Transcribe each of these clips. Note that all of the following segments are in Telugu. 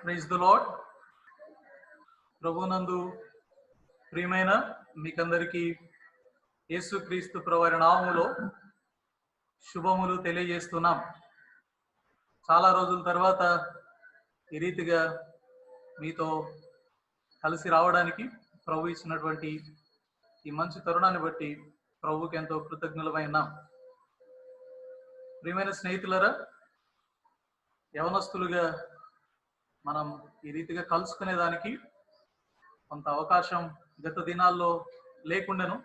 Praise the lord. ప్రభునందు ప్రియమైన మీకందరికీ యేసుక్రీస్తు ప్రభువారి నామములో శుభములు తెలియజేస్తున్నాం. చాలా రోజుల తర్వాత ఈ రీతిగా మీతో కలిసి రావడానికి ప్రభు ఇచ్చినటువంటి ఈ మంచి తరుణాన్ని బట్టి ప్రభుకి ఎంతో కృతజ్ఞులమై ఉన్నాం. ప్రియమైన స్నేహితులరా, యవనస్తులుగా మనం ఈ రీతిగా కలుసుకునేదానికి కొంత అవకాశం గత దినాల్లో లేకుండాను.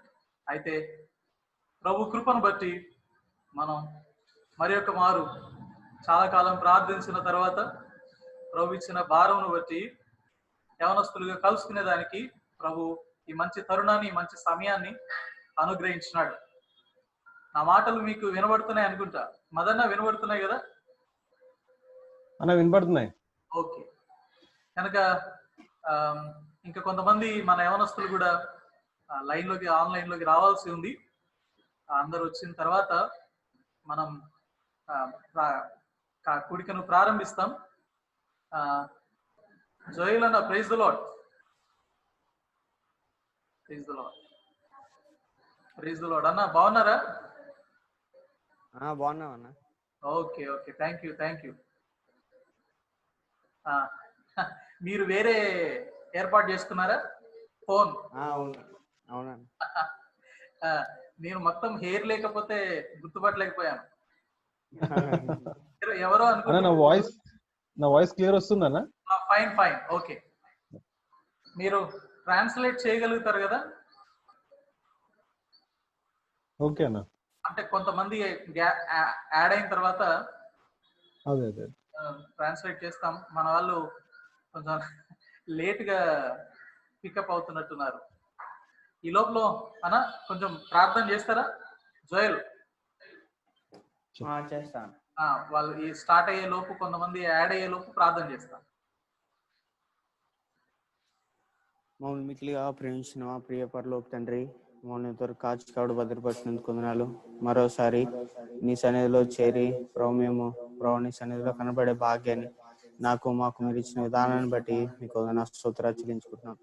అయితే ప్రభు కృపను బట్టి మనం మరి ఒక మారు చాలా కాలం ప్రార్థించిన తర్వాత ప్రభు ఇచ్చిన భారమును బట్టి యవనస్తులుగా కలుసుకునేదానికి ప్రభు ఈ మంచి తరుణాన్ని, ఈ మంచి సమయాన్ని అనుగ్రహించినాడు. నా మాటలు మీకు వినబడుతున్నాయి అనుకుంటా. మదన్న వినబడుతున్నాయి కదా? అన్న వినపడుతున్నాయి. ఓకే. కనుక ఇంకా కొంతమంది మన యవనస్తులు కూడా ఆన్లైన్లోకి రావాల్సి ఉంది. అందరు వచ్చిన తర్వాత మనం కూడికను ప్రారంభిస్తాం. జోయల్ అన్న, praise the Lord. Praise the Lord. Praise the Lord అన్న, బాగున్నారా? బాగున్నాం అన్న. Okay okay, thank you. మీరు వేరే ఏర్పాటు చేసుకున్నారా ఫోన్? అవునండి. నేను మొత్తం హెయిర్ లేకపోతే గుర్తుపట్టలేకపోయాను. ఎవరో అనుకున్నా. నా వాయిస్ క్లియర్ వస్తుందన్నా? ఫైన్. ఓకే, మీరు ట్రాన్స్లేట్ చేయగలుగుతారు కదా? ఓకే అన్న. అంటే కొంతమంది యాడ్ అయిన తర్వాత అదే ట్రాన్స్లేట్ చేస్తాం. మన వాళ్ళు కొంచెం లేట్ గా పికప్ అవుతున్నట్టున్నారు. ఈ లోపల అన్న కొంచెం ప్రార్థన చేస్తారా? జోయల్ చేస్తాను. వాళ్ళు ఈ స్టార్ట్ అయ్యే లోపు, కొంతమంది యాడ్ అయ్యే లోపు ప్రార్థన చేస్తాం. మమ్మల్ని మిక్కిలిగా ప్రేమించిన మా ప్రియ పరలోక తండ్రి, మమ్మల్ని ఎంతో కాచి కావుడు భద్రపరిచినందుకు వందనాలు. మరోసారి నీ సన్నిధిలో చేరి మేము నీ సన్నిధిలో కనబడే భాగ్యాన్ని మాకు మీరు ఇచ్చిన విధానాన్ని బట్టి మీకు స్తోత్రాలు చెల్లించుకుంటున్నాం.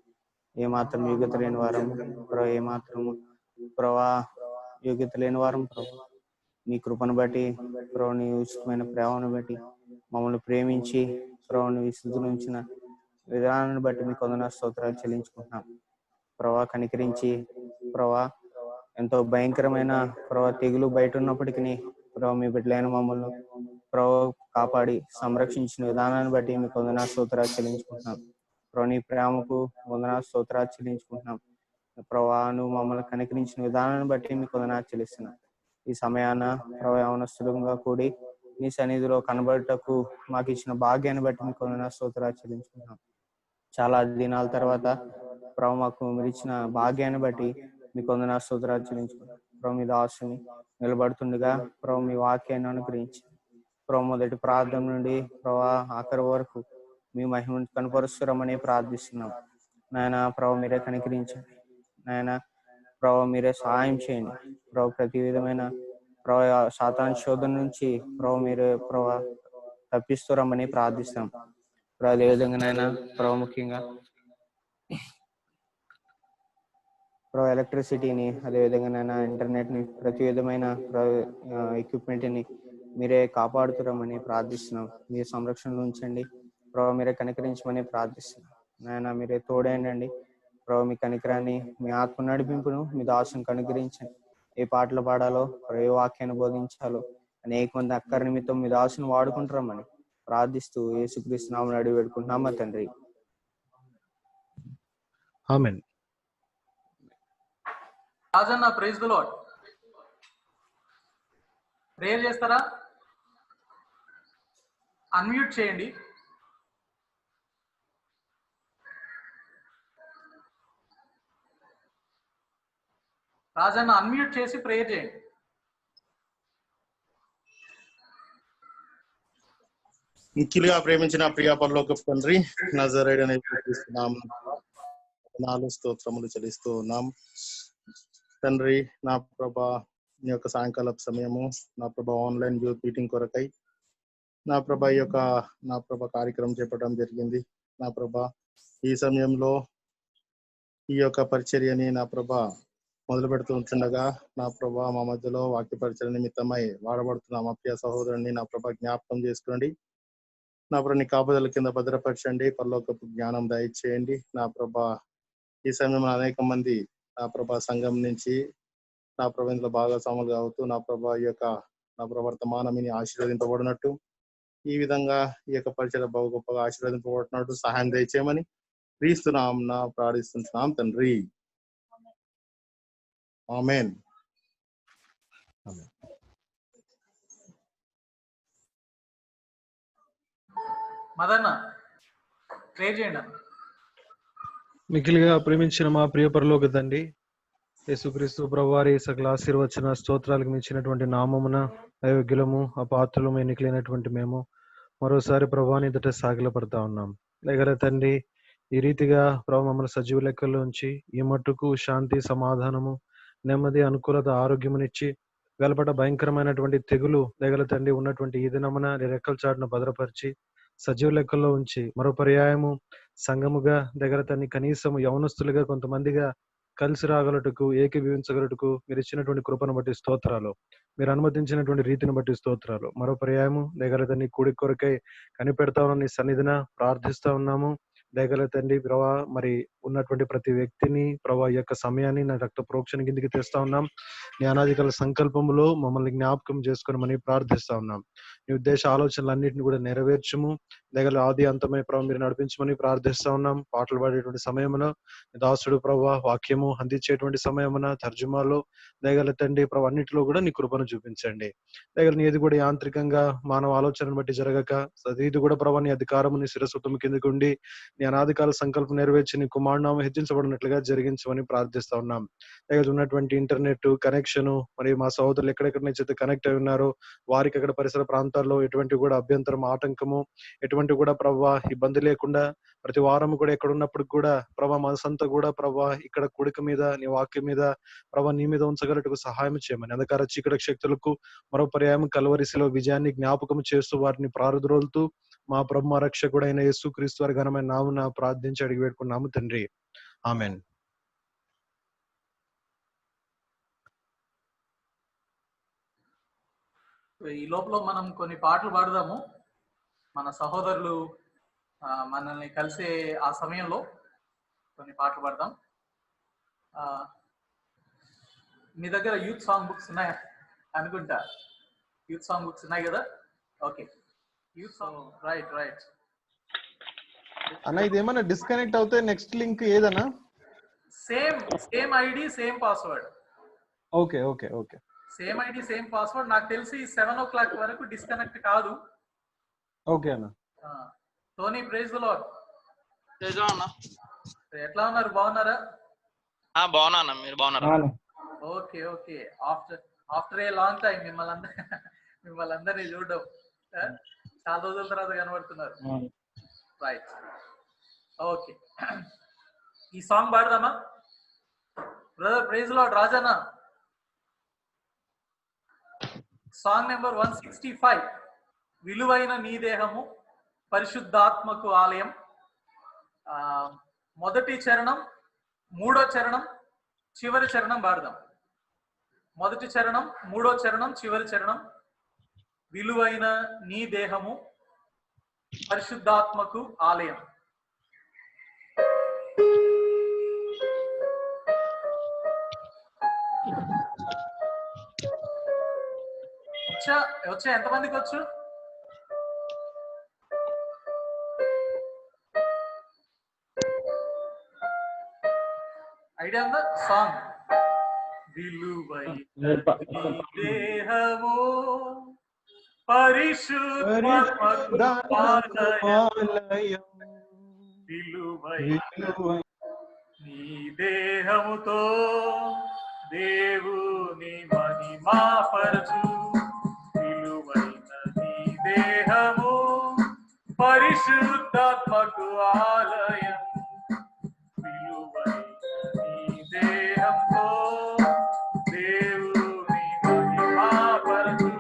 ఏమాత్రం యోగ్యత లేని వారం ఏమాత్రము యోగ్యత లేని వారం నీ కృపను బట్టి నీ ఉచితమైన ప్రేమను బట్టి మమ్మల్ని ప్రేమించి నీ స్థితిలో ఉంచిన విధానాన్ని బట్టి మీకు స్తోత్రాలు చెల్లించుకుంటున్నాం. కనికరించి ఎంతో భయంకరమైన తెగులు బయట ఉన్నప్పటికీ మీ బిడ్డలైన మమ్మల్ని కాపాడి సంరక్షించిన విధానాన్ని బట్టి మీకు స్తోత్రాలు చెల్లించుకుంటున్నాం. నీ ప్రేమకు స్తోత్రాలు చెల్లించుకుంటున్నాం. నువ్వు మమ్మల్ని కనికరించిన విధానాన్ని బట్టి మీకు చెల్లిస్తున్నాం. ఈ సమయాన యవనస్తులుగా కూడి నీ సన్నిధిలో కనబడటకు మాకు ఇచ్చిన భాగ్యాన్ని బట్టి మీకు స్తోత్రాలు చెల్లించుకుంటున్నాం. చాలా దినాల తర్వాత మాకు మీరు ఇచ్చిన భాగ్యాన్ని బట్టి మీకు స్తోత్రాలు చెల్లించుకుంటున్నాం. మీ దాసుని నిలబడుతుండగా మీ వాక్యాన్ని అనుగ్రహించి మొదటి ప్రార్థన నుండి ఆఖరి వరకు మీ మహిమను కనపరుస్తురమని ప్రార్థిస్తున్నాం. నాయన మీరే కనికరించండి. నాయన మీరే సహాయం చేయండి. ప్రతి విధమైన సాతాను శోధన నుంచి మీరే తప్పిస్తురమని ప్రార్థిస్తాం. అదేవిధంగా నాయన ముఖ్యంగా ఎలక్ట్రిసిటీని, అదేవిధంగా నాయన ఇంటర్నెట్ ని, ప్రతి విధమైన ఎక్విప్మెంట్ ని మీరే కాపాడుతురమని ప్రార్థిస్తున్నాం. మీ సంరక్షణలో ఉంచండి. మీరే కనికరించమని ప్రార్థిస్తున్నాం. నాయన మీరే తోడేయండి. మీ కనికరాన్ని, మీ ఆత్మ నడిపింపును మీ దాసుని కనుగ్రహించండి. ఏ పాటలు పాడాలో, ఏ వాక్యాన్ని బోధించాలో అనేక మంది అక్కరి నిమిత్తం మీ దాసుని వాడుకుంటారమని ప్రార్థిస్తూ యేసుక్రీస్తు నామమున అడిగి వేడుకుంటున్నామా తండ్రి. Amen. Rajanna, praise the Lord. Prayer చేస్తారా? అన్మ్యూట్ చేయండి. రాజన్న అన్మ్యూట్ చేసి ప్రేయర్ చేయండి. మిక్కిలిగా ప్రేమించిన ప్రియ పరలోకపు తండ్రి, నజరేయుడైన యేసుక్రీస్తు నామమున స్తోత్రములు చెల్లిస్తూ ఉన్నాం. తండ్రి, నా ప్రభా, నీ యొక్క సాయంకాల సమయము నా ప్రభా ఆన్లైన్ మీటింగ్ కొరకై నా ప్రభ ఈ యొక్క నా ప్రభ కార్యక్రమం చేపట్టడం జరిగింది. నా ప్రభ ఈ సమయంలో ఈ యొక్క పరిచర్యని నా ప్రభ మొదలు పెడుతూ ఉంటుండగా నా ప్రభ మా మధ్యలో వాక్య పరిచర్య నిమిత్తమై వాడబడుతున్న మా ప్రియ సహోదరుని నా ప్రభ జ్ఞాపకం చేసుకోండి. నా ప్రభ నీ కాపుదల కింద భద్రపరచండి, పరలోకపు జ్ఞానం దయచేయండి. నా ప్రభ ఈ సమయంలో అనేక మంది నా ప్రభ సంఘం నుంచి నా ప్రభ ఇందులో భాగస్వాములుగా అవుతూ నా ప్రభ ఈ యొక్క నా ప్రభ వర్తమానమిని ఆశీర్వదింపబడినట్టు ఈ విధంగా ఈ యొక్క పరిచయ బహు గొప్పగా ఆశీర్వదింపబడినట్టు సహాయం దయచేయమని క్రీస్తునామమున ప్రార్థిస్తున్నాం తండ్రి. ఆమేన్. మదన్న ప్రే చేయండి. మిక్కిలిగా ప్రేమించిన మా ప్రియ పరలోక తండ్రి, యేసుక్రీస్తు ప్రభువారి సకల ఆశీర్వచన స్తోత్రాలకు మించినటువంటి నామమున అయోగ్యులము అపాత్రులము ఎన్నికలైనటువంటి మేము మరోసారి ప్రభువాని ఎదుట సాగిలపడతా ఉన్నాం. లేగల తండ్రి, ఈ రీతిగా ప్రభు మమ్మల్ని సజీవ లెక్కల్లో ఉంచి ఈ మట్టుకు శాంతి సమాధానము నెమ్మది అనుకూలత ఆరోగ్యమునిచ్చి వెలపట భయంకరమైనటువంటి తెగులు లేగల తండ్రి ఉన్నటువంటి ఈ దినమున రెక్కల చాటున భద్రపరిచి సజీవ లెక్కల్లో ఉంచి మరో పర్యాయము సంఘముగా దగ్గర తన్ని కనీసం యవనస్తులుగా కొంతమందిగా కలిసి రాగలటకు ఏకీభవించగలటకు మీరు ఇచ్చినటువంటి కృపను బట్టి స్తోత్రాలు, మీరు అనుమతించినటువంటి రీతిని బట్టి స్తోత్రాలు. మరో పర్యాయము దగ్గర తన్ని కూడి కొరకై కనిపెడతా ఉన్న నీ సన్నిధిన ప్రార్థిస్తా ఉన్నాము. దయగల తండ్రి ప్రభా, మరి ఉన్నటువంటి ప్రతి వ్యక్తిని ప్రభా యొక్క సమయాన్ని నా రక్త ప్రోక్షణ కిందికి తెస్తా ఉన్నాం. నీ అనాదికాల సంకల్పములో మమ్మల్ని జ్ఞాపకం చేసుకోమని ప్రార్థిస్తా ఉన్నాం. నీ ఉద్దేశ ఆలోచనలన్నింటినీ కూడా నెరవేర్చము. దయగల ఆది అంతమై ప్రభా మీరు నడిపించమని ప్రార్థిస్తా ఉన్నాం. పాటలు పాడేటువంటి సమయమున దాసుడు ప్రభా వాక్యము అందించేటువంటి సమయమున తర్జుమాలో దయగల తండ్రి ప్రభా అన్నింటిలో కూడా నీ కృపను చూపించండి. దయగల నీది కూడా యాంత్రికంగా మానవ ఆలోచనను బట్టి జరగక ఇది కూడా ప్రభా నీ అధికారము నీ శిరస్సుతము కిందకి ఉండి నీ అనాదికాల సంకల్పం నెరవేర్చి నీ కుమారునామం హెచ్చించబడినట్లుగా జరిగించమని ప్రార్థిస్తా ఉన్నాం. దగ్గర ఉన్నటువంటి ఇంటర్నెట్ కనెక్షన్ మరి మా సహోదరులు ఎక్కడెక్కడ నుంచి అయితే కనెక్ట్ అయి ఉన్నారో వారికి అక్కడ పరిసర ప్రాంతాల్లో ఎటువంటి కూడా అభ్యంతరం ఆటంకము ఎటువంటి కూడా ప్రభా ఇబ్బంది లేకుండా ప్రతి వారం కూడా ఎక్కడ ఉన్నప్పుడు కూడా ప్రభా మనసంతా కూడా ప్రభా ఇక్కడ కూడిక మీద నీ వాక్యం మీద ప్రభా నీ మీద ఉంచగలటకు సహాయం చేయమని అంధకార చీకటి శక్తులకు మరో పర్యాయం కల్వరిశిలో విజయాన్ని జ్ఞాపకం చేస్తూ వారిని ప్రారుద్రోలుతూ మా ప్రభు మా రక్షకుడైన యేసుక్రీస్తు వారి ఘనమైన నామమున ప్రార్థించి అడిగి పెట్టుకున్నాము తండ్రి. ఆమెన్. ఈ లోపల మనం కొన్ని పాటలు పాడదాము. మన సహోదరులు మనల్ని కలిసే ఆ సమయంలో కొన్ని పాటలు పాడదాం. మీ దగ్గర యూత్ సాంగ్ బుక్స్ ఉన్నాయా అనుకుంటా? యూత్ సాంగ్ బుక్స్ ఉన్నాయి కదా? ఓకే, యూత్ సాంగ్ రైట్ అన్న. ఇది ఏమన్నా డిస్కనెక్ట్ అవుతే నెక్స్ట్ లింక్ ఏదన్నా? Same ID same password. Okay same ID same password. నాకు తెలిసి 7 o'clock వరకు డిస్కనెక్ట్ కాదు. ఓకే అన్న. Tony praise the Lord. Praise అన్న. ఎట్లా ఉన్నారు? బాగున్నారా? బాగున్నా అన్న, మీరు బాగున్నారా? Okay. After a long time మిమ్మల్ని అందరినీ చూడడం చాలా రోజుల తర్వాత కనబడుతున్నారు. Right, okay. ఈ సాంగ్ పాడదామా brother? Praise Lord Rajanna. Song number 165, విలువైన నీ దేహము పరిశుద్ధాత్మకు ఆలయం. మొదటి చరణం, మూడో చరణం, చివరి చరణం పాడదాం. మొదటి చరణం, మూడో చరణం, చివరి చరణం. విలువైన నీ దేహము పరిశుద్ధాత్మకు ఆలయం. వచ్చా ఎంతమందికి వచ్చు? ఐడియా ఉందా సాంగ్? విలువైన దేహము పరిశుద్ధాత్మకు ఆలయం. విలువైన నీ దేహముతో దేవుని మహిమపరచు. విలువైన నీ దేహము పరిశుద్ధాత్మకు ఆలయం. విలువైన నీ దేహంతో దేవుని మహిమపరచు.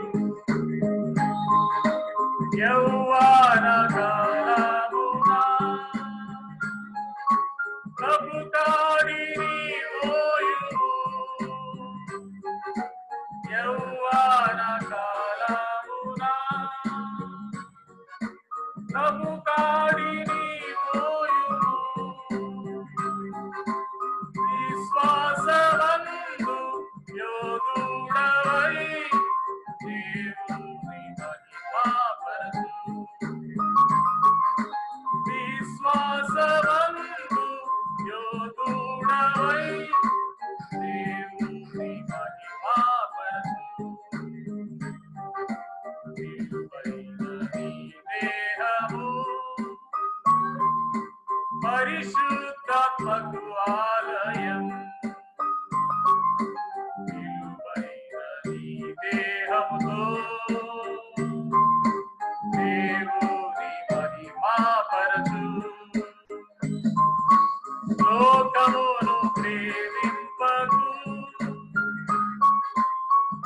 పరిశుద్ధాత్మకు ఆలయం విలువైన నీ దేహముతో దేవుని మహిమాపరచు లోకమును ప్రేమింపకు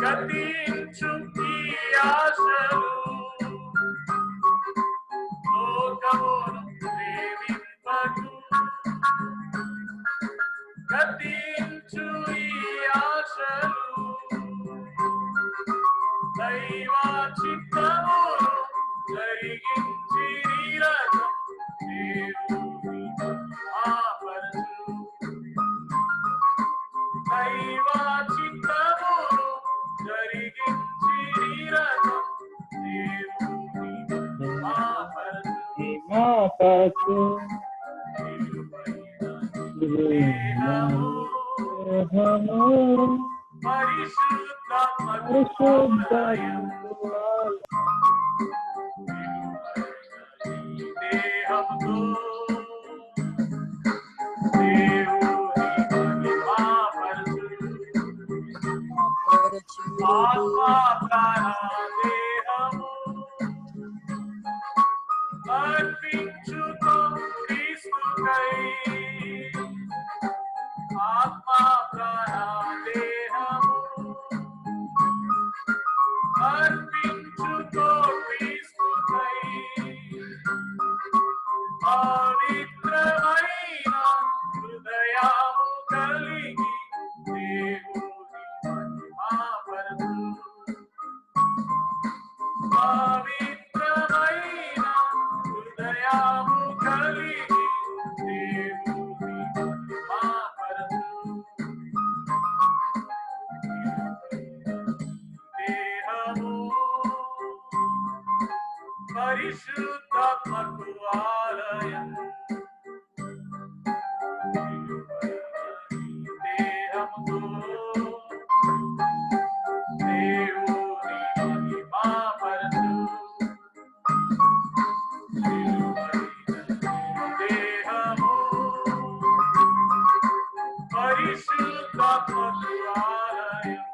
గతించు ఈ ఆశలు లోకమును ప్రేమింపకు గతించు ఈ ఆశలు దైవా చిత్తమును జరిగించి రథం దేవుని మహిమాపరచు దైవా చిత్తమును జరిగించి రథం దేవుని మహిమాపరచు దేహము పరిశుద్ధాత్మకు ఆలయం దేహముతో దేవుని మహిమాపరచు ఆత్మ ప్రాణ దేహము అర్పించుకో క్రీస్తుకై ఆత్మ ప్రాణ దేహము అర్పించుకో క్రీస్తుకై పవిత్రమైన హృదయము కలిగి దేవుని మహిమాపరచు పవిత్రమైన హృదయము కలిగి దేవుని మహిమాపరచు దేహము పరిశుద్ధాత్మకు ఆలయం దేహముతో దేవుని మహిమాపరచు దేహము పరిశుద్ధాత్మకు ఆలయం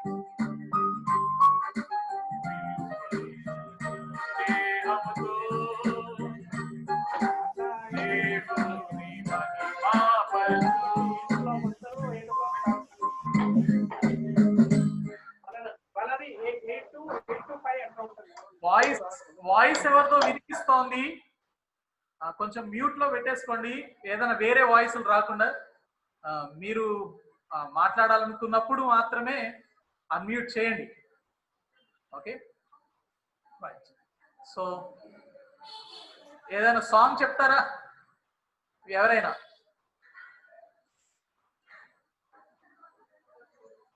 దేహముతో దేవుని మహిమాపరచు వాయిస్ ఎవరితో వినిపిస్తోంది కొంచెం మ్యూట్ లో పెట్టేసుకోండి ఏదైనా వేరే వాయిస్లు రాకుండా మీరు మాట్లాడాలనుకున్నప్పుడు మాత్రమే అన్మ్యూట్ చేయండి ఓకే సో ఏదైనా సాంగ్ చెప్తారా ఎవరైనా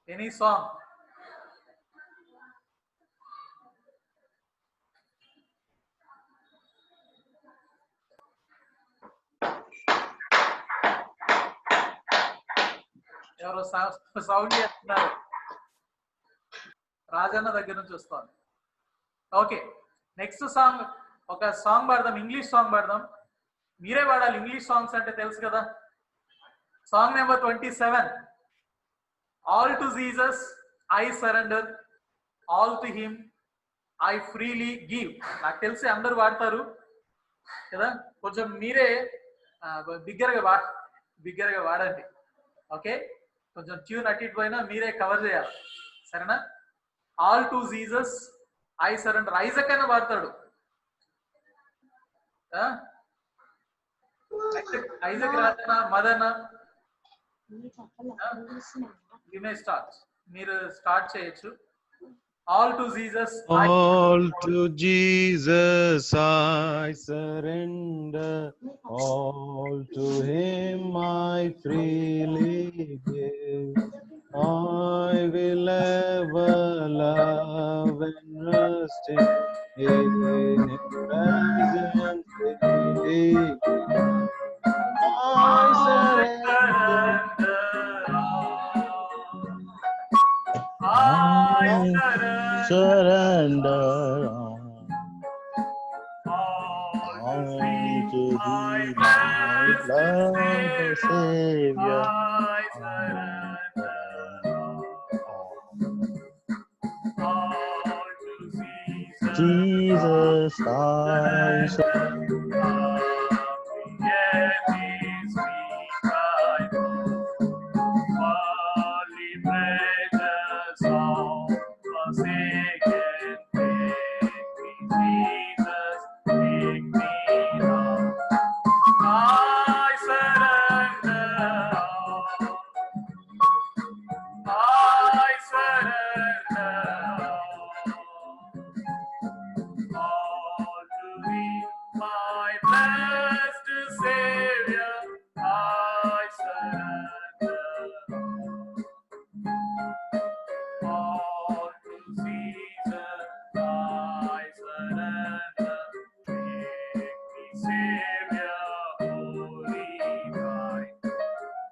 ఎనీ సాంగ్ ఎవరో సౌండ్ చేస్తున్నారు రాజన్న దగ్గర నుంచి వస్తాను ఓకే నెక్స్ట్ సాంగ్ ఒక సాంగ్ పాడదాం ఇంగ్లీష్ సాంగ్ పాడదాం మీరే పాడాలి ఇంగ్లీష్ సాంగ్స్ అంటే తెలుసు కదా song number 27 all to Jesus I surrender all to him I freely give నాకు తెలిసి అందరూ పాడతారు కదా కొంచెం మీరే బిగ్గరగా వాడండి ఓకే కొంచెం ట్యూన్ అటు ఇటు పోయినా మీరే కవర్ చేయాలి సరేనా all to Jesus I surrender Isaac అయినా పాడతాడు ఐజక్ రాజనా మదన యు మే స్టార్ట్ మీరు స్టార్ట్ చేయొచ్చు all to Jesus I surrender all to him I freely give I will ever love and trust in his presence freely I surrender all to thee, my Love, Savior. I surrender all to Jesus. Jesus, I Yet is me by holy precious song, forsaken, take me, Jesus, take me now. I surrender all to thee, my blessed Savior. I surrender all to Jesus. I surrender. Take me, Savior, holy thine.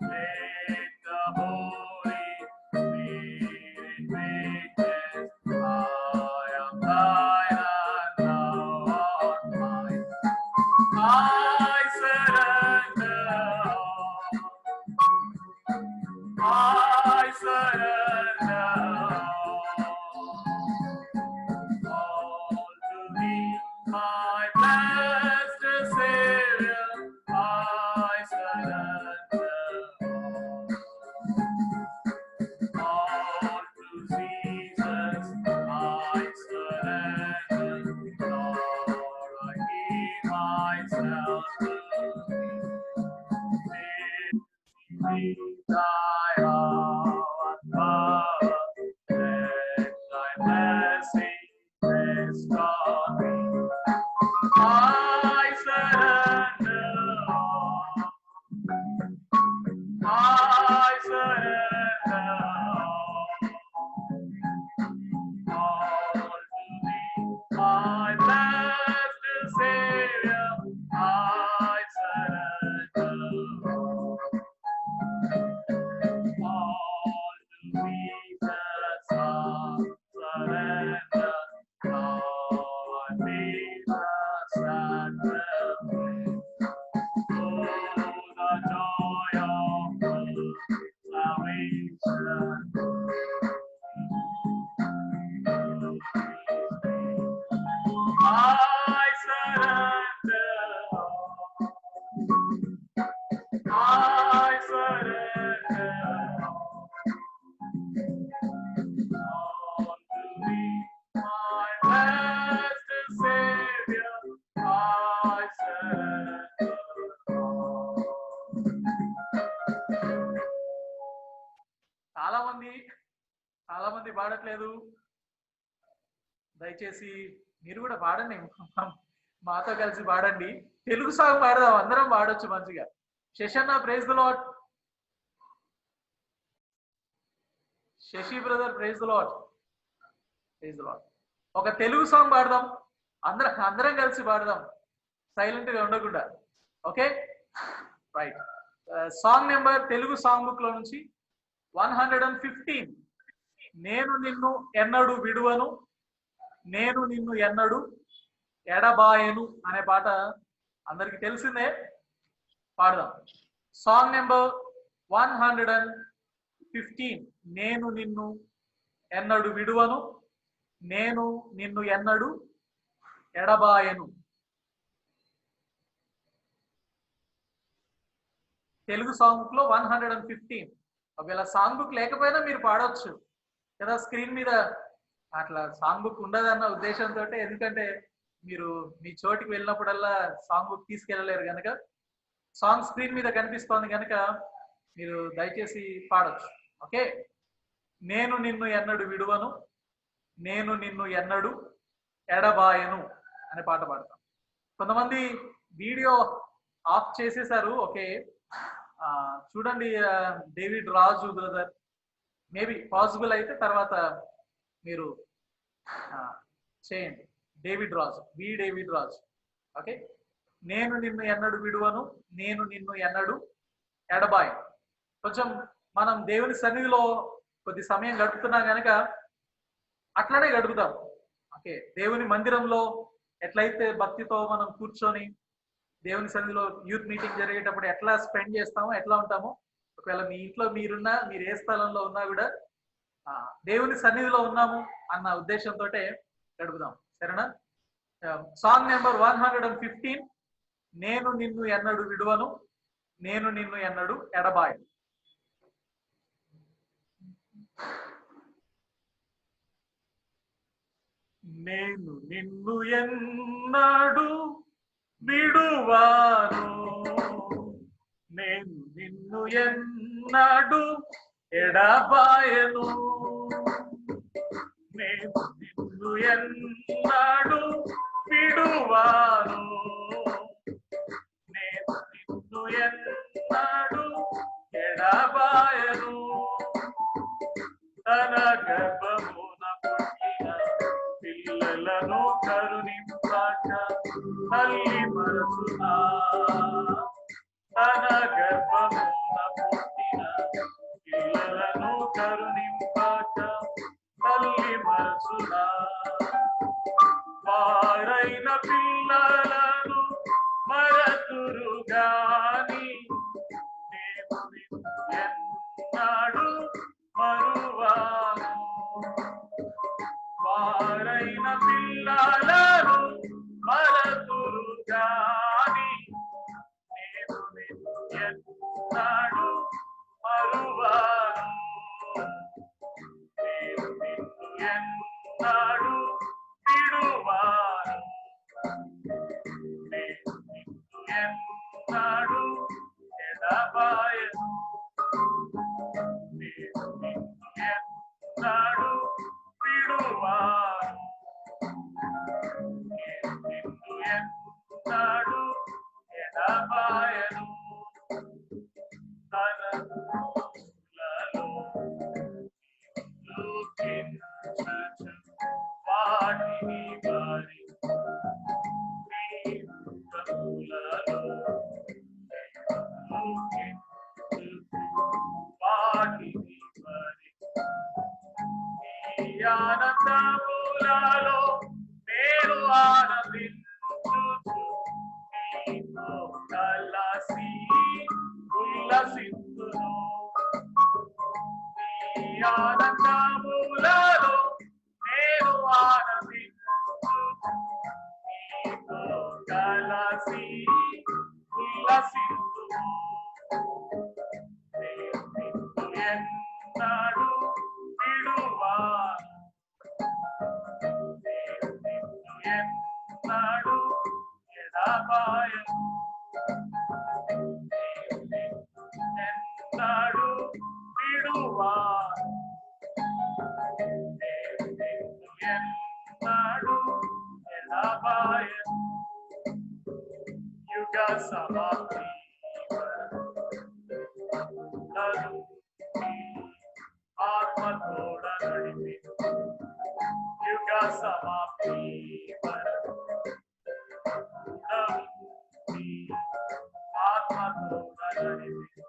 Let the Holy Spirit witness, I am thine and thou art mine. I surrender all to thee, my blessed Savior. I surrender all to Jesus. I surrender, Lord, I give myself to thee. Make me thy heart power, let thy blessing rest on me. I surrender all to thee, my blessed Savior. I surrender all to Jesus. I surrender. Now I feel the sacrifice. Oh, the joy of salvation. I surrender all to thee, my blessed Savior. I surrender. చాలా మంది పాడట్లేదు. దయచేసి మీరు కూడా పాడండి, మాతో కలిసి పాడండి. తెలుగు సాంగ్ పాడదాం, అందరం పాడొచ్చు మంచిగా. Shashanna, praise the Lord. Shashi brother, praise the Lord. Praise the Lord. ఒక తెలుగు సాంగ్ పాడదాం, అందరం కలిసి పాడదాం, సైలెంట్ గా ఉండకుండా. Okay, right. Song number Telugu song book లో నుంచి 115, నేను నిన్ను ఎన్నడు విడువను, నేను నిన్ను ఎన్నడు ఎడబాయను అనే పాట అందరికి తెలిసిందే, పాడదాం. సాంగ్ నెంబర్ 115, నేను నిన్ను ఎన్నడు విడువను, నేను నిన్ను ఎన్నడు ఎడబాయను. తెలుగు సాంగ్ బుక్ లో 115. ఒకవేళ సాంగ్ బుక్ లేకపోయినా మీరు పాడవచ్చు కదా. స్క్రీన్ మీద అట్లా సాంగ్ బుక్ ఉండదన్న ఉద్దేశంతో, ఎందుకంటే మీరు మీ చోటికి వెళ్ళినప్పుడల్లా సాంగ్ బుక్ తీసుకెళ్ళలేరు కనుక సాంగ్ స్క్రీన్ మీద కనిపిస్తోంది కనుక మీరు దయచేసి పాడొచ్చు. ఓకే, నేను నిన్ను ఎన్నడు విడువను, నేను నిన్ను ఎన్నడు ఎడబాయను అనే పాట పాడతాం. కొంతమంది వీడియో ఆఫ్ చేసేసారు. ఓకే, చూడండి డేవిడ్ రాజు బ్రదర్, మేబీ పాసిబుల్ అయితే తర్వాత మీరు చేయండి. డేవిడ్ రాజు, డేవిడ్ రాజు. ఓకే, నేను నిన్ను ఎన్నడు విడువను, నేను నిన్ను ఎన్నడు ఎడబాయను. కొంచెం మనం దేవుని సన్నిధిలో కొద్ది సమయం గడుపుతున్నాం కనుక అట్లనే గడుపుతాం. ఓకే, దేవుని మందిరంలో ఎట్లయితే భక్తితో మనం కూర్చొని దేవుని సన్నిధిలో యూత్ మీటింగ్ జరిగేటప్పుడు ఎట్లా స్పెండ్ చేస్తామో, ఎట్లా ఉంటామో, ఒకవేళ మీ ఇంట్లో మీరున్నా, మీరు ఏ స్థలంలో ఉన్నా కూడా దేవుని సన్నిధిలో ఉన్నాము అన్న ఉద్దేశంతో గడుపుదాం. సరేనా? సాంగ్ నెంబర్ 115, నేను నిన్ను ఎన్నడు విడువను, నేను నిన్ను ఎన్నడు ఎడబాయను. నేను నిన్ను ఎన్నడు విడువాను, నేను నిన్ను ఎన్నడు ఎడబాయను, నేను నిన్ను ఎన్నడు విడువాను, నేను నిన్ను ఎన్నడు ఎడబాయను. తన గర్భమున పుట్టిన పిల్లలను కరుణింపాక తల్లి మనసునా, తన గర్భమున పుట్టిన పిల్లలను కరుణింపాక తల్లి మనసునా, వారైన పిల్లలను మరతురు గాని నేను ఎన్నాడు మరువాను, వారైన పిల్లలను మరతురు గాని నేను ఎన్నాడు మరువాను, నేను నిన్ను ఎన్నాడు విడువాను, నేను నిన్ను ఎన్నాడు ఎడబాయను, నేను నిన్ను ఎన్నాడు విడువాను, నేను నిన్ను ఎన్నాడు ఎడబాయను. తన పూలలో దూకించుచు వాటిని వారి పూలలో దూకించుచు వాటిని వారి ఆనందములలో నేను ఆనందించుచు నీతో కలిసి ఉల్లసించును, నీ ఆనందములలో నేను ఆనందించుచు నీతో కలిసి ఉల్లసించును, నేను నిన్ను ఎన్నడు విడువాను, నేను నిన్ను ఎన్నడు ఎడబాయను, నేను నిన్ను ఎన్నడు విడువాను, నేను నిన్ను ఎన్నడు ఎడబాయను. యుగ సమాప్తి వరకు ఆత్మతోడ నడిపి, యుగ సమాప్తి వరకు ఆత్మతోడ నడిపి,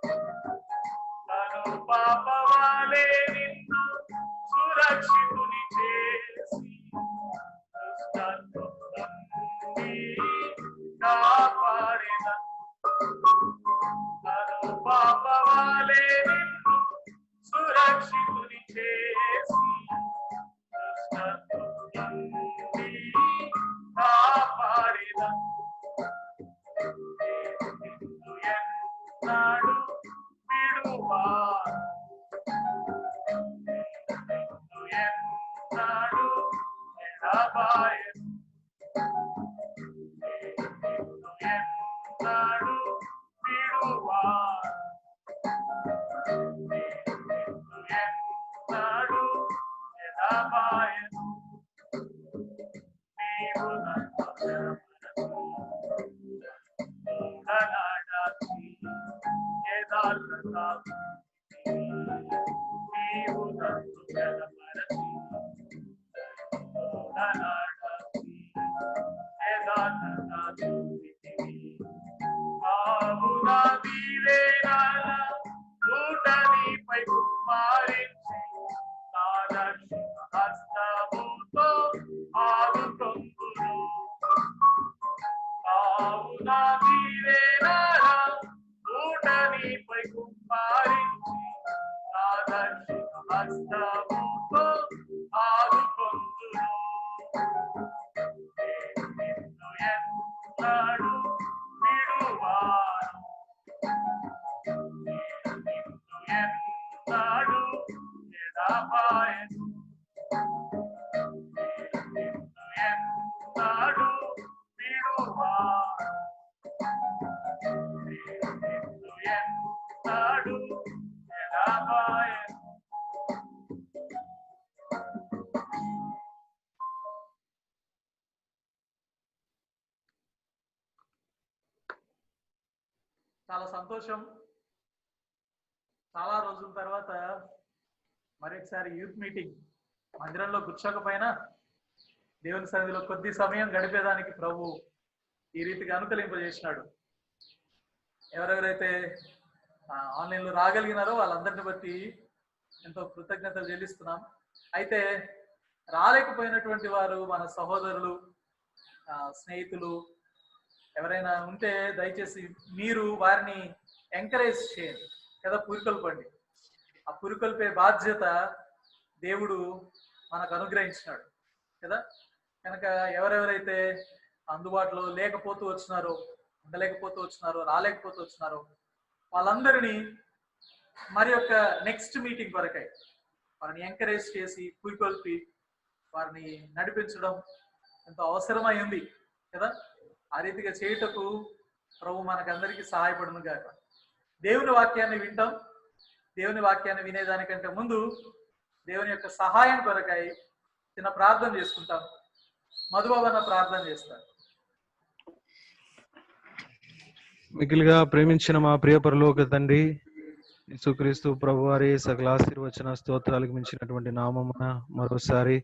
తను పాపవాలే నిన్ను సురక్షితుని చేసి దుష్టత్వం నుండి కాపాడిన, తను పాపవాలే నిన్ను సురక్షితుని చేసి దుష్టత్వం నుండి కాపాడిన, నేను నిన్ను ఎన్నడు విడువాను, నేను నిన్ను ఎన్నడు ఎడబాయను, నేను నిన్ను ఎన్నడు విడువాను, నేను నిన్ను ఎన్నడు ఎడబాయను. నీవు నన్ను నడనాడాసి యథార్థత, నీవు నన్ను బలపరచి నడనాడాసి యథార్థత చూపితివి, ఆవునా దీవెనల ఊట నీపై కుమ్మరించి నా దర్శన హస్తముతో ఆదుకొందును, ఆవునా దీవెనల ఊటనిపై కుమ్మరించి ఆదర్శిక హస్తముతో ఆదుకొందును. నిన్ను ఎన్నడూ విడువాను, నిన్ను ఎన్నడూ ఎడబాయను, నిన్ను ఎన్నడూ విడువాను, నిన్ను ఎన్నడూ ఎడబాయను. చాలా సంతోషం. చాలా రోజుల తర్వాత మరొకసారి యూత్ మీటింగ్ మందిరంలో కూర్చోకపోయినా దేవుని సన్నిధిలో కొద్ది సమయం గడిపేదానికి ప్రభు ఈ రీతిగా అనుకూలింపజేసినాడు. ఎవరెవరైతే ఆన్లైన్లో రాగలిగినారో వాళ్ళందరిని బట్టి ఎంతో కృతజ్ఞతలు చెల్లిస్తున్నాం. అయితే రాలేకపోయినటువంటి వారు మన సహోదరులు, స్నేహితులు ఎవరైనా ఉంటే దయచేసి మీరు వారిని ఎంకరేజ్ చేయండి కదా, పురికొల్పండి. ఆ పురికొల్పే బాధ్యత దేవుడు మనకు అనుగ్రహించినాడు కదా. కనుక ఎవరెవరైతే అందుబాటులో లేకపోతూ వచ్చినారో, ఉండలేకపోతూ వచ్చినారో, రాలేకపోతూ వచ్చినారో వాళ్ళందరినీ మరి యొక్క నెక్స్ట్ మీటింగ్ వరకై వారిని ఎంకరేజ్ చేసి పురికొల్పి వారిని నడిపించడం ఎంతో అవసరమై ఉంది కదా. ఆ రీతిగా చేయుటకు ప్రభు మనకందరికీ సహాయపడును గాక. దేవుని వాక్యాన్ని వింటాం. దేవుని వాక్యాన్ని వినేదానికంటే ముందు దేవుని యొక్క సహాయం కొరకై చిన్న ప్రార్థన చేసుకుంటాం. మధుబాబన్న ప్రార్థన చేస్తారు. మిగిలిగా ప్రేమించిన మా ప్రియ పరలోక తండ్రి యేసుక్రీస్తు ప్రభువారి సకల ఆశీర్వచన స్తోత్రాలకు మించినటువంటి నామమున మరోసారి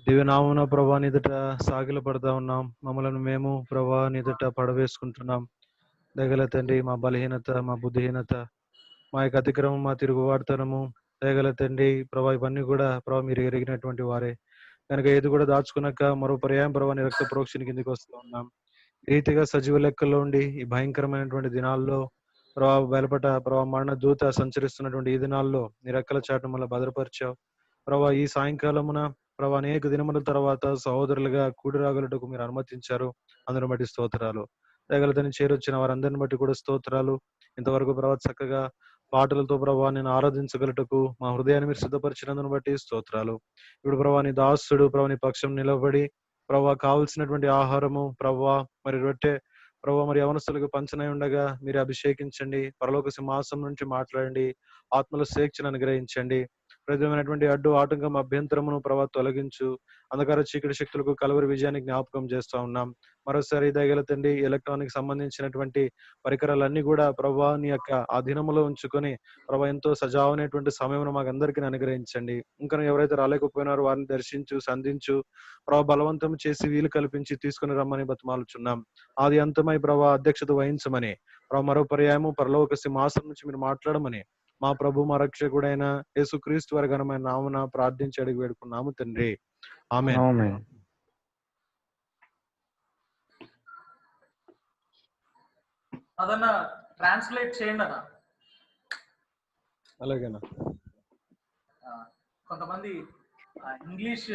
దివ్యనామమున ప్రభా నిదుట సాగిల పడతా ఉన్నాం. మమ్మలను మేము ప్రభా నిదుట పడవేసుకుంటున్నాం. దయగల తండ్రి, మా బలహీనత, మా బుద్ధిహీనత, మా యొక్క అతిక్రమం, మా తిరుగుబాటుతనము, దయగల తండ్రి ప్రభా ఇవన్నీ కూడా ప్రభా మీరు ఎరిగినటువంటి వారే కనుక ఏది కూడా దాచుకున్నాక మరో పర్యాయం ప్రభా నీ రక్త ప్రోక్షణ కిందికి వస్తూ ఉన్నాం. ఈ రీతిగా సజీవ లెక్కల్లో ఉండి ఈ భయంకరమైనటువంటి దినాల్లో ప్రభా బయలుపట ప్రభా మరణ దూత సంచరిస్తున్నటువంటి ఈ దినాల్లో నీ రెక్కల చాటును మళ్ళీ భద్రపరిచావు ప్రభా. ఈ సాయంకాలమున ప్రభా అనేక దినముల తర్వాత సహోదరులుగా కూడి రాగలటకు మీరు అనుమతించారు. అందరిని బట్టి స్తోత్రాలు. దయగలతని చేరొచ్చిన వారందరిని బట్టి కూడా స్తోత్రాలు. ఇంతవరకు ప్రభా చక్కగా పాటలతో ప్రభా నేను ఆరాధించగలటకు మా హృదయాన్ని మీరు సిద్ధపరిచినందును బట్టి స్తోత్రాలు. ఇప్పుడు ప్రభా నీ దాసుడు ప్రభా నీ పక్షం నిలబడి ప్రభా కావలసినటువంటి ఆహారము ప్రభా మరి రొట్టె ప్రభా మరి యవనస్తులకు పంచనై ఉండగా మీరు అభిషేకించండి. పరలోక సింహాసనం నుంచి మాట్లాడండి. ఆత్మల స్వేచ్ఛను అనుగ్రహించండి. ప్రతిమైనటువంటి అడ్డు ఆటంకం అభ్యంతరమును ప్రభా తొలగించు. అంధకార చీకటి శక్తులకు కలవరి విజయాన్ని జ్ఞాపకం చేస్తా ఉన్నాం. మరోసారి దయగలతండి ఎలక్ట్రానిక్ సంబంధించినటువంటి పరికరాలన్నీ కూడా ప్రభా నీ యొక్క అధీనములో ఉంచుకొని ప్రభా ఎంతో సజావైనటువంటి సమయం మాకు అందరికీ అనుగ్రహించండి. ఇంకా ఎవరైతే రాలేకపోయినారో వారిని దర్శించు, సంధించు ప్రభా, బలవంతం చేసి వీలు కల్పించి తీసుకుని రమ్మని బతిమాలుచున్నాం. ఆది అంతమై ప్రభా అధ్యక్షత వహించమని ప్రభా మరో పర్యాయము పరలోక సింహాసనం నుంచి మీరు మాట్లాడమని మా ప్రభు మా రక్షకుడైన యేసుక్రీస్తు వారి ఘనమైన నామమున ప్రార్థించి అడిగి వేడుకున్నాము తండ్రి. ఆమేన్. అదన్నా ట్రాన్స్లేట్ చేయండి అన్న. అలాగేనా. కొంతమంది ఇంగ్లీష్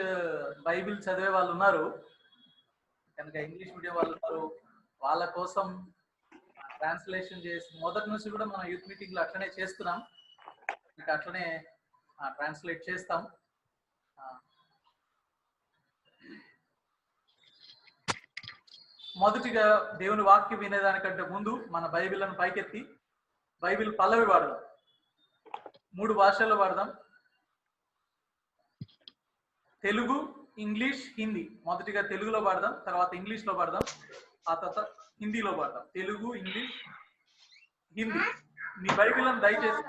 బైబిల్ చదివే వాళ్ళు ఉన్నారు కనుక, ఇంగ్లీష్ మీడియం వాళ్ళు ఉన్నారు, వాళ్ళ కోసం ట్రాన్స్లేషన్ చేసి మొదటి నుంచి కూడా మనం యూత్ మీటింగ్ లో అట్లనే చేస్తున్నాం. ఇంకా అట్లనే ట్రాన్స్లేట్ చేస్తాం. మొదటిగా దేవుని వాక్యం వినేదానికంటే ముందు మన బైబిల్ను పైకెత్తి బైబిల్ పల్లవి వాడదాం. 3 భాషల్లో వాడదాం. తెలుగు, ఇంగ్లీష్, హిందీ. మొదటిగా తెలుగులో పాడదాం, తర్వాత ఇంగ్లీష్ లో పాడదాం, ఆ తర్వాత హిందీలో పాడదాం. తెలుగు, ఇంగ్లీష్, హిందీ. మీ బైబిల్ అని దయచేసి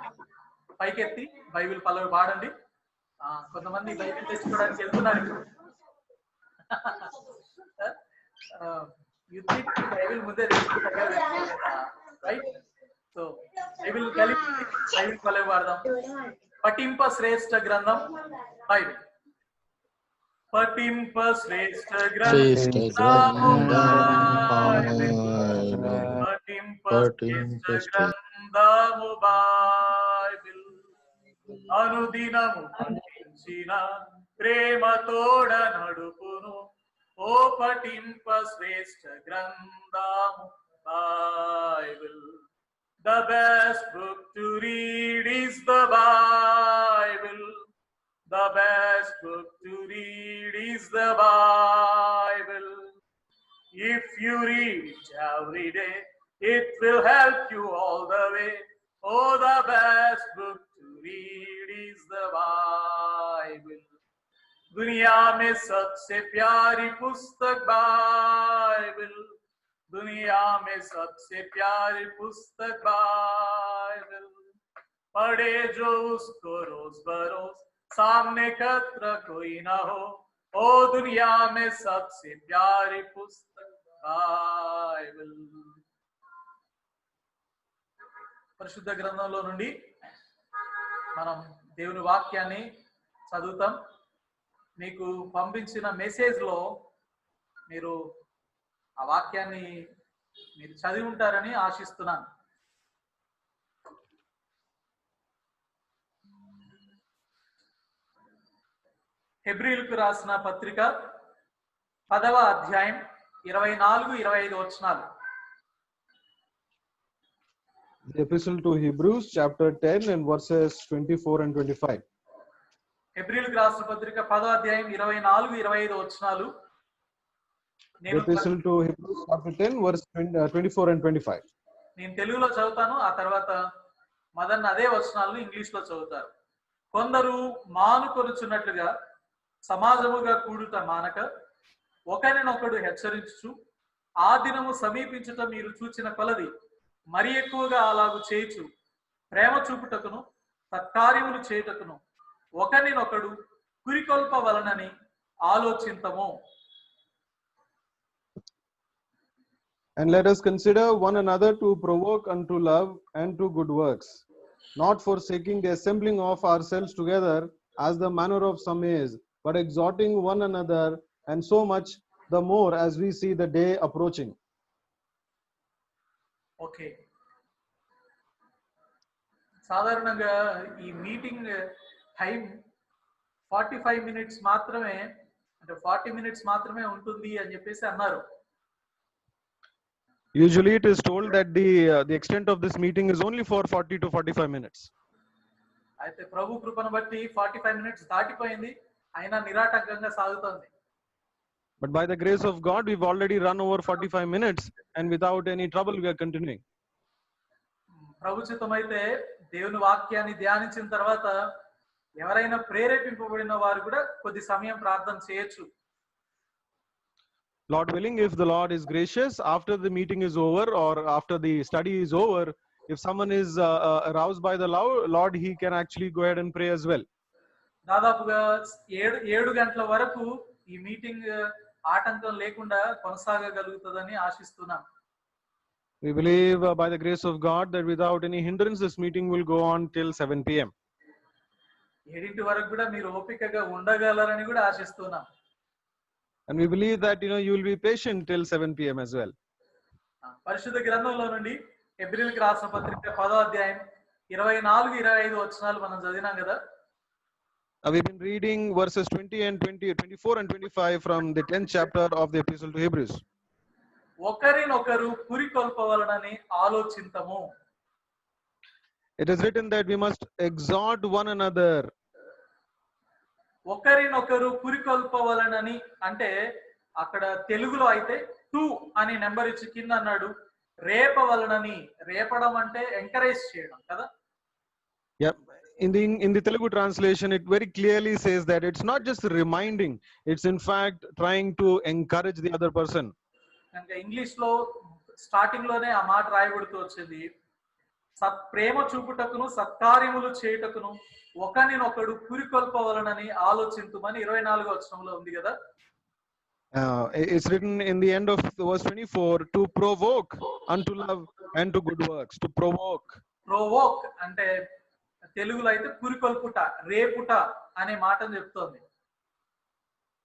పైకెత్తి బైబిల్ పల్లవి పాడండి. కొంతమంది బైబిల్ తెచ్చుకోవడానికి వెళ్తున్నారు. బైబిల్ ముందే తెచ్చుకుంటారు, రైట్? సో బైబిల్ కలిపి బైబిల్ పల్లవి పాడదాం. పఠింప శ్రేష్ఠ గ్రంథం బైబిల్. పఠింప శ్రేష్ఠ గ్రంథం, పఠింప పఠింప గ్రంథము బైబిల్ అనుదినము పఠించిన ప్రేమతోడ నడుపును ఓ పఠింప శ్రేష్ఠ గ్రంథము Bible. The best book to read is the Bible. The best book to read is the Bible. If you read it every day, it will help you all the way. Oh, the best book to read is the Bible. दुनिया में सबसे प्यारी पुस्तक बाइबल, दुनिया में सबसे प्यारी पुस्तक बाइबल. पढ़े जो उसको रोज बरोज, सामने खतरा कोई ना हो. ओ दुनिया में सबसे प्यारी पुस्तक बाइबल. పరిశుద్ధ గ్రంథంలో నుండి మనం దేవుని వాక్యాన్ని చదువుతాం. మీకు పంపించిన మెసేజ్ లో మీరు ఆ వాక్యాన్ని మీరు చదివి ఉంటారని ఆశిస్తున్నాను. హెబ్రీయులకు రాసిన పత్రిక 10వ అధ్యాయం 24-25 వచనాలు. The Epistle to Hebrews, chapter 10 and verses 24 and 25. హెబ్రీయులకు రాసిన పత్రిక 10వ అధ్యాయం 24-25 వచనాలు. The Epistle to Hebrews, chapter 10, verse 24 and 25. నేను తెలుగులో చదువుతాను, ఆ తర్వాత మదన్ అదే వచనాలను ఇంగ్లీష్ లో చదువుతారు. కొందరు మానుకొనుచున్నట్లుగా సమాజముగా కూడుట మానక ఒకరినొకడు హెచ్చరించుచు ఆ దినము సమీపించుట మీరు చూచిన కొలది మరి ఎక్కువగా అలాగు చేయుచు ప్రేమ చూపుటకును సత్కార్యములు చేయుటకును ఒకరినొకడు పురికొల్పవలనని ఆలోచింతము. And let us consider one another to provoke unto love and to good works, not forsaking the assembling of ourselves together as the manner of some is, but exhorting one another, and so much the more as we see the day approaching. Okay, సాధారణంగా ఈ మీటింగ్ టైం 45 minutes మాత్రమే, అంటే 40 minutes మాత్రమే ఉంటుంది అని చెప్పేసి అన్నారు. Usually it is told that the extent of this meeting is only for 40 to 45 minutes. అయితే ప్రభు కృపను బట్టి 45 minutes దాటిపోయింది, అయినా నిరాటంకంగా సాగుతోంది. But by the grace of God, we've already run over 45 minutes, and without any trouble we are continuing. ప్రభు చిత్తమైతే దేవుని వాక్యాన్ని ధ్యానించిన తర్వాత ఎవరైనా ప్రేరేపింపబడిన వారు కూడా కొద్ది సమయం ప్రార్థన చేయొచ్చు. Lord willing, if the Lord is gracious, after the meeting is over or after the study is over, if someone is aroused by the Lord, he can actually go ahead and pray as well. దాదాపుగా 7 గంటల వరకు ఈ మీటింగ్ ఆటంకం లేకుండా కొనసాగగలుగుతుందని ఆశిస్తున్నాం. We believe by the grace of God that without any hindrance this meeting will go on till 7 p.m. 7 వరకు కూడా మీరు ఓపికగా ఉండగలరని కూడా ఆశిస్తున్నాం. And we believe that you will be patient till 7 p.m. as well. పరిశుద్ధ గ్రంథంలో నుండి హెబ్రీయులకు రాసిన పత్రిక 10వ అధ్యాయం 24-25 వచనాలు మనం చదివినాం కదా. We've been reading verses 24 and 25 from the 10th chapter of the Epistle to Hebrews. ఒకరినొకరు పురికొల్పవలనని ఆలోచింతము. It is written that we must exhort one another. ఒకరినొకరు పురికొల్పవలనని అంటే అక్కడ తెలుగులో అయితే టు అని నెంబర్ ఇచ్చి కింద అన్నాడు రేపవలనని. రేపడం అంటే ఎంకరేజ్ చేయడం కదా. Yeah, in the Telugu translation it very clearly says that it's not just reminding, it's in fact trying to encourage the other person. అంటే ఇంగ్లీష్ లో స్టార్టింగ్ లోనే ఆ మాట రాయబడుతూ వచ్చింది, ప్రేమ చూపుటకును సత్కార్యములు చేయుటకును ఒకరినొకడు పురికొల్పవలనని ఆలోచింతుమని 24వ వచనంలో ఉంది కదా. It's written in the end of verse 24 to provoke unto love and to good works. To provoke. Provoke అంటే తెలుగులో అయితే పురికొల్పుట, రేపుట అనే మాటను చెప్తోంది.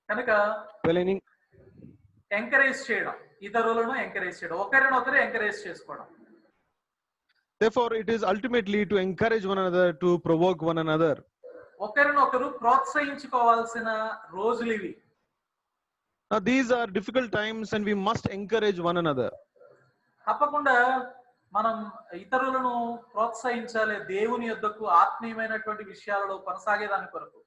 కనుక ఎంకరేజ్ చేయడం, ఇతరులను ఎంకరేజ్ చేయడం, ఒకరినొకరు ఎంకరేజ్ చేసుకోవడం. Therefore, it is ultimately to encourage one another, to provoke one another. ఒకరినొకరు ప్రోత్సహించుకోవాల్సిన రోజులు ఇవి. Now, these are difficult times and we must encourage one another. తప్పకుండా మనం ఇతరులను ప్రోత్సహించాలి దేవుని యొద్దకు ఆత్మీయమైనటువంటి విషయాలలో కొనసాగేదాని కొరకు.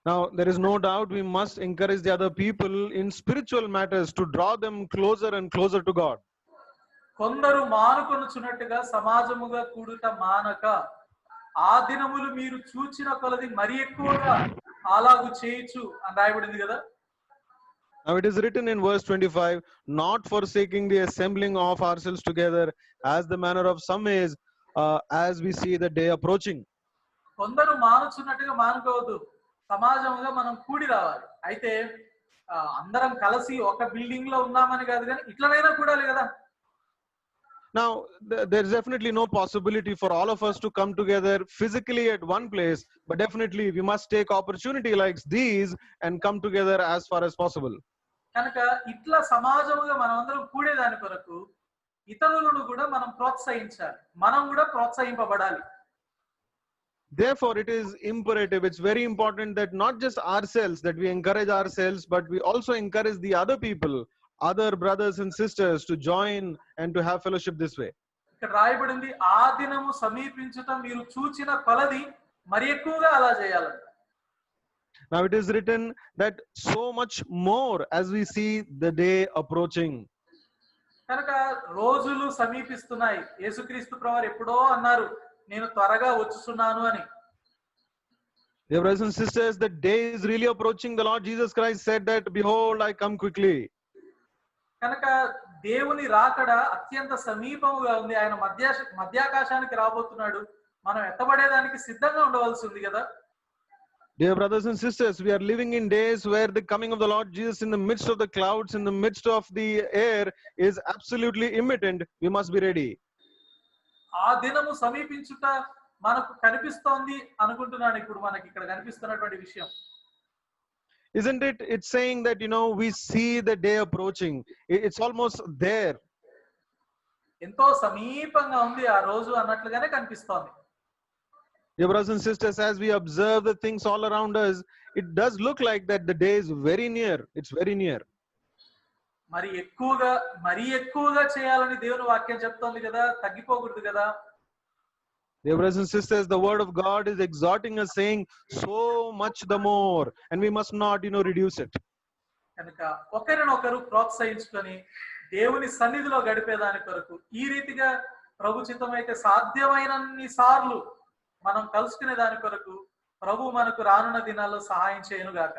Now, there is no doubt we must encourage the other people in spiritual matters to draw them closer and closer to God. కొందరు మానుకొనుచున్నట్టుగా సమాజముగా కూడుట మానక ఆ దినములు మీరు చూచిన కొలది మరి ఎక్కువగా అలాగు చేయొచ్చు అని రాయబడింది కదా. Now it is written in verse 25, not forsaking the assembling of ourselves together as the manner of some is, as we see the day approaching. కొందరు మానుచున్నట్టుగా మానుకోవద్దు, సమాజముగా మనం కూడి రావాలి. అయితే అందరం కలిసి ఒక బిల్డింగ్ లో ఉన్నామని కాదు, కానీ ఇట్లనైనా కూడాలి కదా. Now, there is definitely no possibility for all of us to come together physically at one place, but definitely we must take opportunity like these and come together as far as possible. కనుక ఇట్లా సమాజముగా మనం అందరం కూడేదాని కొరకు ఇతరులను కూడా మనం ప్రోత్సహించాలి, మనం కూడా ప్రోత్సహింపబడాలి. Therefore, it is imperative, it's very important that not just ourselves, that we encourage ourselves, but we also encourage the other people, other brothers and sisters to join and to have fellowship this way. ఇక్కడ రాయబడింది ఆ దినము సమీపించటం మీరు చూచిన కొలది మరి ఎక్కువగా అలా చేయాలంట. Now it is written that so much more as we see the day approaching. కనుక రోజులు సమీపిస్తున్నాయి. యేసుక్రీస్తు ప్రభువారు ఎప్పుడో అన్నారు నేను త్వరగా వచ్చుచున్నాను అని. Dear brothers and sisters, the day is really approaching. The Lord Jesus Christ said that, behold, I come quickly. కనుక దేవుని రాకడ అత్యంత సమీపముగా ఉంది. ఆయన మధ్యాకాశానికి రాబోతున్నాడు. మనం ఎత్తబడేదానికి సిద్ధంగా ఉండవలసి ఉంది కదా. Dear brothers and sisters, we are living in days where the coming of the Lord Jesus in the midst of the clouds, in the midst of the air, is absolutely imminent. We must be ready. ఆ దినము సమీపించుట మనకు కనిపిస్తోంది అనుకుంటున్నాను. ఇప్పుడు మనకి ఇక్కడ కనిపిస్తున్నటువంటి విషయం. Isn't it? It's saying that, we see the day approaching. It's almost there. ఎంతో సమీపంగా ఉంది ఆ రోజు అన్నట్లుగానే కనిపిస్తోంది. Dear brothers and sisters, as we observe the things all around us, it does look like that the day is very near. It's very near. మరి ఎక్కువగా చేయాలని దేవుని వాక్యం చెప్తోంది కదా, తగ్గిపోకూడదు కదా. Dear brothers and sisters, the word of God is exhorting us, saying so much the more, and we must not, reduce it. కనుక ఒకరినొకరు ప్రోత్సహించుకొని దేవుని సన్నిధిలో గడిపేదాని కొరకు ఈ రీతిగా ప్రభు చిత్తమైతే సాధ్యమైనన్ని సార్లు మనం కలుసుకునే దాని కొరకు ప్రభు మనకు రానున్న దినాల్లో సహాయం చేయను గాక.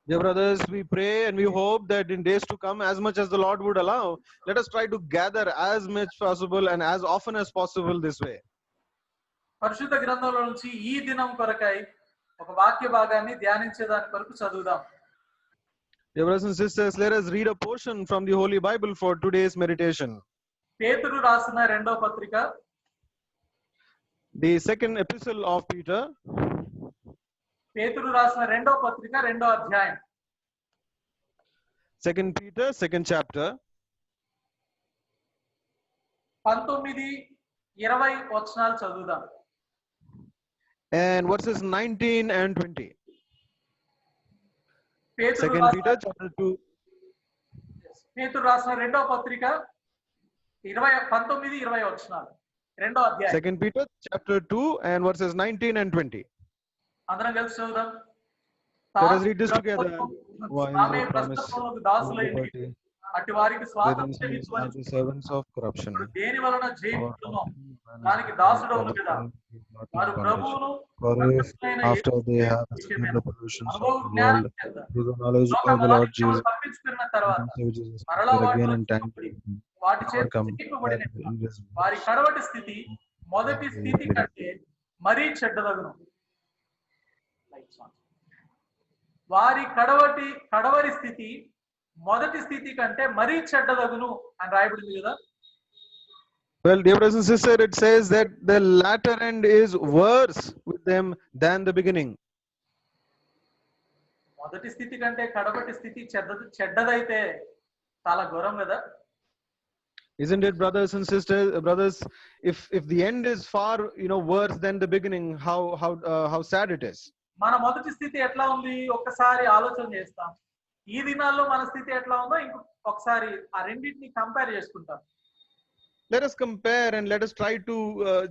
Dear brothers, we pray and we hope that in days to come, as much as the Lord would allow, let us try to gather as much possible and as often as possible this way. పరిశుద్ధ గ్రంథంలో నుంచి ఈ దినం కొరకై ఒక వాక్య భాగాన్ని ధ్యానించే దాని కొరకు చదువుదాం. Dear brothers and sisters, let us read a portion from the Holy Bible for today's meditation. పేతురు రాసిన రెండో పత్రిక, The second epistle of Peter. పేతురు రాసిన రెండో పత్రిక రెండో అధ్యాయం. 2 Peter, 2nd chapter. 19-20 వచనాలు చదువుదాం. And verses 19 and 20. పేతురు 2 Peter chapter 2. పేతురు రాసిన రెండో పత్రిక 19-20 వచనాలు, రెండో అధ్యాయం. 2 Peter chapter 2 and verses 19 and 20. అందరం కలిసి చదువుదాం. Let us read this together. ఆమె ప్రస్తుతమునకు దాసులైంది, అట్టి వారికి స్వాతంత్ర్యం ఇచ్చుకొని the servants of corruption. దేని వలన జయించును దానికి దాసుడవును కదా. వారు ప్రభువును For if after they have seen the pollutions of the world through the knowledge of the Lord Jesus, తప్పించుకున్న తర్వాత మరలా again వాటిలో in time వాటి చేత come చిక్కింపబడినట్లు వారి కడవటి స్థితి మొదటి స్థితి కంటే మరీ చెడ్డదగును. వారి కడవరి స్థితి మొదటి స్థితి కంటే మరీ చెడ్డదగును అని రాయబడింది కదా. Well, dear brothers and sisters, it says that the latter end is worse with them than the beginning. మొదటి స్థితి కంటే కడవటి స్థితి చెడ్డదైతే చాలా ఘోరం కదా. Isn't it, brothers and sisters, brothers? If the end is far, worse than the beginning, how sad it is. మన మొదటి స్థితి ఎట్లా ఉంది ఒక్కసారి ఆలోచన చేస్తాం. ఈ దినాల్లో మన స్థితి ఎట్లా ఉందో ఒకసారి ఆ రెండింటిని కంపేర్ చేసుకుంటాం. Let us compare and let us try to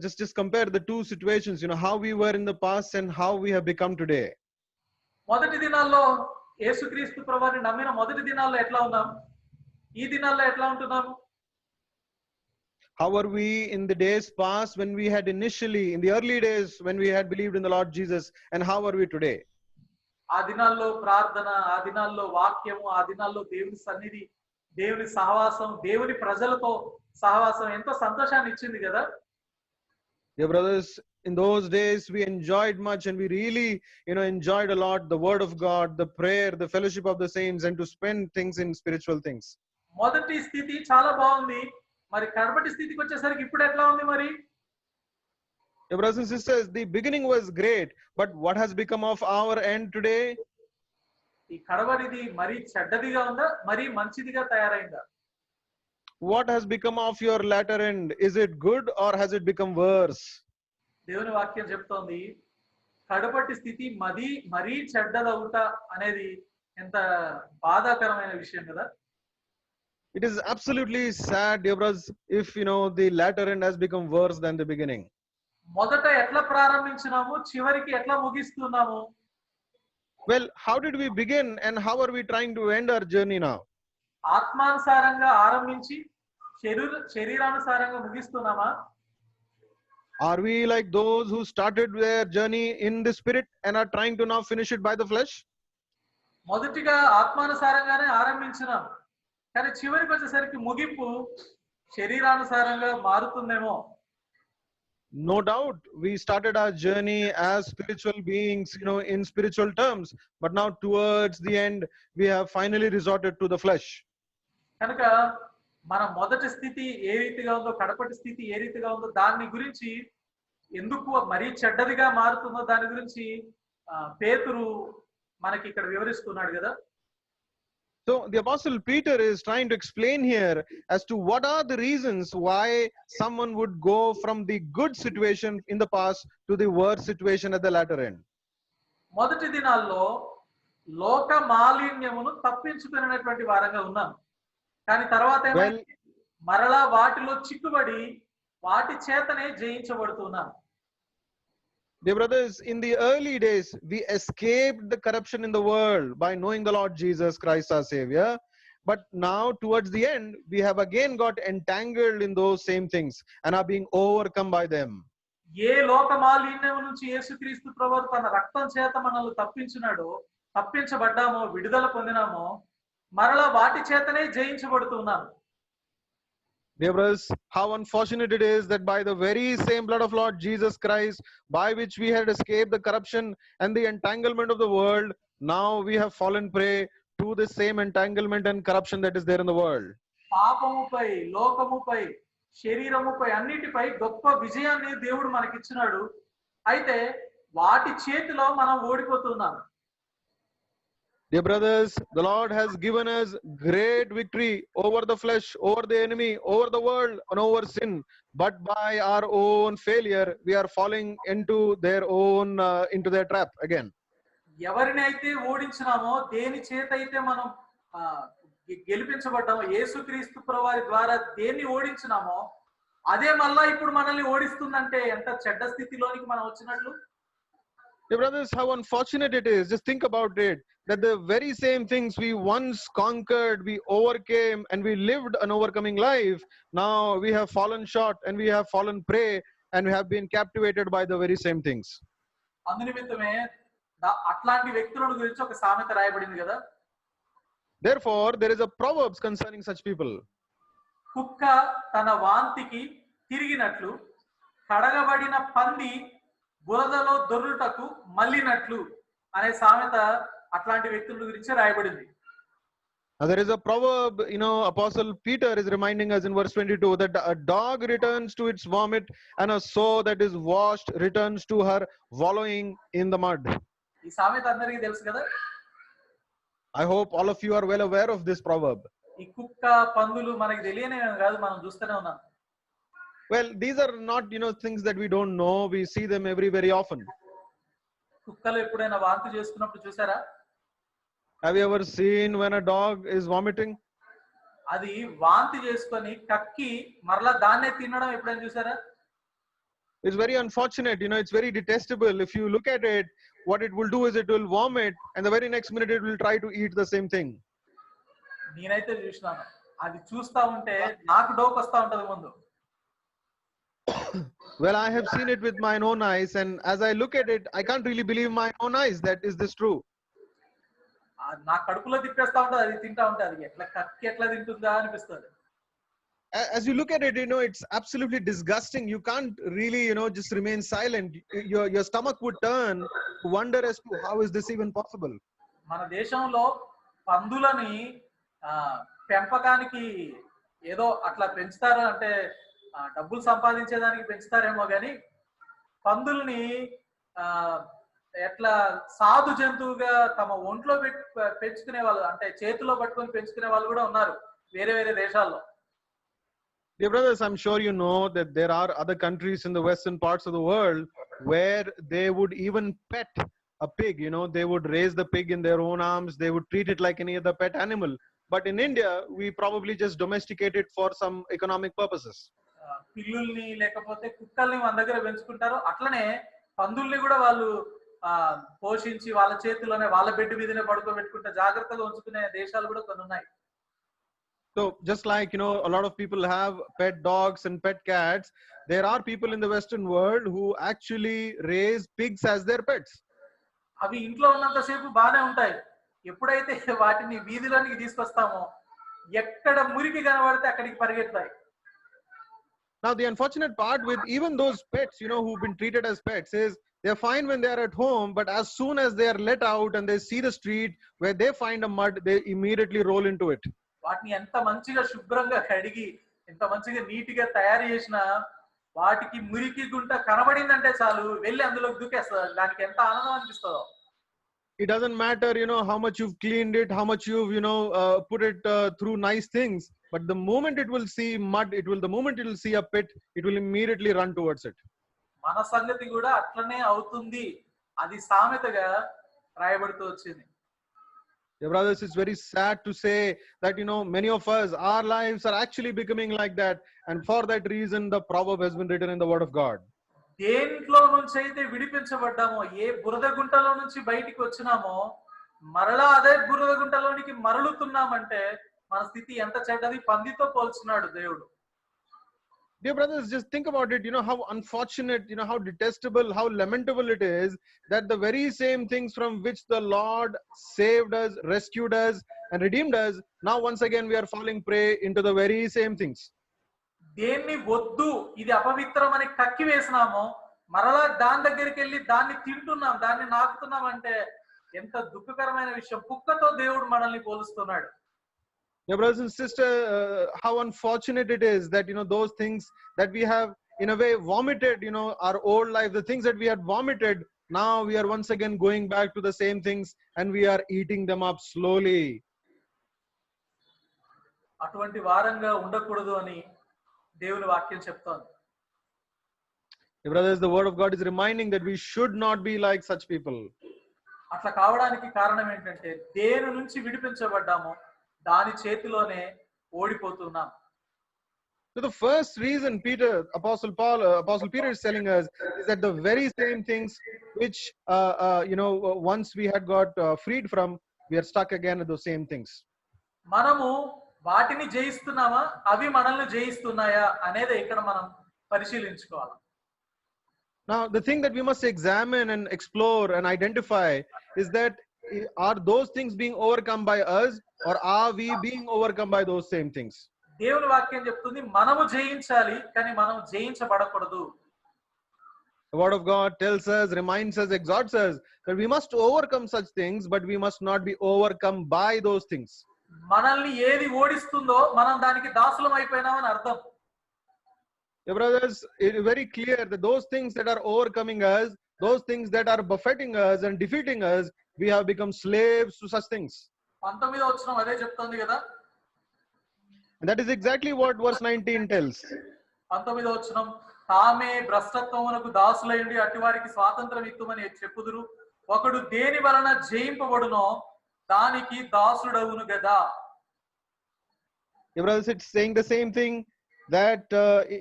just compare the two situations, how we were in the past and how we have become today. మొదటి దినాల్లో యేసుక్రీస్తు ప్రభువుని నమ్మిన మొదటి దినాల్లో ఎట్లా ఉన్నాం, ఈ దినాల్లో ఎట్లా ఉంటున్నాం? How were we in the days past when we had initially, in the early days when we had believed in the Lord Jesus, and how are we today? ఆ దినాల్లో ప్రార్థన, ఆ దినాల్లో వాక్యము, ఆ దినాల్లో దేవుని సన్నిధి, దేవుని సహవాసం, దేవుని ప్రజలతో సహవాసం ఎంతో సంతోషాన్ని ఇచ్చింది కదా. Dear brothers, in those days we enjoyed much, and we really enjoyed a lot the word of God, the prayer, the fellowship of the saints, and to spend things in spiritual things. మొదటి స్థితి చాలా బాగుంది, మరి కడపటి స్థితికి వచ్చేసరికి ఇప్పుడు ఎట్లా ఉంది మరి? Dear brothers and sisters, the beginning was great, but what has become of our end today? ఈ కడవడిది మరీ చెడ్డదిగా ఉందా, మరీ మంచిదిగా తయారైందా? What has become of your latter end? Is it good or has it become worse? దేవుని వాక్యం చెప్తోంది కడపటి స్థితి మరీ చెడ్డదవుట అనేది ఎంత బాధాకరమైన విషయం కదా. It is absolutely sad, dear brothers, if the latter end has become worse than the beginning. మొదట ఎట్లా ప్రారంభించినాము, చివరికి ఎట్లా ముగిస్తున్నాము? Well, how did we begin and how are we trying to end our journey now? ఆత్మానుసారంగా ఆరంభించి శరీరానుసారంగా ముగిస్తున్నామా? Are we like those who started their journey in the spirit and are trying to now finish it by the flesh? మొదటిగా ఆత్మానుసారంగానే ఆరంభించినాం, కానీ చివరికి వచ్చేసరికి ముగింపు శరీరానుసారంగా మారుతుందేమో. No doubt, we started our journey as spiritual beings, in spiritual terms, but now towards the end, we have finally resorted to the flesh. కనుక మన మొదటి స్థితి ఏ రీతిగా ఉందో, కడపటి స్థితి ఏ రీతిగా ఉందో, దాని గురించి ఎందుకు మరీ చెడ్డదిగా మారుతుందో దాని గురించి పేతురు మనకి ఇక్కడ వివరిస్తున్నాడు కదా. So the apostle Peter is trying to explain here as to what are the reasons why someone would go from the good situation in the past to the worse situation at the latter end. మొదటి దినాల్లో లోక మాలిన్యమును తప్పించుకునేటువంటి వారంగా ఉన్నాం, కానీ తర్వాత మరలా వాటిలో చిక్కుబడి వాటి చేతనే జయించబడుతున్నాం. Dear brothers, in the early days, we escaped the corruption in the world by knowing the Lord Jesus Christ our Savior. But now, towards the end, we have again got entangled in those same things and are being overcome by them. ఏ లోక మాలిన్యం నుంచి యేసుక్రీస్తు ప్రభువు తన రక్తం చేత మనల్ని తప్పించబడ్డామో, విడుదల పొందినామో, మరలా వాటి చేతనే జయించబడుతున్నాం. Dear brothers, how unfortunate it is that by the very same blood of Lord Jesus Christ, by which we had escaped the corruption and the entanglement of the world, now we have fallen prey to the same entanglement and corruption that is there in the world. పాపముపై, లోకముపై, శరీరముపై, అన్నిటిపై గొప్ప విజయాన్ని దేవుడు మనకిచ్చినాడు. అయితే వాటి చేతిలో మనం ఓడిపోతున్నాం. Dear brothers, the Lord has given us great victory over the flesh, over the enemy, over the world, and over sin. But by our own failure, we are falling into their trap again. ఎవరినైతే ఓడించినామో, దేని చేత అయితే మనం గెలిపించబడ్డామో, యేసుక్రీస్తు ప్రభువారి ద్వారా దేన్ని ఓడించినామో అదే మళ్ళా ఇప్పుడు మనల్ని ఓడిస్తుందంటే ఎంత చెడ్డ స్థితిలోనికి మనం వచ్చినట్లు. Dear brothers, how unfortunate it is. Just think about it. That the very same things we once conquered, we overcame, and we lived an overcoming life, now we have fallen short and we have fallen prey and we have been captivated by the very same things. అందునిమిత్తమే అట్లాంటి వ్యక్తుల గురించి ఒక సామెత రాయబడింది కదా. Therefore, there is a proverbs concerning such people. కుక్క తన వాంతికి తిరిగినట్లు, కడగబడిన పంది బురదలో దొర్లుటకు మళ్ళినట్లు అనే సామెత అట్లాంటి వ్యక్తుల గురించి రాయబడింది. There is a proverb, Apostle Peter is reminding us in verse 22 that a dog returns to its vomit and a sow that is washed returns to her wallowing in the mud. ఈ సామెత అందరికీ తెలుసు కదా. I hope all of you are well aware of this proverb. ఈ కుక్క కుక్క పందులు మనకి తెలియనివి కాదు, మనం చూస్తూనే ఉన్నాం. Well, these are not, things that we don't know. We see them very often. కుక్కలు ఎప్పుడైనా వాంతి చేసుకున్నప్పుడు చూసారా? Have you ever seen when a dog is vomiting? అది వాంతి చేసుకొని కక్కి మరలా దాన్నే తినడం ఎప్పుడైనా చూసారా? It's very unfortunate, it's very detestable. If you look at it, what it will do is it will vomit, and the very next minute it will try to eat the same thing. నేనైతే చూసినాను. అది చూస్తా ఉంటే నాకు డోక్ వస్తా ఉంటది ముందు. Well, I have seen it with my own eyes, and as I look at it, I can't really believe my own eyes that is this true. నా కడుపులో తిప్పేస్తా ఉంటది, అది తింటా ఉంటే అది ఎట్లా కక్కి ఎట్లా తింటుందా అనిపిస్తుంది. As you look at it, it's absolutely disgusting. You can't really, just remain silent. Your stomach would turn to wonder as to how is this even possible. మన దేశంలో పందులని పెంపకానికి ఏదో అట్లా పెంచుతారు, అంటే డబ్బులు సంపాదించేదానికి పెంచుతారేమో కానీ పందుల్ని ఎట్లా సాధు జంతువుగా తమ ఒంట్లో పెంచుకునే వాళ్ళు, అంటే చేతిలో పట్టుకొని పెంచుకునే వాళ్ళు కూడా ఉన్నారు వేరే వేరే దేశాల్లో. Dear brothers, I'm sure you know that there are other countries in the western parts of the world where they would even pet a pig. They would raise the pig in their own arms. They would treat it like any other pet animal. But in India, we probably just domesticate it for some economic purposes. పిల్లుల్ని లేకపోతే కుక్కల్ని మన దగ్గర పెంచుకుంటారు. అట్లనే పందుల్ని కూడా వాళ్ళు పోషించి వాళ్ళ చేతిలోనే వాళ్ళ బెడ్ మీదనే పడుకోబెట్టుకుంటే జాగ్రత్తగా ఉంచుకునే దేశాలు కూడా కొన్ని ఉన్నాయి. So just like, a lot of people have pet dogs and pet cats, there are people in the Western world who actually raise pigs as their pets. అవి ఇంట్లో ఉన్నంత సేపు బానే ఉంటాయి. ఎప్పుడైతే వాటిని వీధిలోనికి తీసుకొస్తామో ఎక్కడ మురికి కనబడితే అక్కడికి పరిగెత్తాయి. Now the unfortunate part with even those pets, who've been treated as pets, is they're fine when they are at home, but as soon as they are let out and they see the street where they find a mud, they immediately roll into it. వాటిని ఎంత మంచిగా శుభ్రంగా కడిగి ఎంత మంచిగా నీట్గా తయారు చేసినా వాటికి మురికి గుంట కనబడిందంటే చాలు వెళ్ళి అందులోకి దూకేస్తారు. దానికి ఎంత ఆనందం అనిపిస్తుందో. It doesn't matter, how much you've cleaned it, how much you've, put it through nice things, but the moment it will see mud, the moment it will see a pit, it will immediately run towards it. మన సంగతి కూడా అట్లనే అవుతుంది. అది సామెతగా రాయబడుతూ వచ్చింది. Dear brothers, it's very sad to say that, many of us, our lives are actually becoming like that. And for that reason, the proverb has been written in the Word of God. దేంట్లో నుంచి అయితే విడిపించబడ్డామో, ఏ బురద గుంటలో నుంచి బయటికి వచ్చినామో మరలా అదే బురద గుంటలోనికి మరలుతున్నామంటే మన స్థితి ఎంత చెడ్డది. పందితో పోల్చున్నాడు దేవుడు. Dear brothers, just think about it, how unfortunate, how detestable, how lamentable it is that the very same things from which the Lord saved us, rescued us, and redeemed us, now once again we are falling prey into the very same things. దేన్ని వద్దు, ఇది అపవిత్రం అని కక్కి వేసినామో మరలా దాని దగ్గరికి వెళ్ళి దాన్ని తింటున్నాం, దాన్ని నాకుతున్నాం అంటే ఎంత దుఃఖకరమైన విషయం. కుక్కతో దేవుడు మనల్ని పోలుస్తున్నాడు. Dear brothers and sisters, how unfortunate it is that, those things that we have in a way vomited, our old life, the things that we had vomited, now we are once again going back to the same things and we are eating them up slowly. అటువంటి వారంగా ఉండకూడదు అని దేవుని వాక్యం చెప్తోంది. Dear brothers, the word of God is reminding that we should not be like such people. అట్లా కావడానికి కారణం ఏంటంటే దేని నుంచి విడిపించబడ్డామో దాని చేతిలోనే ఓడిపోతున్నాం. So the first reason Apostle Peter is telling us is that the very same things which, once we had got freed from, we are stuck again at those same things. మనము వాటిని జయిస్తున్నామా, అవి మనల్ని జయిస్తున్నాయా అనేది ఇక్కడ మనం పరిశీలించుకోవాలి. Now, the thing that we must examine and explore and identify is that are those things being overcome by us or are we being overcome by those same things? దేవుని వాక్యం చెప్తుంది మనము జయించాలి కానీ మనం జయించబడకూడదు. The word of God tells us, reminds us, exhorts us that we must overcome such things, but we must not be overcome by those things. మనల్ని ఏది ఓడిస్తుందో మనం దానికి దాసులం అయిపోయినామని అర్థం. Your brothers, it is very clear that those things that are overcoming us, those things that are buffeting us and defeating us, we have become slaves to such things. 19వ వచనం అదే చెప్తోంది కదా. And that is exactly what verse 19 tells. 19వ వచనం, తామే భ్రష్టత్వమునకు దాసులైండి అట్టి వారికి స్వాతంత్రం ఇత్తుమని చెప్పుదురు, ఒకడు దేని వలన జయింపబడునో దానికి దాసుడవును గదా. Brothers, it's saying the same thing, that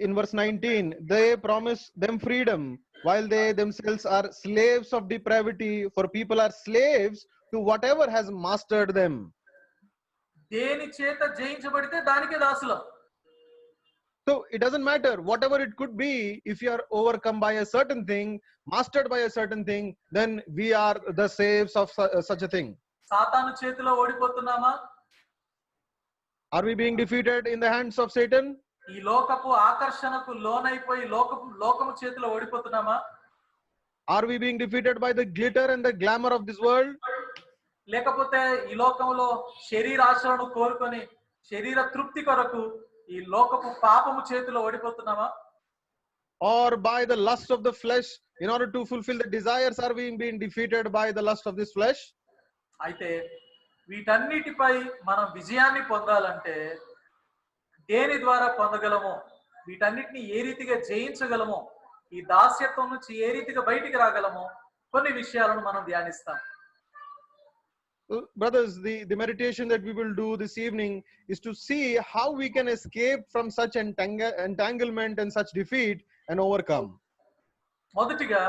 in verse 19 they promise them freedom while they themselves are slaves of depravity, for people are slaves to whatever has mastered them. దేని చేత జయించబడితే దానికే దాసులం. So it doesn't matter whatever it could be, if you are overcome by a certain thing, mastered by a certain thing, then we are the slaves of such a thing. సాతాను చేతిలో ఓడిపోతున్నామా? Are we being defeated in the hands of Satan? ఈ లోకపు ఆకర్షణకు లోనైపోయి లోకము చేతిలో ఓడిపోతున్నామా? Are we being defeated by the glitter and the glamour of this world? లేకపోతే ఈ లోకంలో శరీరాశలను కోరుకొని శరీర తృప్తి కొరకు ఈ లోకపు పాపము చేతిలో ఓడిపోతున్నామా? Or by the lust of the flesh, in order to fulfill the desires, are we being defeated by the lust of this flesh? అయితే వీటన్నిటిపై మనం విజయాన్ని పొందాలంటే దేని ద్వారా పొందగలమో, వీటన్నిటిని ఏ రీతిగా జయించగలమో, ఈ దాస్యత్వం నుంచి ఏ రీతిగా బయటికి రాగలమో కొన్ని విషయాలను మనం ధ్యానిస్తాం. Brothers, the meditation that we will do this evening is to see how we can escape from such entanglement and such defeat and overcome. మొదటిగా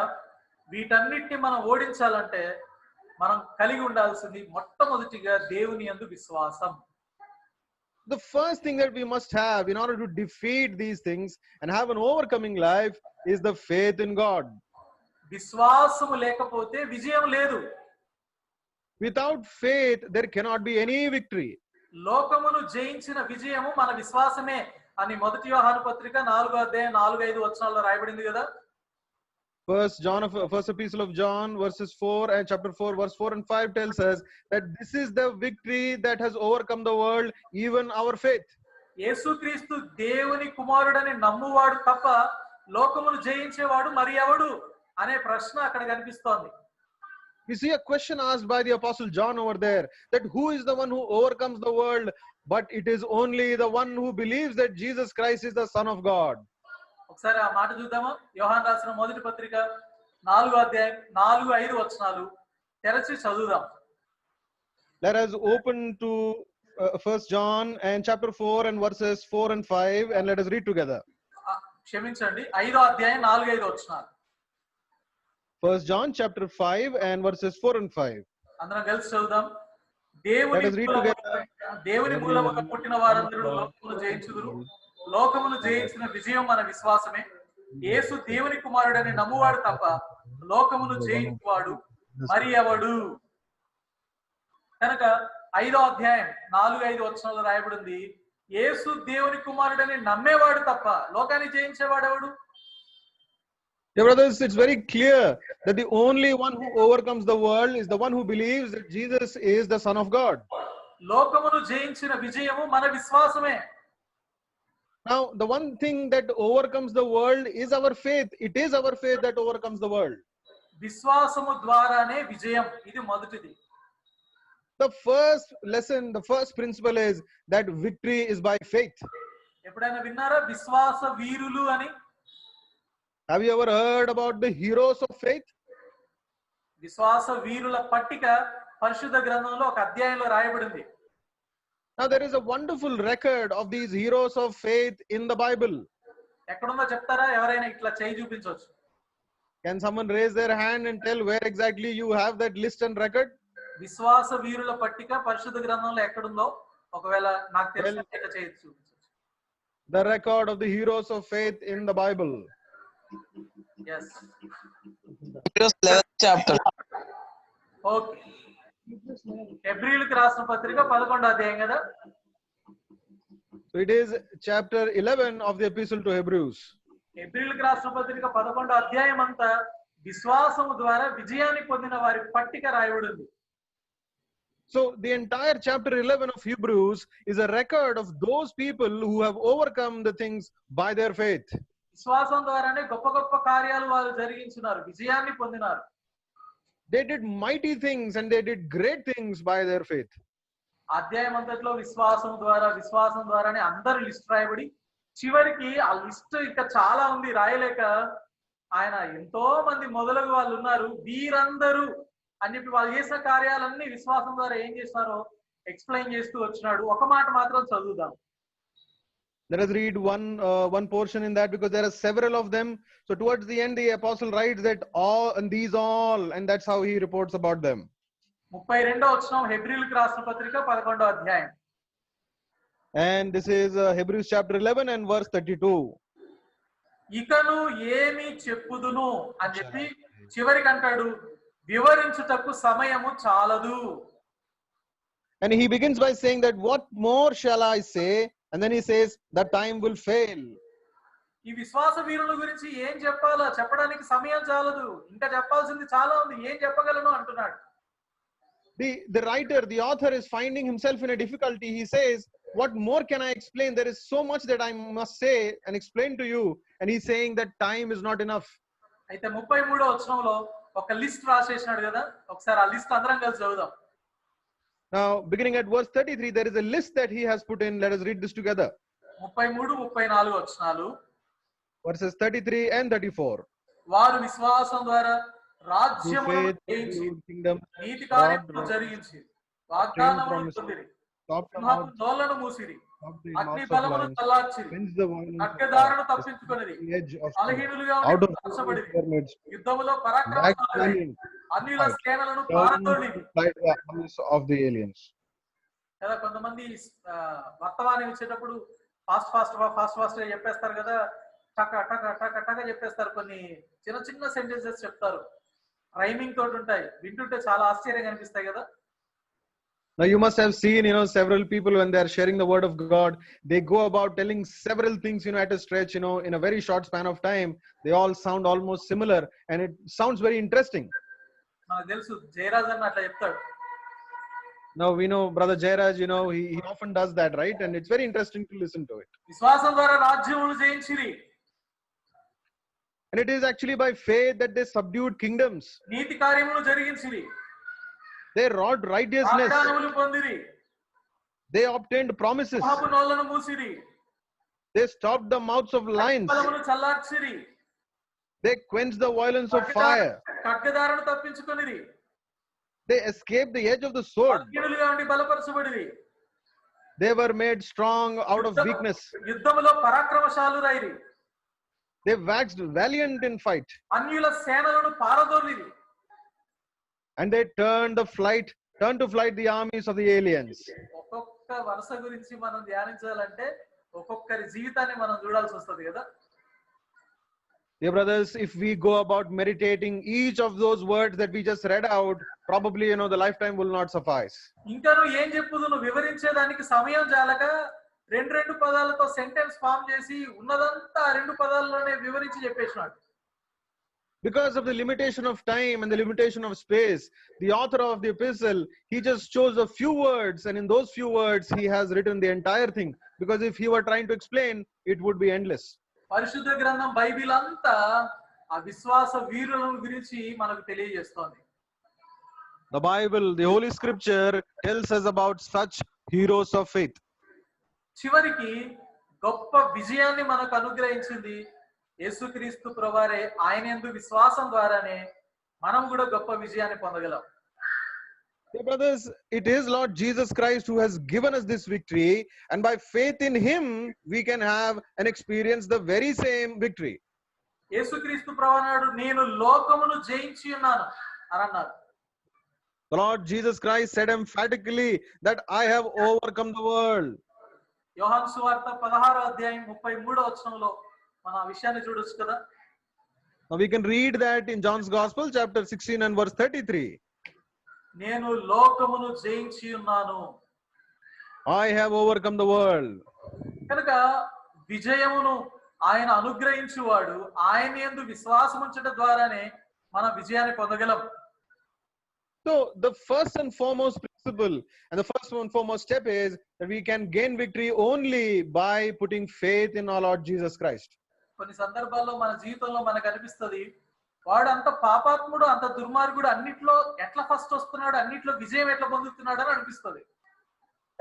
వీటన్నిటిని మనం ఓడించాలంటే మనం కలిగి ఉండాల్సింది మొట్టమొదటిగా దేవుని యందు విశ్వాసం. The first thing that we must have in order to defeat these things and have an overcoming life is the faith in God. విశ్వాసము లేకపోతే విజయం లేదు. Without faith, there cannot be any victory. లోకమును జయించిన విజయము మన విశ్వాసమే అని మొదటి యోహాను పత్రిక 4వ అధ్యాయం 4-5 వచనాల్లో రాయబడింది కదా. First epistle of John, verses 4 and chapter 4, verse 4 and 5 tells us that this is the victory that has overcome the world, even our faith. యేసుక్రీస్తు దేవుని కుమారుడని నమ్మువాడు తప్ప లోకమును జయించేవాడు మరి ఎవడు అనే ప్రశ్న అక్కడ కనిపిస్తోంది. We see a question asked by the apostle John over there, that who is the one who overcomes the world? But it is only the one who believes that Jesus Christ is the Son of God. ఒకసారి ఆ మాట చూద్దామా? యోహాను రాసిన మొదటి పత్రిక 4వ అధ్యాయం 4-5 వచనాలు తెరచి చదువుదాం. Let us open to 1 John and chapter 4 and verses 4 and 5 and let us read together. క్షమించండి, 5వ అధ్యాయం 4-5 వచనాలు. 1 John chapter 5 and verses 4 and 5. అందరం కలిసి చదువుదాం. Let us read together. దేవుని మూలముగా పుట్టిన వారందరూ లోకమును జయించుదురు. లోకమును జయించిన విజయం మన విశ్వాసమే. యేసు దేవుని కుమారుడని నమ్మువాడు తప్ప లోకమును జయించువాడు మరి ఎవడు? కనుక 5వ అధ్యాయం 4-5 వచనాల్లో రాయబడింది, యేసు దేవుని కుమారుడని నమ్మేవాడు తప్ప లోకాన్ని జయించేవాడు ఎవడు? Yeah, brothers, it's very clear that the only one who overcomes the world is the one who believes that Jesus is the Son of God. లోకమును జయించిన విజయము మన విశ్వాసమే. Now, the one thing that overcomes the world is our faith. It is our faith that overcomes the world. విశ్వాసము ద్వారానే విజయం. ఇది మొదటిది. The first lesson, the first principle is that victory is by faith. ఎప్పుడైనా విన్నారా విశ్వాస వీరులు అని? Have you ever heard about the heroes of faith? విశ్వాస వీరుల పట్టిక పరిశుద్ధ గ్రంథంలో ఒక అధ్యాయంలో రాయబడింది. Now there is a wonderful record of these heroes of faith in the Bible. ఎక్కడుందో చెప్తారా? ఎవరైనా ఇట్లా చేయి చూపించవచ్చు. Can someone raise their hand and tell where exactly you have that list and record? విశ్వాస వీరుల పట్టిక పరిశుద్ధ గ్రంథంలో ఎక్కడుందో ఒకవేళ నాకు తెలిసినట్టు చేయి చూపించవచ్చు. The record of the heroes of faith in the Bible. Yes. Hebrews 11th chapter. Okay. హెబ్రీయులకు రాసిన పత్రిక 11వ అధ్యాయం కదా. So it is chapter 11 of the epistle to Hebrews. హెబ్రీయులకు రాసిన పత్రిక 11వ అధ్యాయం అంతా విశ్వాసము ద్వారా విజయాన్ని పొందిన వారి పట్టిక రాయబడింది. So the entire chapter 11 of Hebrews is a record of those people who have overcome the things by their faith. విశ్వాసం ద్వారానే గొప్ప గొప్ప కార్యాలు వారు జరిగించున్నారు, విజయాన్ని పొందినారు. They did mighty things and they did great things by their faith. అధ్యాయం అంతట్లో విశ్వాసం ద్వారానే అందరు లిస్ట్ రాయబడి చివరికి ఆ లిస్ట్ ఇంకా చాలా ఉంది రాయలేక ఆయన ఎంతో మంది మొదలగు వాళ్ళు ఉన్నారు వీరందరూ అని చెప్పి వాళ్ళు చేసిన కార్యాలన్నీ విశ్వాసం ద్వారా ఏం చేస్తారో ఎక్స్ప్లెయిన్ చేస్తూ వచ్చినాడు. ఒక మాట మాత్రం చదువుదాం. Let us read one portion in that, because there are several of them. So towards the end, the apostle writes that all, and these all, and that's how he reports about them. 32వ వచనం హెబ్రీయులకు రాసిన పత్రిక 11వ అధ్యాయం. And this is Hebrews chapter 11 and verse 32. ఇకను ఏమి చెప్పుదును అని చెప్పి చివరికి అంటాడు, వివరించుటకు సమయము చాలదు. And he begins by saying that what more shall I say? And then he says that time will fail. ఈ విశ్వాస వీరుల గురించి ఏం చెప్పాలో చెప్పడానికి సమయం చాలదు, ఇంకా చెప్పాల్సింది చాలా ఉంది, ఏం చెప్పగలను అంటున్నాడు. The writer, the author is finding himself in a difficulty. He says, what more can I explain? There is so much that I must say and explain to you. And he's saying that time is not enough. అయితే 33వ వచనంలో ఒక లిస్ట్ రాసేసినాడు కదా, ఒకసారి ఆ లిస్ట్ అందరం కలిసి చదువుదాం. Now, beginning at verse 33, there is a list that he has put in. Let us read this together. 33-34 వచనాలు. Verses 33 and 34. వారు విశ్వాసం ద్వారా రాజ్యములను జయించి నీతి కార్యములను జరిగించి వాగ్దానములను పొందిరి, సింహపు నోళ్లను మూసిరి, అగ్ని బలమును చల్లార్చిరి, ఖడ్గదారును తప్పించుకొనిరి, బలహీనులుగా ఉండి రక్షబడిరి, యుద్ధములో పరాక్రమశాలులై అన్యుల సేనలను పారదోలిరి. కదా కొంతమంది వర్తమానం ఇచ్చేటప్పుడు ఫాస్ట్ గా చెప్పేస్తారు కదా, టక చెప్పేస్తారు. కొన్ని చిన్న చిన్న సెంటెన్సెస్ చెప్తారు, రైమింగ్ తోటి ఉంటాయి, వింటుంటే చాలా ఆశ్చర్యంగా అనిపిస్తాయి కదా. Now you must have seen, several people when they are sharing the word of God, they go about telling several things, at a stretch, in a very short span of time. They all sound almost similar and it sounds very interesting. మనకు తెలుసు జయరాజ్ అన్న అట్లా చెప్తాడు. Now we know brother Jairaj, he often does that, right? And it's very interesting to listen to it. విశ్వాసం ద్వారా రాజ్యములు జయించిరి. And it is actually by faith that they subdued kingdoms. నీతి కార్యములు జరిగించిరి. They wrought righteousness. వాగ్దానములు పొందిరి. They obtained promises. సింహపు నోళ్లను మూసిరి. They stopped the mouths of lions. బలమును చల్లార్చిరి. They quenched the violence of fire. ఖడ్గదారును తప్పించుకొనిరి. They escaped the edge of the sword. బలహీనులుగా ఉండి బలపరచబడిరి. They were made strong out of weakness. యుద్ధములో పరాక్రమశాలురైరి. They waxed valiant in fight. అన్యుల సేనలను పారదోలిరి. And they turned to flight the armies of the aliens. ఒక్కొక్క వరుస గురించి మనం ధ్యానించాలంటే ఒక్కొక్కరి జీవితాన్ని మనం చూడాల్సి వస్తుంది కదా. Dear brothers, if we go about meditating each of those words that we just read out, probably the lifetime will not suffice. ఇంకా నువ్వు ఏం చెప్పుదు, నువ్వు వివరించేదానికి సమయం చాలక రెండు పదాలతో సెంటెన్స్ ఫామ్ చేసి ఉన్నదంతా 2 పదాల్లోనే వివరించి చెప్పేసినాడు. Because of the limitation of time and the limitation of space, the author of the epistle, he just chose a few words, and in those few words he has written the entire thing, because if he were trying to explain, it would be endless. పరిశుద్ధ గ్రంథం బైబిల్ అంతా ఆ విశ్వాస వీరుల గురించి మనకు తెలియజేస్తోంది. The Bible, the Holy Scripture, tells us about such heroes of faith. చివరికి గొప్ప విజయాన్ని మనకు అనుగ్రహించింది యేసుక్రీస్తు ప్రభువారే. ఆయనందు విశ్వాసం ద్వారానే మనం కూడా గొప్ప విజయాన్ని పొందగలం. Dear brothers, it is Lord Jesus Christ who has given us this victory, and by faith in him we can have and experience the very same victory. యేసుక్రీస్తు ప్రభువారు నేను లోకమును జయించి ఉన్నాను అని అన్నారు. The Lord Jesus Christ said emphatically that I have overcome the world. యోహాను సువార్త 16వ అధ్యాయం 33వ వచనంలో మనం ఆ విషయాన్ని చూడొచ్చు కదా. Now we can read that in John's Gospel, chapter 16 and verse 33. నేను లోకమును జయించి ఉన్నాను. I have overcome the world. కనుక విజయమును ఆయన అనుగ్రహించువాడు. ఆయన యందు విశ్వాసం ఉంచడం ద్వారానే మనం విజయాన్ని పొందగలం. So the first and foremost principle and the first and foremost step is that we can gain victory only by putting faith in our Lord Jesus Christ. కొన్ని సందర్భాల్లో మన జీవితంలో మనకు అనిపిస్తుంది, వాడు అంత పాపాత్ముడు, అంత దుర్మార్గుడు, అన్నిట్లో ఎట్లా ఫస్ట్ వస్తున్నాడు, అన్నిట్లో విజయం ఎట్లా పొందుతున్నాడు అని అనిపిస్తుంది.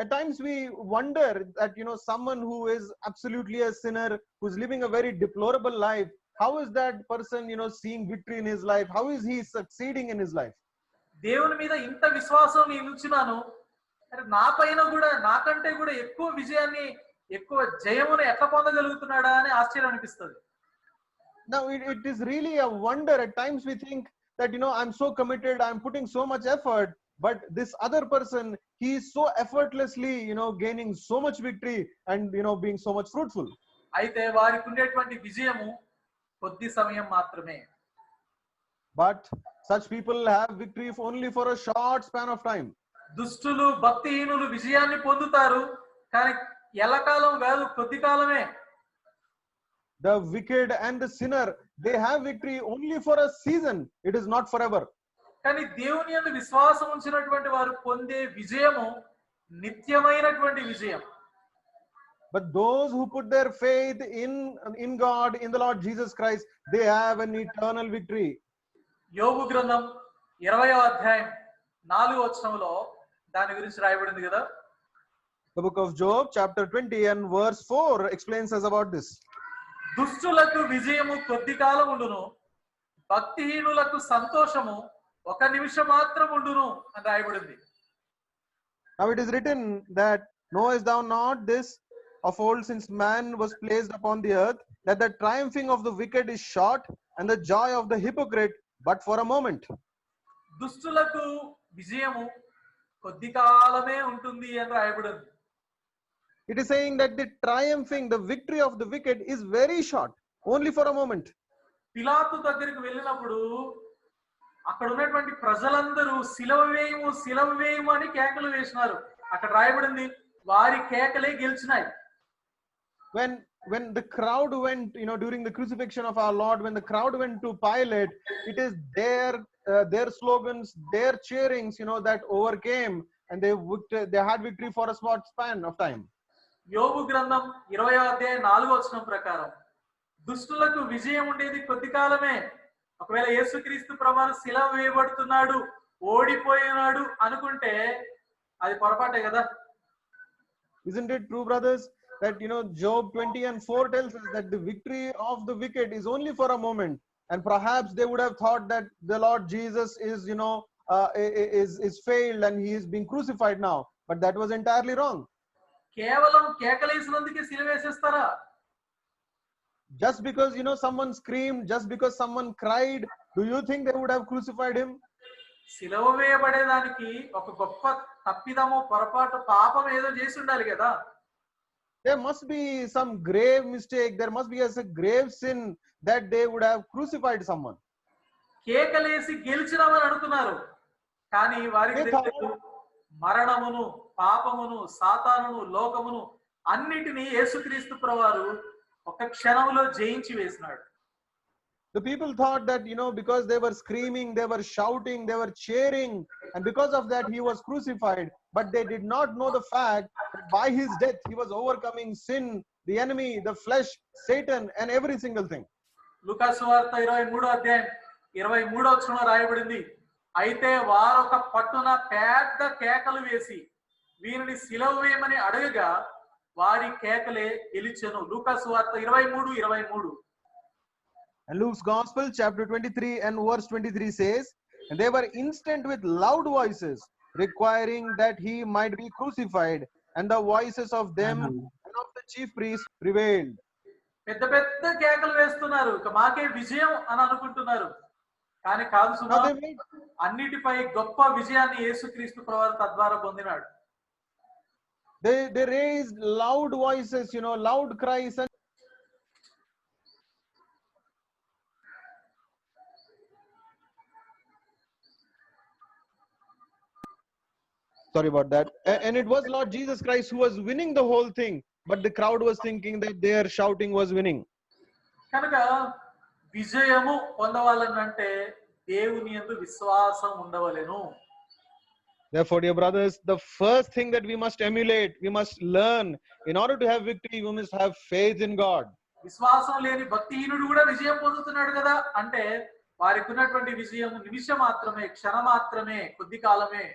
at times we wonder that, someone who is absolutely a sinner, who's living a very deplorable life, how is that person, seeing victory in his life? How is he succeeding in his life? దేవుని మీద ఇంత విశ్వాసం నేను ఉంచున్నాను, అంటే నా పైన కూడా నాకంటే కూడా ఎక్కువ విజయాన్ని, ఎక్కువ జయమును ఎట్లా పొందగలుగుతున్నాడా అని ఆశ్చర్యం అనిపిస్తుంది. Now it is really a wonder. At times we think that, I'm so committed, I'm putting so much effort, but this other person, he is so effortlessly, gaining so much victory and, being so much fruitful. అయితే వారికి ఉండేటువంటి విజయము కొద్ది సమయం మాత్రమే. But such people have victory only for a short span of time. దుష్టులు, భక్తిహీనులు విజయాన్ని పొందుతారు, కానీ ఎల్లకాలం కాదు, కొద్ది కాలమే. The wicked and the sinner, they have victory only for a season. It is not forever. కానీ దేవుని యందు విశ్వాసం ఉంచినటువంటి వారు పొందే విజయము నిత్యమైనటువంటి విజయం. But those who put their faith in God, in the Lord Jesus Christ, they have an eternal victory. యోబు గ్రంథం 20వ అధ్యాయం 4వ వచనంలో దాని గురించి రాయబడింది కదా. The book of Job, chapter 20 and verse 4 explains us about this. దుష్టులకు విజయము కొద్ది కాలం ఉండును, భక్తిహీనులకు సంతోషము ఒక నిమిషం మాత్రం ఉండును అని రాయబడింది. Now it is written that, knowest thou not this, of old since man was placed upon the earth, that the triumphing of the wicked is short, and the joy of the hypocrite but for a moment. దుష్టులకు విజయము కొద్ది కాలమే ఉంటుంది అని రాయబడింది. It is saying that the triumphing, the victory of the wicked is very short, only for a moment. పిలాతు దగ్గరికి వెళ్ళినప్పుడు అక్కడ ఉన్నటువంటి ప్రజలందరూ సిలువ వేయము, సిలువ వేయము అని కేకలు వేసినారు. అక్కడ రాయబడింది వారి కేకలే గెలిచినాయి. When the crowd went, during the crucifixion of our Lord, when the crowd went to Pilate, it is their slogans, their cheerings, that overcame, and they had victory for a short span of time. యోబు గ్రంథం 20వ అధ్యాయం 4వ వచనం ప్రకారం దుష్టులకు విజయం ఉండేది కొద్ది కాలమే. ఒకవేళ యేసుక్రీస్తు ప్రభువు శిలువ వేయబడుతున్నాడు, ఓడిపోయినాడు అనుకుంటే అది పొరపాటే కదా. Isn't it true, brothers, that Job 20 and 4 tells us that the victory of the wicked is only for a moment, and perhaps they would have thought that the Lord Jesus is failed and he is being crucified now, but that was entirely wrong. కేవలం కేకలేసినందుకే సిలువ వేసేస్తారా? Just because someone screamed, just because someone cried, do you think they would have crucified him? సిలువ వేయబడేదానికి ఒక గొప్ప తప్పిదము, పొరపాటు, పాపం ఏదో చేసి ఉండాలి కదా. There must be some grave mistake, there must be a grave sin that they would have crucified someone. కేకలేసి గెలిచినామని అనుకున్నారు, కానీ వారికి తెలియదు మరణమును, పాపమును, సాతానును, లోకమును అన్నిటినీ యేసుక్రీస్తు ప్రభువారు ఒక క్షణంలో జయించి వేసినాడు. The people thought that, because they were screaming, they were shouting, they were cheering, and because of that he was crucified, but they did not know the fact that by his death he was overcoming sin, the enemy, the flesh, Satan, and every single thing. లూకాసు సువార్త 23వ అధ్యాయం 23వ వచనంలో రాయబడింది, అయితే వారు ఒక పట్టున పెద్ద కేకలు వేసి వీరిని సిలువ వేయమని అడగగా వారి కేకలే గెలిచెను. లూకాసు సువార్త 23:23. And Luke's Gospel, chapter 23 and verse 23 says, and they were instant with loud voices, requiring that he might be crucified, and the voices of them and of the chief priests prevailed. పెద్ద పెద్ద కేకలు వేస్తున్నారు, ఇక మాకే విజయం అని అనుకుంటున్నారు, కానీ కాదు సుమా, అన్నిటిపై గొప్ప విజయాన్ని యేసుక్రీస్తు ప్రభువు తద్వారా పొందినాడు. They raised loud voices, loud cries, and sorry about that. And it was Lord Jesus Christ who was winning the whole thing, but the crowd was thinking that their shouting was winning. కనుక విజయము పొందవాలనంటే దేవుని యందు విశ్వాసం ఉండవలెను. Therefore, dear brothers, the first thing that we must emulate, we must learn, in order to have victory, we must have faith in God. విశ్వాసం లేని భక్తిహీనుడు కూడా విజయం పొందుతున్నాడు కదా, అంటే వారికి ఉన్నటువంటి విజయం నిమిషం మాత్రమే, క్షణ మాత్రమే, కొద్ది కాలమే.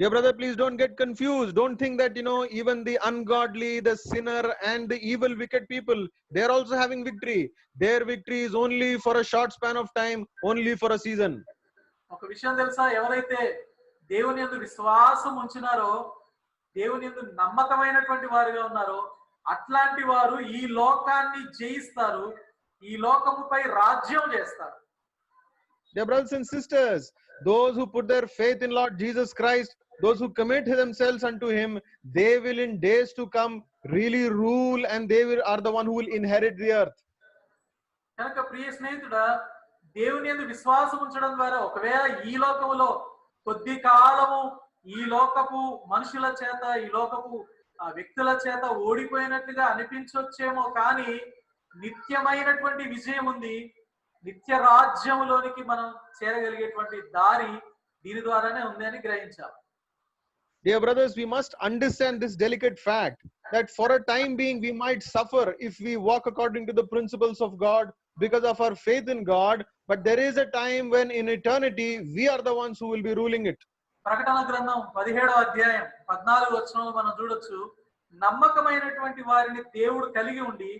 Dear brother, please don't get confused. Don't think that, even the ungodly, the sinner, and the evil, wicked people, they're also having victory. Their victory is only for a short span of time, only for a season. ఒక విషయం తెలుసా, ఎవరైతే దేవుని యందు విశ్వాసం ఉంచినారో, దేవుని యందు నమ్మకమైనటువంటి వారుగా ఉన్నారో, అట్లాంటి వారు ఈ లోకాన్ని జయిస్తారు, ఈ లోకముపై రాజ్యం చేస్తారు. Dear brothers and sisters, those who put their faith in Lord Jesus Christ, those who commit themselves unto him, they will in days to come really rule, and they are the one who will inherit the earth. కనుక ప్రియ స్నేహితుడా, దేవుని యందు విశ్వాసం ఉంచడం ద్వారా ఒకవేళ ఈ లోకములో కొద్ది కాలము ఈ లోకపు మనుషుల చేత, ఈ లోకపు వ్యక్తుల చేత ఓడిపోయినట్లుగా అనిపించొచ్చేమో, కానీ నిత్యమైనటువంటి విజయం ఉంది. నిత్య రాజ్యములోనికి మనం చేరగలిగేటువంటి దారి దీని ద్వారానే ఉంది అని గ్రహించాలి. Dear brothers, we must understand this delicate fact that for a time being we might suffer if we walk according to the principles of God because of our faith in God, but there is a time when in eternity we are the ones who will be ruling it. ప్రకటన గ్రంథం 17వ అధ్యాయం 14వ వచనంలో మనం చూడొచ్చు, నమ్మకమైనటువంటి వారిని దేవుడు కలిగి ఉండి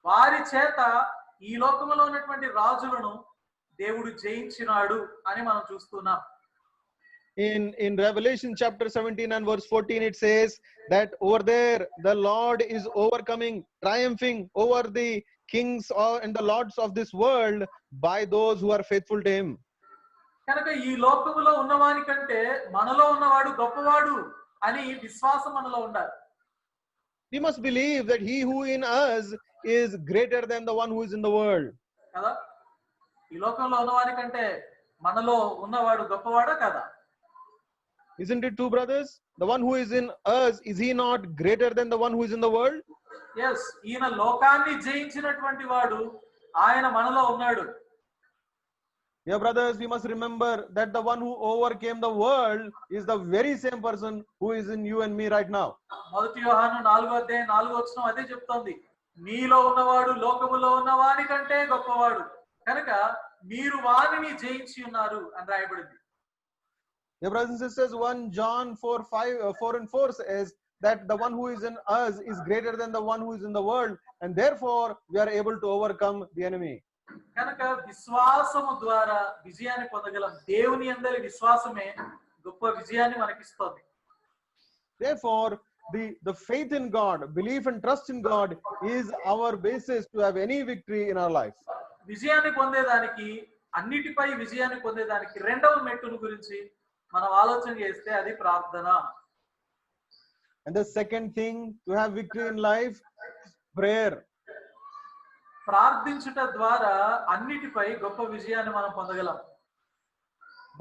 వారి చేత ఈ లోకములో ఉన్నటువంటి రాజులను దేవుడు జయించినాడు అని మనం చూస్తున్నాం. In Revelation chapter 17 and verse 14, it says that over there the Lord is overcoming, triumphing over the kings and the lords of this world by those who are faithful to him. కనుక ఈ లోకములో ఉన్నవాని కంటే మనలో ఉన్నవాడు గొప్పవాడు అని విశ్వాసం మనలో ఉండాలి. We must believe that he who in us is greater than the one who is in the world. కదా, ఈ లోకంలో ఉన్నవాని కంటే మనలో ఉన్నవాడు గొప్పవాడా కదా? Isn't it true, brothers? The one who is in us, is he not greater than the one who is in the world? Yes, ఈయన లోకాన్ని జయించినటువంటి వాడు, ఆయన మనలో ఉన్నాడు. Yeah, brothers, we must remember that the one who overcame the world is the very same person who is in you and me right now. మొదటి యోహాను 4వ అధ్యాయం 4వ వచనం అదే చెప్తోంది, మీలో ఉన్నవాడు లోకములో ఉన్నవాని కంటే గొప్పవాడు, కనుక మీరు వానిని జయించి ఉన్నారు అని రాయబడింది. Yeah, brothers and sisters, 1 John 4 and 4 says that the one who is in us is greater than the one who is in the world, and therefore we are able to overcome the enemy. కనుక విశ్వాసము ద్వారా విజయాన్ని పొందగలం. దేవుని యందలి విశ్వాసమే గొప్ప విజయాన్ని మనకిస్తుంది. Therefore, the faith in God, belief and trust in God is our basis to have any victory in our life. విజయాన్ని పొందేదానికి, అన్నిటిపై విజయాన్ని పొందేదానికి రెండవ మెట్టును గురించి మనం ఆలోచన చేస్తే అది ప్రార్థన. And the second thing to have victory in life is prayer. ప్రార్థించుట ద్వారా అన్నిటిపై గొప్ప విజయాన్ని మనం పొందగలం.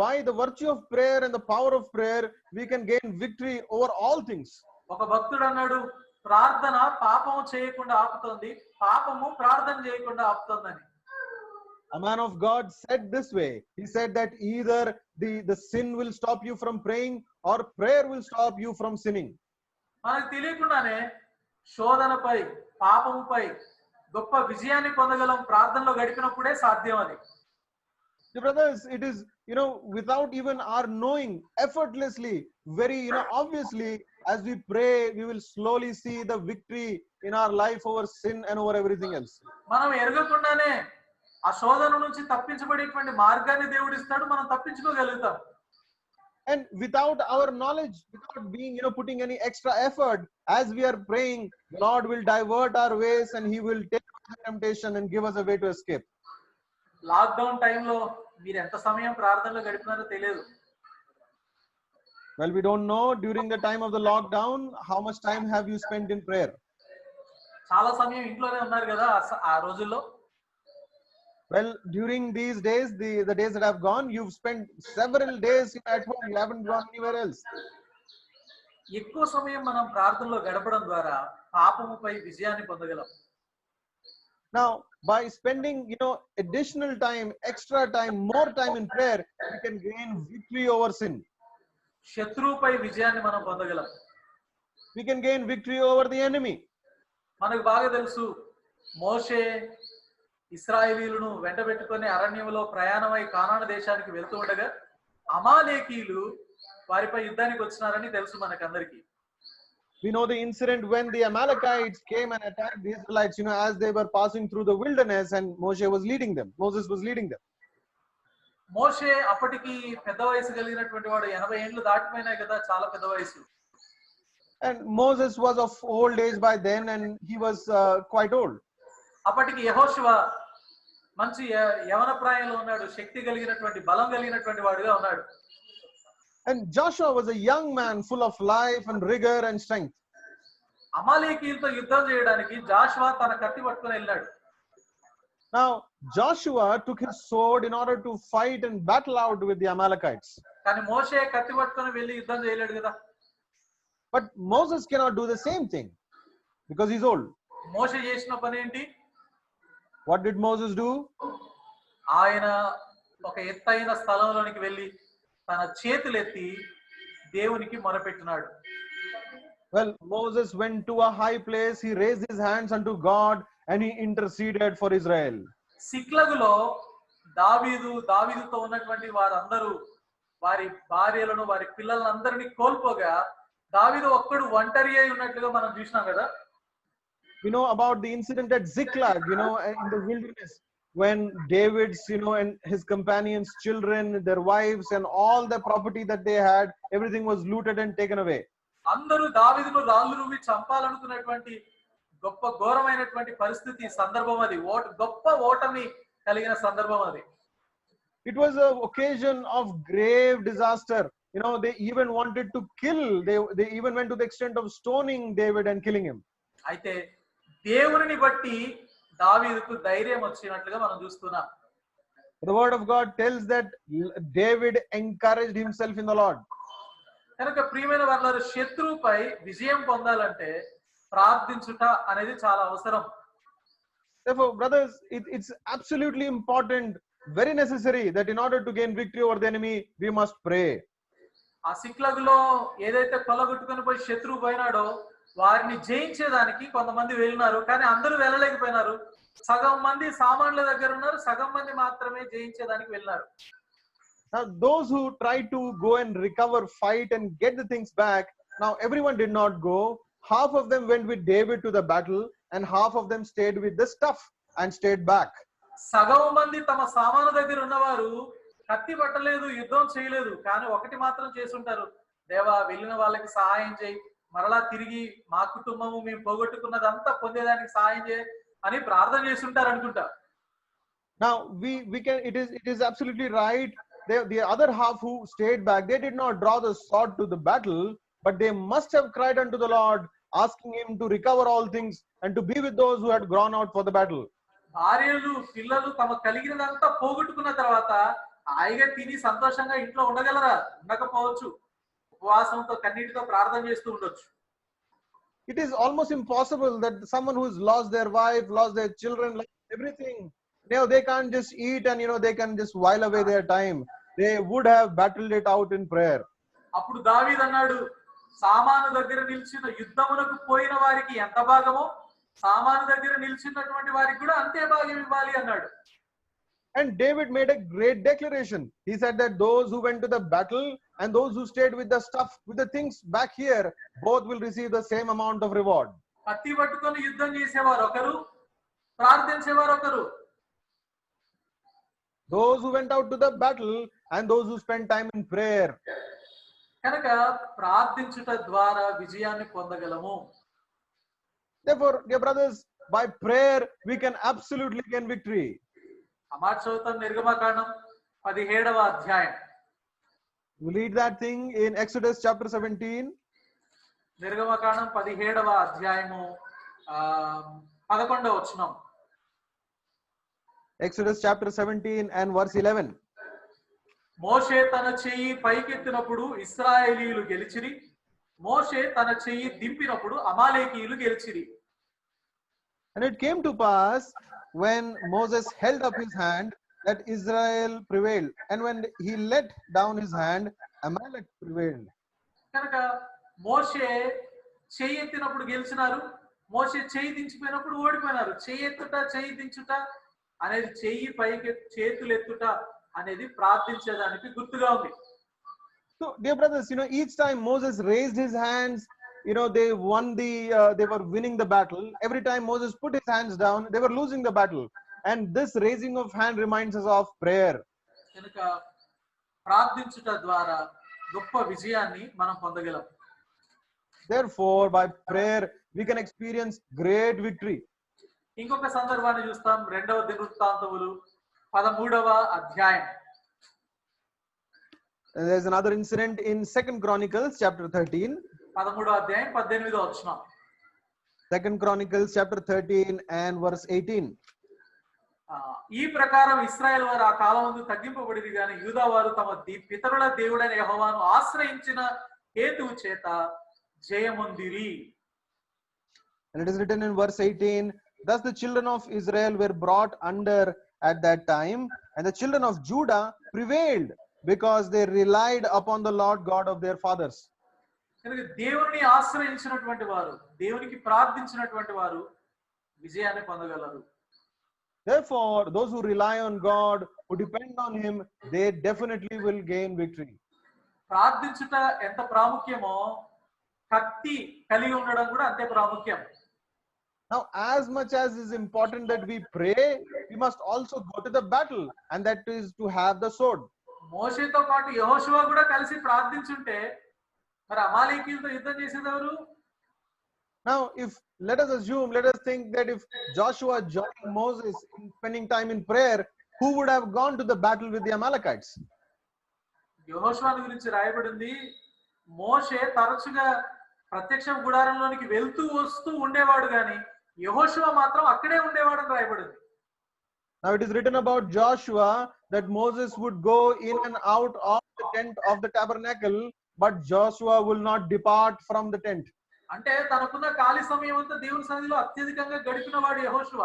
By the virtue of prayer and the power of prayer, we can gain victory over all things. ఒక భక్తుడు అన్నాడు, ప్రార్థన పాపము చేయకుండా ఆపుతోంది, పాపము ప్రార్థన చేయకుండా ఆపుతోందని. A man of God said this way. He said that either the sin will stop you from praying or prayer will stop you from sinning. మనకు తెలియకుండానే శోధనపై, పాపముపై గొప్ప విజయాన్ని పొందగలం. ప్రార్థనలో గడిపినప్పుడే సాధ్యం అది. So brothers, it is, without even our knowing, effortlessly, very, obviously, as we pray, we will slowly see the victory in our life over sin and over everything else. మనం ఎరగకుండానే ఆ శోధన నుంచి తప్పించబడేటువంటి మార్గాన్ని దేవుడు ఇస్తాడు, మనం తప్పించుకోగలుగుతాం. And without our knowledge, without being, putting any extra effort, as we are praying, Lord will divert our ways and he will take the temptation and give us a way to escape. Lockdown టైంలో మీరు ఎంత సమయం ప్రార్థనలో గడిపినారో తెలియదు. Well, we don't know during the time of the lockdown, how much time have you spent in prayer? చాలా సమయం ఇంట్లోనే ఉన్నారు కదా ఆ రోజుల్లో. Well, during these days, the days that have gone, you've spent several days at home. You haven't gone anywhere else. ఎక్కువ సమయం మనం ప్రార్థనలో గడపడం ద్వారా పాపముపై విజయాన్ని పొందగలం. Now, by spending, additional time, extra time, more time in prayer, we can gain victory over sin. శత్రువుపై విజయాన్ని మనం పొందగలం. We can gain victory over the enemy. మనకు బాగా తెలుసు, మోషే ఇశ్రాయేలీయులను వెంటబెట్టుకొని అరణ్యంలో ప్రయాణమై కానాను దేశానికి వెళ్తూ ఉండగా అమాలేకీయులు వారిపై యుద్ధానికి వచ్చినారని తెలుసు మనకందరికీ. We know the incident when the Amalekites came and attacked the Israelites, as they were passing through the wilderness, and Moses was leading them. మోషే అప్పటికి పెద్ద వయసు కలిగినటువంటి వాడు, 80 ఏళ్ళు దాటిపోయినాయి కదా, చాలా పెద్ద వయసు. And Moses was of old age by then, and he was quite old. అప్పటికి యెహోషువ మంచి యవన ప్రాయంలో ఉన్నాడు, శక్తి కలిగినటువంటి బలం కలిగినటువంటి వాడుగా ఉన్నాడు. And Joshua was a young man full of life and rigor and strength. అమాలేకీయులతో యుద్ధం చేయడానికి జాషువా తన కత్తి పట్టుకొని వెళ్ళాడు. Now Joshua took his sword in order to fight and battle out with the Amalekites. కానీ మోషే కత్తి పట్టుకొని వెళ్ళి యుద్ధం చేయలేడు కదా. But Moses cannot do the same thing because he's old. మోషే చేసిన పని ఏంటి? What did Moses do? ఆయన ఒక ఎత్తైన స్థలంలోనికి వెళ్ళి తన చేతులెత్తి దేవునికి మొరపెట్టినాడు. Well, Moses went to a high place, he raised his hands unto God and he interceded for Israel. సిక్లగులో దావీదుతో ఉన్నటువంటి వారందరూ వారి భార్యలను వారి పిల్లలందరినీ కోల్పోగా దావీదు ఒక్కడు ఒంటరి అయి ఉన్నట్లుగా మనం చూసినాం కదా. We know about the incident at Ziklag, in the wilderness, when David's, and his companions, children, their wives, and all the property that they had, everything was looted and taken away. అందరూ దావీదును రాళ్ళు రువ్వి చంపాలనుకున్నటువంటి గొప్ప ఘోరమైనటువంటి పరిస్థితి, సందర్భం అది. గొప్ప ఓటమి కలిగిన సందర్భం అది. It was an occasion of grave disaster. They even wanted to kill. They even went to the extent of stoning David and killing him. అయితే దేవుని బట్టి దావీదుకు ధైర్యం వచ్చినట్లుగా మనం చూస్తున్నాం. The word of God tells that David encouraged himself in the Lord. కనుక ప్రియమైన వారు, శత్రువుపై విజయం పొందాలంటే ప్రార్థించుట అనేది చాలా అవసరం. Therefore, brothers, it's absolutely important, very necessary, that in order to gain victory over the enemy, we must pray. ఆ సిక్లగులో ఏదైతే కొల్లగొట్టుకొని పోయి శత్రువు పోయినాడో వారిని జయించేదానికి కొంతమంది వెళ్ళినారు, కానీ అందరూ వెళ్ళలేకపోయినారు. సగం మంది సామాన్ల దగ్గర ఉన్నారు, సగం మంది మాత్రమే జయించేదానికి వెళ్ళినారు. Now those who tried to go and recover, fight and get the things back, now everyone did not go. Half of them went with David to the battle and half of them stayed with the stuff and stayed back. సగం మంది తమ సామాను దగ్గర ఉన్నవారు కత్తి పట్టలేదు, యుద్ధం చేయలేదు, కానీ ఒకటి మాత్రం చేసుంటారు, దేవా వెళ్ళిన వాళ్ళకి సహాయం చేయి, మరలా తిరిగి మా కుటుంబము మేము పోగొట్టుకున్నదంతా పొందేదానికి సహాయం చేయి అని ప్రార్థన చేస్తుంటారు అనుకుంటా. Now we can, it is absolutely right. The other half who stayed back, they did not draw the sword to the battle, but they must have cried unto the Lord, asking him to recover all things and to be with those who had gone out for the battle. భార్యలు పిల్లలు తమ కలిగినదంతా పోగొట్టుకున్న తర్వాత హాయిగా తిని సంతోషంగా ఇంట్లో ఉండగలరా? ఉండకపోవచ్చు. ఉపవాసంతో కన్నీటితో ప్రార్థన చేస్తూ ఉండొచ్చు. It is almost impossible that someone who has lost their wife, lost their children, lost everything, they can't just eat and they can just while away their time. They would have battled it out in prayer. అప్పుడు దావీదు అన్నాడు, సామాను దగ్గర నిలిచిన యుద్ధమునకు పోయిన వారికి ఎంత భాగమో సామాను దగ్గర నిలిచినటువంటి వారికి కూడా అంతే భాగం ఇవ్వాలి అన్నాడు. And David made a great declaration. He said that those who went to the battle and those who stayed with the stuff, with the things back here, both will receive the same amount of reward. కత్తి పట్టుకొని యుద్ధం చేసేవారు ఒకరు, ప్రార్థించేవారు ఒకరు. Those who went out to the battle and those who spent time in prayer. కనుక ప్రార్థించుట ద్వారా విజయాన్ని పొందగలము. Therefore, dear brothers, by prayer we can absolutely gain victory. ఆ మాట చదువుతాం, నిర్గమకాండం 17వ అధ్యాయం. We read that thing in Exodus chapter 17. నిర్గమకాండం 17వ అధ్యాయము 11వ వచనం. Exodus chapter 17 and verse 11. మోషే తన చెయ్యి పైకెత్తినప్పుడు ఇశ్రాయేలీయులు గెలిచిరి, మోషే తన చెయ్యి దింపినప్పుడు అమాలేకీయులు గెలిచిరి. And it came to pass when Moses held up his hand that Israel prevailed, and when he let down his hand, Amalek prevailed. కనుక మోషే చెయ్యి ఎత్తినప్పుడు గెలిచినారు, మోషే చెయ్యి దించిపోయినప్పుడు ఓడిపోయినారు. చెయ్యి ఎత్తుట, చెయ్యి దించుట అనేది, చెయ్యి పైకి చేతులు ఎత్తుట అనేది ప్రార్థించేదానికి గుర్తుగా ఉంది. So, dear brothers, each time Moses raised his hands, they won they were winning the battle. Every time Moses put his hands down, they were losing the battle. And this raising of hand reminds us of prayer. కనుక ప్రార్థించుట ద్వారా గొప్ప విజయాన్ని మనం పొందగలం. Therefore, by prayer, we can experience great victory. ఇంకొక సందర్భాన్ని చూస్తాం. 2వ దినవృత్తాంతములు 13వ అధ్యాయం. There's another incident in 2nd Chronicles chapter 13. 13వ అధ్యాయం 18వ వచనం. 2nd Chronicles chapter 13 and verse 18. ఈ ప్రకారం ఇశ్రాయేల్ వారు ఆ కాలమందు తగ్గింపబడిరి గాని యూదా వారు తమ పితరుల దేవుడైన యెహోవాను ఆశ్రయించిన హేతువు చేత జయమొందిరి. And it is written in verse 18, thus the children of Israel were brought under at that time, and the children of Judah prevailed because they relied upon the Lord God of their fathers. కనుక దేవుని ఆశ్రయించినటువంటి వారు, దేవునికి ప్రార్థించినటువంటి వారు విజయాన్ని పొందగలరు. Therefore, those who rely on God, who depend on Him, they definitely will gain victory. ప్రార్థించుట ఎంత ప్రాముఖ్యమో కత్తి కలిగి ఉండడం కూడా అంతే ప్రాముఖ్యం. Now, as much as it is important that we pray, we must also go to the battle, and that is to have the sword. మోషేతో పాటు యెహోషువ కూడా కలిసి ప్రార్థించుంటే మరి అమాలేకీయులతో యుద్ధం చేసేది ఎవరు? Now, let us think that if Joshua joined Moses in spending time in prayer, who would have gone to the battle with the Amalekites? యెహోషువను గురించి రాయబడింది, మోషే తరచుగా ప్రత్యక్ష గుడారంలోనికి వెళ్తూ వస్తూ ఉండేవాడు గాని యెహోషువ మాత్రం అక్కడే ఉండేవాడని రాయబడింది. Now it is written about Joshua that Moses would go in and out of the tent of the tabernacle, but Joshua will not depart from the tent. అంటే తనకున్న ఖాళీ సమయం అంతా దేవుని సన్నిధిలో అత్యధికంగా గడిపినవాడు యెహోషువ.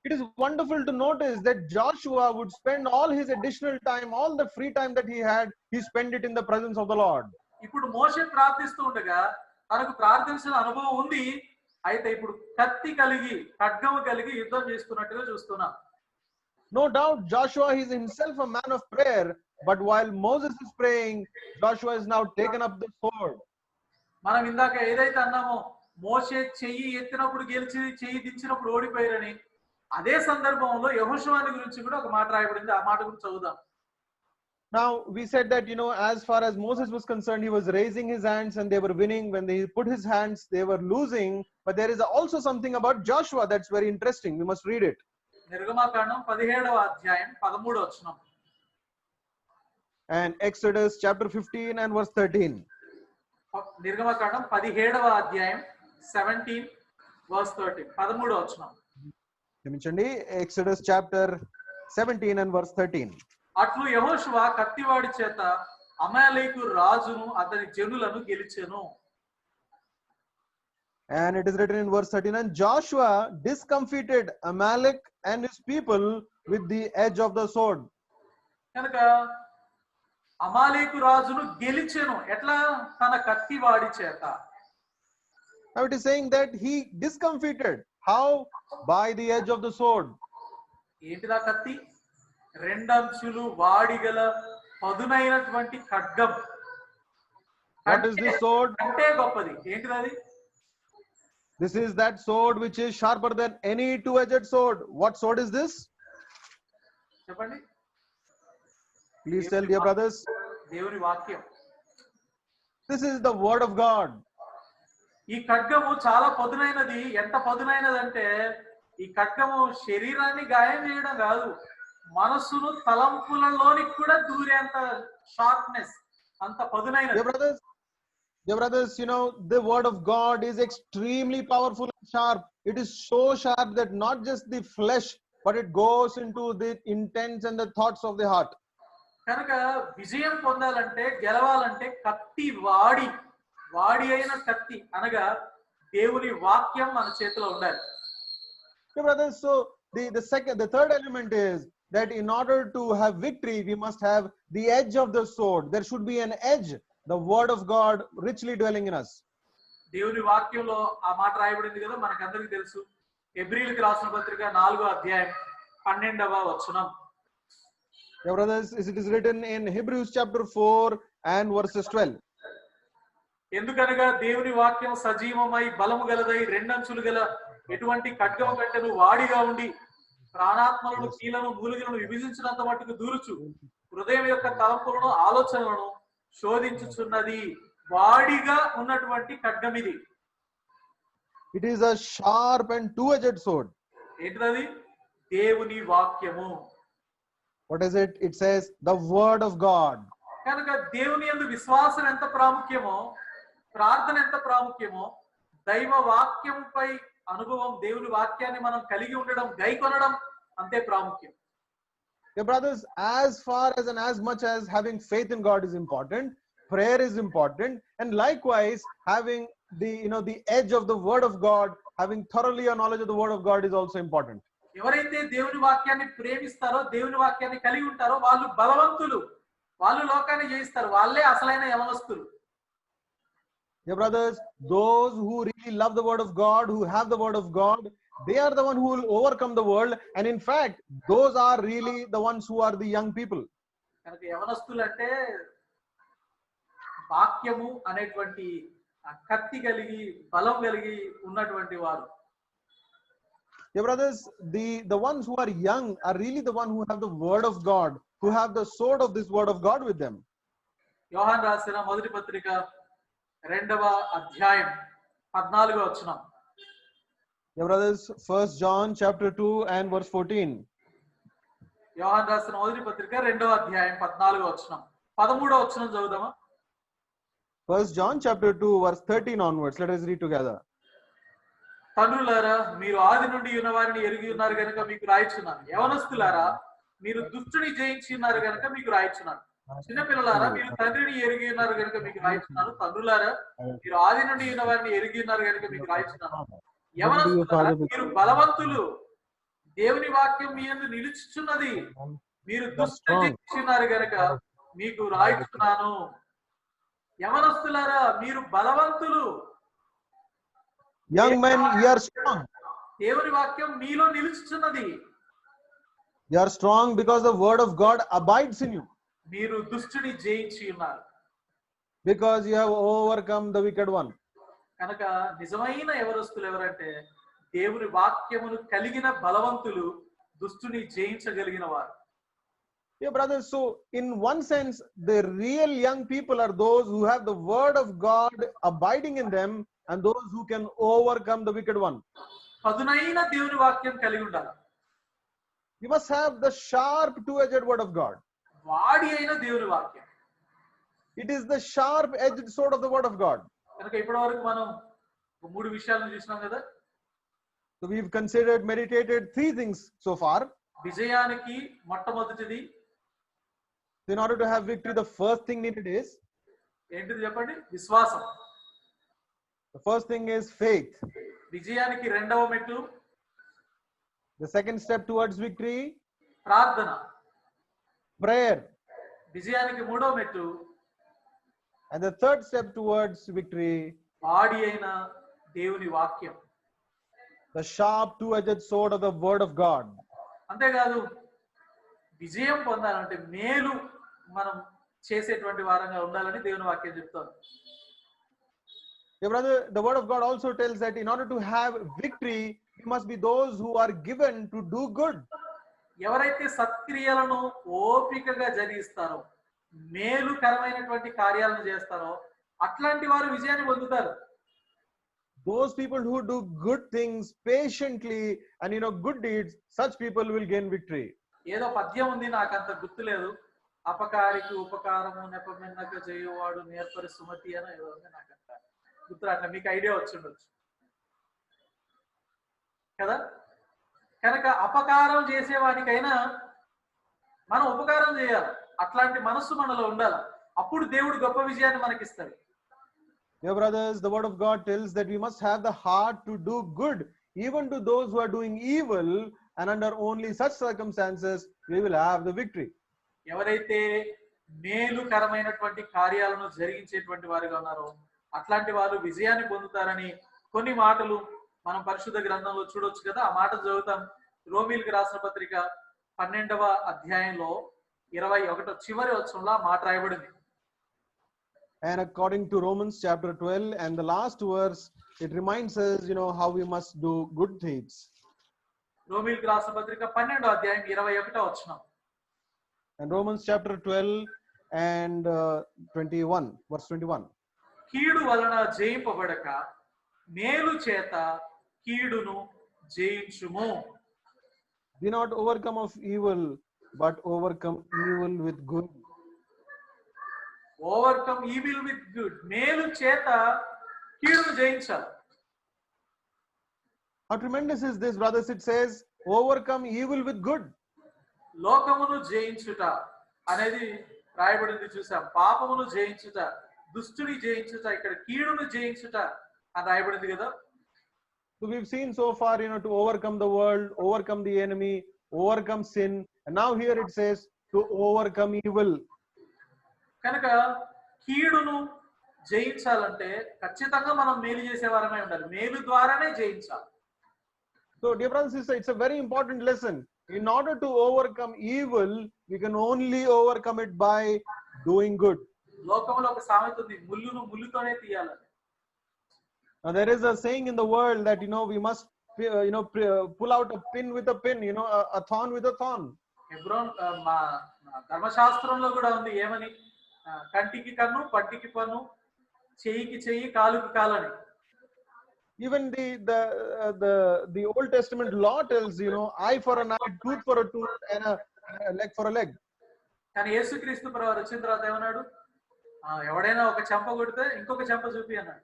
It is wonderful to notice that Joshua would spend all his additional time, all the free time that he had, he spent it in the presence of the Lord. ఇప్పుడు మోషే ప్రార్థిస్తూ ఉండగా తనకు ప్రార్థించిన అనుభవం ఉంది. అయితే ఇప్పుడు కత్తి కలిగి ఖడ్గము కలిగి యుద్ధం చేస్తున్నట్టుగా చూస్తున్నాం. No doubt Joshua is himself a man of prayer, but while Moses is praying, Joshua is now taken up the sword. మనం ఇందాక ఏదైతే అన్నామో మోషే చెయ్యి ఎత్తినప్పుడు గెలిచి చెయ్యి దించినప్పుడు ఓడిపోయారని, అదే సందర్భంలో యెహోషువని గురించి కూడా ఒక మాట రాయబడింది. ఆ మాట గురించి చదువుదాం. Now we said that as far as Moses was concerned, he was raising his hands and they were winning. When they put his hands, they were losing. But there is also something about Joshua that's very interesting. We must read it. నిర్గమకాండం 17వ అధ్యాయం 13వ వచనం. And Exodus chapter 15 and verse 13. నిర్గమకాండం 17వ అధ్యాయం 17 verse 13 13వ వచనం. క్షమించండి, Exodus chapter 17 and verse 13. అట్లు యెహోషువ కత్తివాడి చేత అమాలేకు రాజును అతని జనులను గెలిచెను. And it is written in verse 13, and Joshua discomfited Amalek and his people with the edge of the sword. కనుక అమాలేకు రాజును గెలిచెను ఎట్లా? తన కత్తివాడి చేత. Now it is saying that he discomfited. How? By the edge of the sword. ఏంటిదా కత్తి? రెండంచులు వాడిగల పదునైనటువంటి ఖడ్గం. What is this sword? అంటే గొప్పది. ఏంటిది అది? This is that sword which is sharper than any two-edged sword. What sword is this? చెప్పండి. Please tell, dear brothers. దేవుని వాక్యం. This is the word of God. ఈ ఖడ్గము చాలా పదునైనది. ఎంత పదునైనదంటే ఈ ఖడ్గము శరీరాన్ని గాయం చేయడం కాదు, మనసును తలంపులలోనికి కూడా దూరేంత షార్ప్నెస్, అంత పదునైనది. Dear brothers, the word of God is extremely powerful and sharp. It is so sharp that not just the flesh, but it goes into the intents and the thoughts of the heart. కనుక విజయం పొందాలంటే, గెలవాలంటే కత్తి వాడి అయిన కత్తి అనగా దేవుని వాక్యం మన చేతిలో ఉండాలి. Dear brothers, so the third element is that in order to have victory, we must have the edge of the sword. There should be an edge, the word of God richly dwelling in us. దేవుని వాక్యంలో ఆ మాట రాయబడింది కదా, మనకందరికీ తెలుసు. హెబ్రీయులకు రాసిన పత్రిక 4వ అధ్యాయం 12వ వచనం. Yeah, brothers, it is written in Hebrews chapter 4 and verses 12. ఎందుకనగా దేవుని వాక్యం సజీవమై బలము గలదై రెండంచులు గల ఎటువంటి ఖడ్గము కంటెను వాడిగా ఉండి ప్రాణాత్మలను కీలను మూలుగులను విభజించినంత మట్టుకు దూరుచు హృదయం యొక్క తలంపులను ఆలోచనలను శోధించుచున్నది. వాడిగా ఉన్నటువంటి ఖడ్గం ఇది. It is a sharp and two-edged sword. ఏంటిది? దేవుని వాక్యము. What is it? It says the word of God. కనుక దేవుని యందు విశ్వాసం ఎంత ప్రాముఖ్యమో, ప్రార్థన ఎంత ప్రాముఖ్యమో, దైవ వాక్యంపై అనుభవం, దేవుని వాక్యాన్ని మనం కలిగి ఉండడం, గైకొనడం అంతే ప్రాముఖ్యం. Yeah, brothers, as far as and as much as having faith in God is important, prayer is important, and likewise having the edge of the word of God, having thoroughly a knowledge of the word of God is also important. ఎవరైతే దేవుని వాక్యాన్ని ప్రేమిస్తారో, దేవుని వాక్యాన్ని కలిగి ఉంటారో వాళ్ళు బలవంతులు, వాళ్ళు లోకాన్ని జయిస్తారు, వాళ్ళే అసలైన యవనస్తులు. Yeah, brothers, those who really love the word of God, who have the word of God, they are the one who will overcome the world, and in fact those are really the ones who are the young people. కనుక యవనస్తులు అంటే వాక్యము అనేటువంటి కత్తి కలిగి బలం కలిగి ఉన్నటువంటి వారు. Yeah, brothers, the ones who are young are really the one who have the word of God, who have the sword of this word of God with them. యోహాను రాసిన మొదటి పత్రిక 2వ అధ్యాయం 14వ వచనం. Yeah, brothers, 1 John chapter 2 and verse 14. యోహాను రాసిన మొదటి పత్రిక 2వ అధ్యాయం 14వ వచనం. 13వ వచనం చదువుదామా? 1 John chapter 2 verse 13 onwards. Let us read together. తండ్రులారా, మీరు ఆది నుండి ఉన్న వారిని ఎరిగి ఉన్నారు గనుక మీకు రాయిచున్నాను. యవనస్తులారా, మీరు దుష్టుని జయించి ఉన్నారు గనుక మీకు రాయిచున్నాను. చిన్నపిల్లలారా, మీరు తండ్రిని ఎరిగి ఉన్నారు గనుక మీకు రాయిచున్నాను. తండ్రులారా, మీరు ఆది నుండి ఉన్న వారిని ఎరిగి ఉన్నారు గనుక మీకు రాయిచున్నాను. యవనస్తులారా, మీరు బలవంతులు, దేవుని వాక్యం మీ యందు నిలుచుచున్నది. మీరు దుష్టుని జయించి ఉన్నారు గనుక మీకు రాయిచున్నాను. యవనస్తులారా, మీరు బలవంతులు, Young men, ye are strong. దేవుని వాక్యం మీలో నిలుచుచున్నది. You are strong because the word of God abides in you. మీరు దుష్టుని జయించి ఉన్నారు. Because you have overcome the wicked one. కనుక నిజమైన యవనస్తులు ఎవరంటే దేవుని వాక్యమును కలిగిన బలవంతులు, దుష్టుని జయించగలిగిన వారు. Yeah, brothers, so in one sense, the real young people are those who have the word of God abiding in them and those who can overcome the wicked one. పదునైన దేవుని వాక్యం కలిగి ఉండాలి. You must have the sharp two-edged word of God. వాడి అయిన దేవుని వాక్యం. It is the sharp-edged sword of the word of God. కనుక ఇప్పటి వరకు మనం 3 విషయాలను చూసినాం కదా. So we've considered, meditated 3 things so far. విజయానికి మొట్టమొదటిది In order to have victory, the first thing needed is, ఏంటిది చెప్పండి? విశ్వాసం. the first thing is faith. విజయానికి రెండవ మెట్టు The second step towards victory, ప్రార్థన. prayer. విజయానికి మూడవ మెట్టు And the third step towards victory, వాడి అయిన దేవుని వాక్యం. the sharp two-edged sword of the word of God. అంతేకాదు, విజయం పొందాలంటే మేలు మనం చేసేటువంటి వారంగా ఉండాలని దేవుని వాక్యం చెప్తోంది. Yeah, brother, the word of God also tells that in order to have victory, you must be those who are given to do good. ఎవరైతే సత్క్రియలను ఓపికగా జరిగిస్తారో, మేలుకరమైనటువంటి కార్యాలను చేస్తారో అట్లాంటి వారు విజయాన్ని పొందుతారు. Those people who do good things patiently and good deeds, such people will gain victory. ఏదో పద్యం ఉంది, నాకంత గుర్తులేదు. అపకారికి ఉపకారము నెపమెన్నక చేయువాడు నేర్పరి సుమతి అని ఏదో ఉంది, నాకంత గుర్తు అట్లా. మీకు ఐడియా వచ్చి ఉండొచ్చు కదా. కనుక అపకారం చేసేవానికైనా మనం ఉపకారం చేయాలి. అట్లాంటి మనస్సు మనలో ఉండాలి. అప్పుడు దేవుడు గొప్ప విజయాన్ని మనకిస్తాడు. Dear brothers, the word of God tells that we must have the heart to do good even to those who are doing evil, and under only such circumstances we will have the victory. ఎవరైతే మేలుకరమైనటువంటి కార్యాలను జరిగించేటువంటి వారుగా ఉన్నారో అట్లాంటి వారు విజయాన్ని పొందుతారని కొన్ని మాటలు మనం పరిశుద్ధ గ్రంథంలో చూడొచ్చు కదా. ఆ మాట చదువుతాం. రోమీలకు రాసిన పత్రిక 12వ అధ్యాయంలో 21 చివరి వచనంలో ఆ మాట రాయబడింది. And according to Romans chapter 12 and the last verse, it reminds us, how we must do good things. రోమీయులకు రాసిన పత్రిక 12వ అధ్యాయం 21వ వచనం. And Romans chapter 12 and 21, verse 21. కీడు వలన జయింపబడక మేలు చేత కీడును జయించుము. Be not overcome of evil, but overcome evil with good. Overcome evil with good. మేలు చేత కీడును జయించాలి. How tremendous is this, brothers? It says, overcome evil with good. లోకమును జయించుట అనేది రాయబడింది చూసాం. పాపమును జయించుట, దుష్టుని జయించుట, ఇక్కడ కీడును జయించుట అని రాయబడింది కదా. So we've seen so far, to overcome the world, overcome the enemy, overcome sin. And now here it says to overcome evil. కనుక కీడును జయించాలంటే ఖచ్చితంగా మనం మేలు చేసేవారమే ఉండాలి. మేలు ద్వారానే జయించాలి. So dear brothers and sisters, it's a very important lesson. In order to overcome evil, we can only overcome it by doing good. లోకంలో ఒక సామెత ఉంది, ముళ్ళును ముళ్ళుతోనే తీయాలని. Now there is a saying in the world that we must pull out a pin with a pin, a thorn with a thorn. Hebron మా ధర్మశాస్త్రంలో కూడా ఉంది, ఏమని? కంటికి కన్ను, పట్టికి పన్ను, చెయ్యికి చెయ్యి, కాలుకి కాలని. Even the Old Testament law tells, eye for an eye, tooth for a tooth, and a leg for a leg. కానీ యేసుక్రీస్తు ప్రభువు వచ్చిన తర్వాత ఏమన్నాడు? ఎవడైనా ఒక చెంప కొడితే ఇంకొక చెంప చూపి అన్నాడు.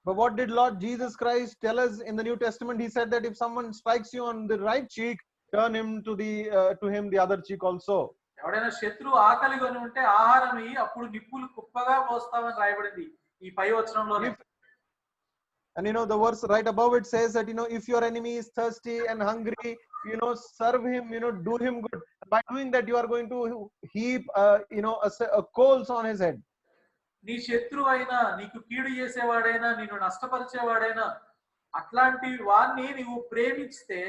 But what did Lord Jesus Christ tell us in the New Testament? He said that if someone strikes you on the right cheek, turn him to him the other cheek also. ఎవడైనా శత్రువు ఆకలిగొని ఉంటే ఆహారం ఇయ్యి, అప్పుడు నిప్పులు కుప్పగా పోస్తామని రాయబడింది ఈ పై వచనంలో. And the verse right above it says that if your enemy is thirsty and hungry, serve him, do him good. By doing that, you are going to heap coals on his head. నీ శత్రువు అయినా, నీకు కీడు చేసేవాడైనా, నిన్ను నష్టపరిచేవాడైనా, అట్లాంటి వారిని నీవు ప్రేమిస్తే,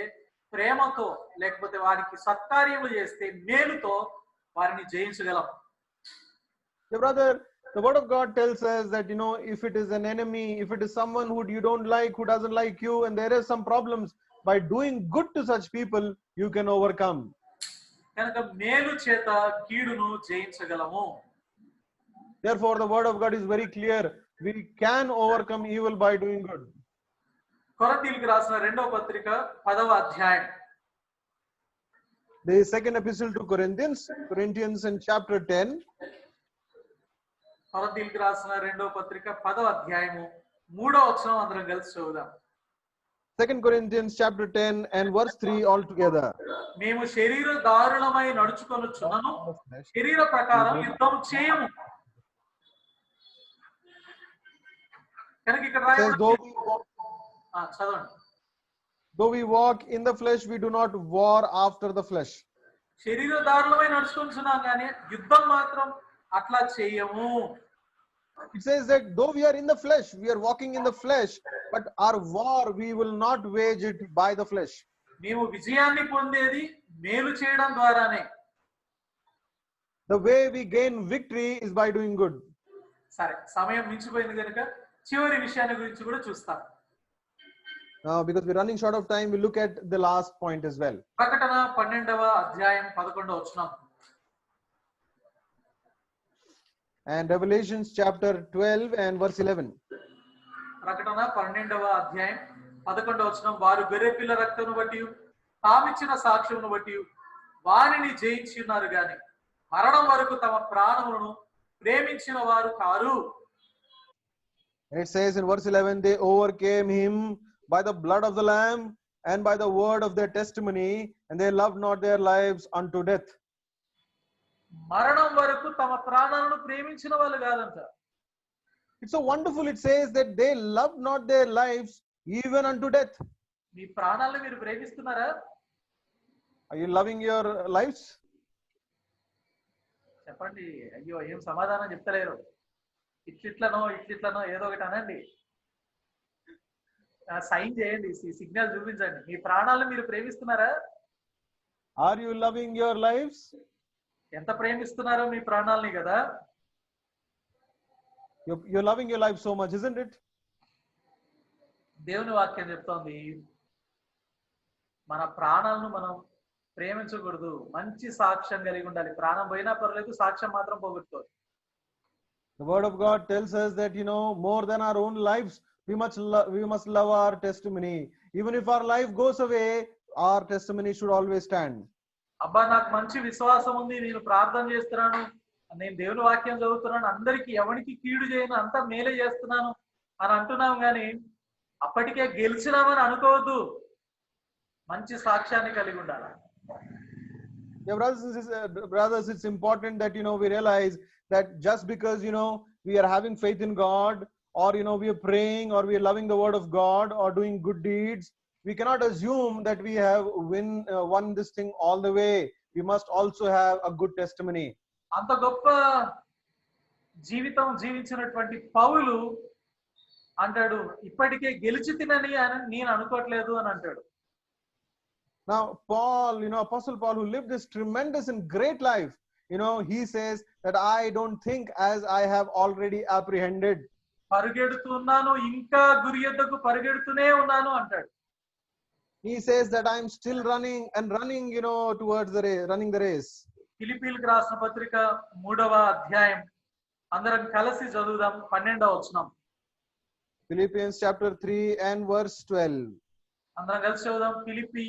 ప్రేమతో లేకపోతే వారికి సత్కార్యములు చేస్తే, మేలుతో వారిని జయించగలం. Brother, the word of God tells us that if it is an enemy, if it is someone who you don't like, who doesn't like you, and there is some problems, by doing good to such people, you can overcome. కనుక మేలు చేత కీడును జయించగలము. Therefore, the word of God is very clear. We can overcome evil by doing good. కొరింథీయులకు రాసిన 2వ పత్రిక 10వ అధ్యాయం. The second epistle to Corinthians in chapter 10. కొరింథీయులకు రాసిన 2వ పత్రిక 10వ అధ్యాయము 3వ వచనం అందరం కలిసి చదువుదాం. 2 Corinthians chapter 10 and verse 3 all together. మేము శరీరధారులమై నడుచుకొనుచున్నను, శరీర ప్రకారం యుద్ధం చేయము. కనుక ఇక్కడ చదవండి. Though we walk in the flesh, we do not war after the flesh. శరీరధారులమై నడుచుకొనుచున్నాం కానీ యుద్ధం మాత్రం అట్లా చేయము. It says that though we are in the flesh, we are walking in the flesh, but our war we will not wage it by the flesh. మేము విజయాన్ని పొందేది మేలు చేయడం ద్వారానే. The way we gain victory is by doing good. సరే, సమయం మించిపోయింది కనుక చివరి విషయాన్ని గురించి కూడా చూస్తాం. Now, because we're running short of time, we'll look at the last point as well. ప్రకటన 12వ అధ్యాయం 11వ వచనం. And Revelations chapter 12 and verse 11. ప్రకటన 12వ అధ్యాయం 11వ వచనం. వారు గొర్రెపిల్ల రక్తమును బట్టి తామిచ్చిన సాక్ష్యమును బట్టి వారిని జయించి ఉన్నారు గాని మరణం వరకు తమ ప్రాణములను ప్రేమించిన వారు car. It says in verse 11, they overcame him by the blood of the Lamb and by the word of their testimony, and they loved not their lives unto death. మరణం వరకు తమ ప్రాణాలను ప్రేమించిన వాళ్ళు కాదంట. It's so wonderful. It says that they loved not their lives even unto death. మీ ప్రాణాలను మీరు ప్రేమిస్తున్నారా? Are you loving your lives? చెప్పండి. అయ్యో, ఏం సమాధానం చెప్తలేరు. ఇట్లిట్లనో ఏదో ఒకటి అనండి, సైన్ చేయండి, సిగ్నల్ చూపించండి. మీ ప్రాణాలను మీరు ప్రేమిస్తున్నారా? Are you loving your lives? ఎంత ప్రేమిస్తున్నారో మీ ప్రాణాలని కదా. You're loving your life so much, isn't it? దేవుని వాక్యం చెప్తోంది మన ప్రాణాలను మనం ప్రేమించకూడదు, మంచి సాక్ష్యం కలిగి ఉండాలి. ప్రాణం పోయినా పర్లేదు, సాక్ష్యం మాత్రం పోగొట్టుకోదు. The word of God tells us that, more than our own lives, we must love our testimony. Even if our life goes away, our testimony should always stand. అబ్బా నాకు మంచి విశ్వాసం ఉంది, నేను ప్రార్థన చేస్తున్నాను, నేను దేవుని వాక్యం చదువుతున్నాను, అందరికి ఎవరికి కీడు చేయను, అంతా మేలే చేస్తున్నాను అని అంటున్నాం, కానీ అప్పటికే గెలిచినామని అనుకోవద్దు. మంచి సాక్ష్యాన్ని కలిగి ఉండాలి. Yeah, brothers, it's important that we realize that just because we are having faith in God, or we are praying, or we are loving the word of God, or doing good deeds, we cannot assume that we have won this thing all the way. We must also have a good testimony. అంత గొప్ప జీవితం జీవించినటువంటి పౌలు అంటాడు, ఇప్పటికే గెలిచి తినని నేను అనుకోవట్లేదు అని అంటాడు. Now Paul, Apostle Paul, who lived this tremendous and great life, he says that I don't think as I have already apprehended. పరిగెడుతున్నాను, ఇంకా గురి యొద్దకు పరిగెడుతూనే ఉన్నాను అంటాడు. He says that I'm still running towards running the race. ఫిలిప్పీలకు రాసిన పత్రిక 3వ అధ్యాయం అందరం కలిసి చదువుదాం. 12వ వచనం. Philippians chapter 3 and verse 12. అందరం కలిసి చదువుదాం. ఫిలిప్పీ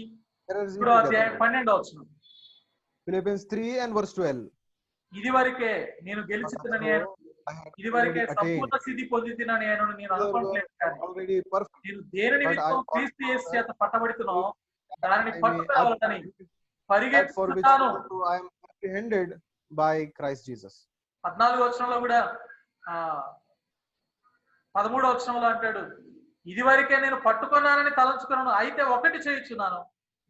3వ అధ్యాయం 12వ వచనం. Philippians 3 and verse 12. ఇదివరకే నేను గెలిచి తినని, ఇదివరకే సంపూర్ణ సిద్ధి పొంది తినని నేను అనుకోవట్లేదు, కానీ నేను దేని నిమిత్తం క్రీస్తు యేసు చేత పట్టబడుతున్నో దానిని పట్టుకోవాలని పరిగెత్తుతున్నాను. I am apprehended by Christ Jesus. 14వ వచనంలో కూడా 13వ వచనంలో అంటాడు, ఇదివరకే నేను పట్టుకున్నానని తలంచుకున్నాను, అయితే ఒకటి చేయుచున్నాను,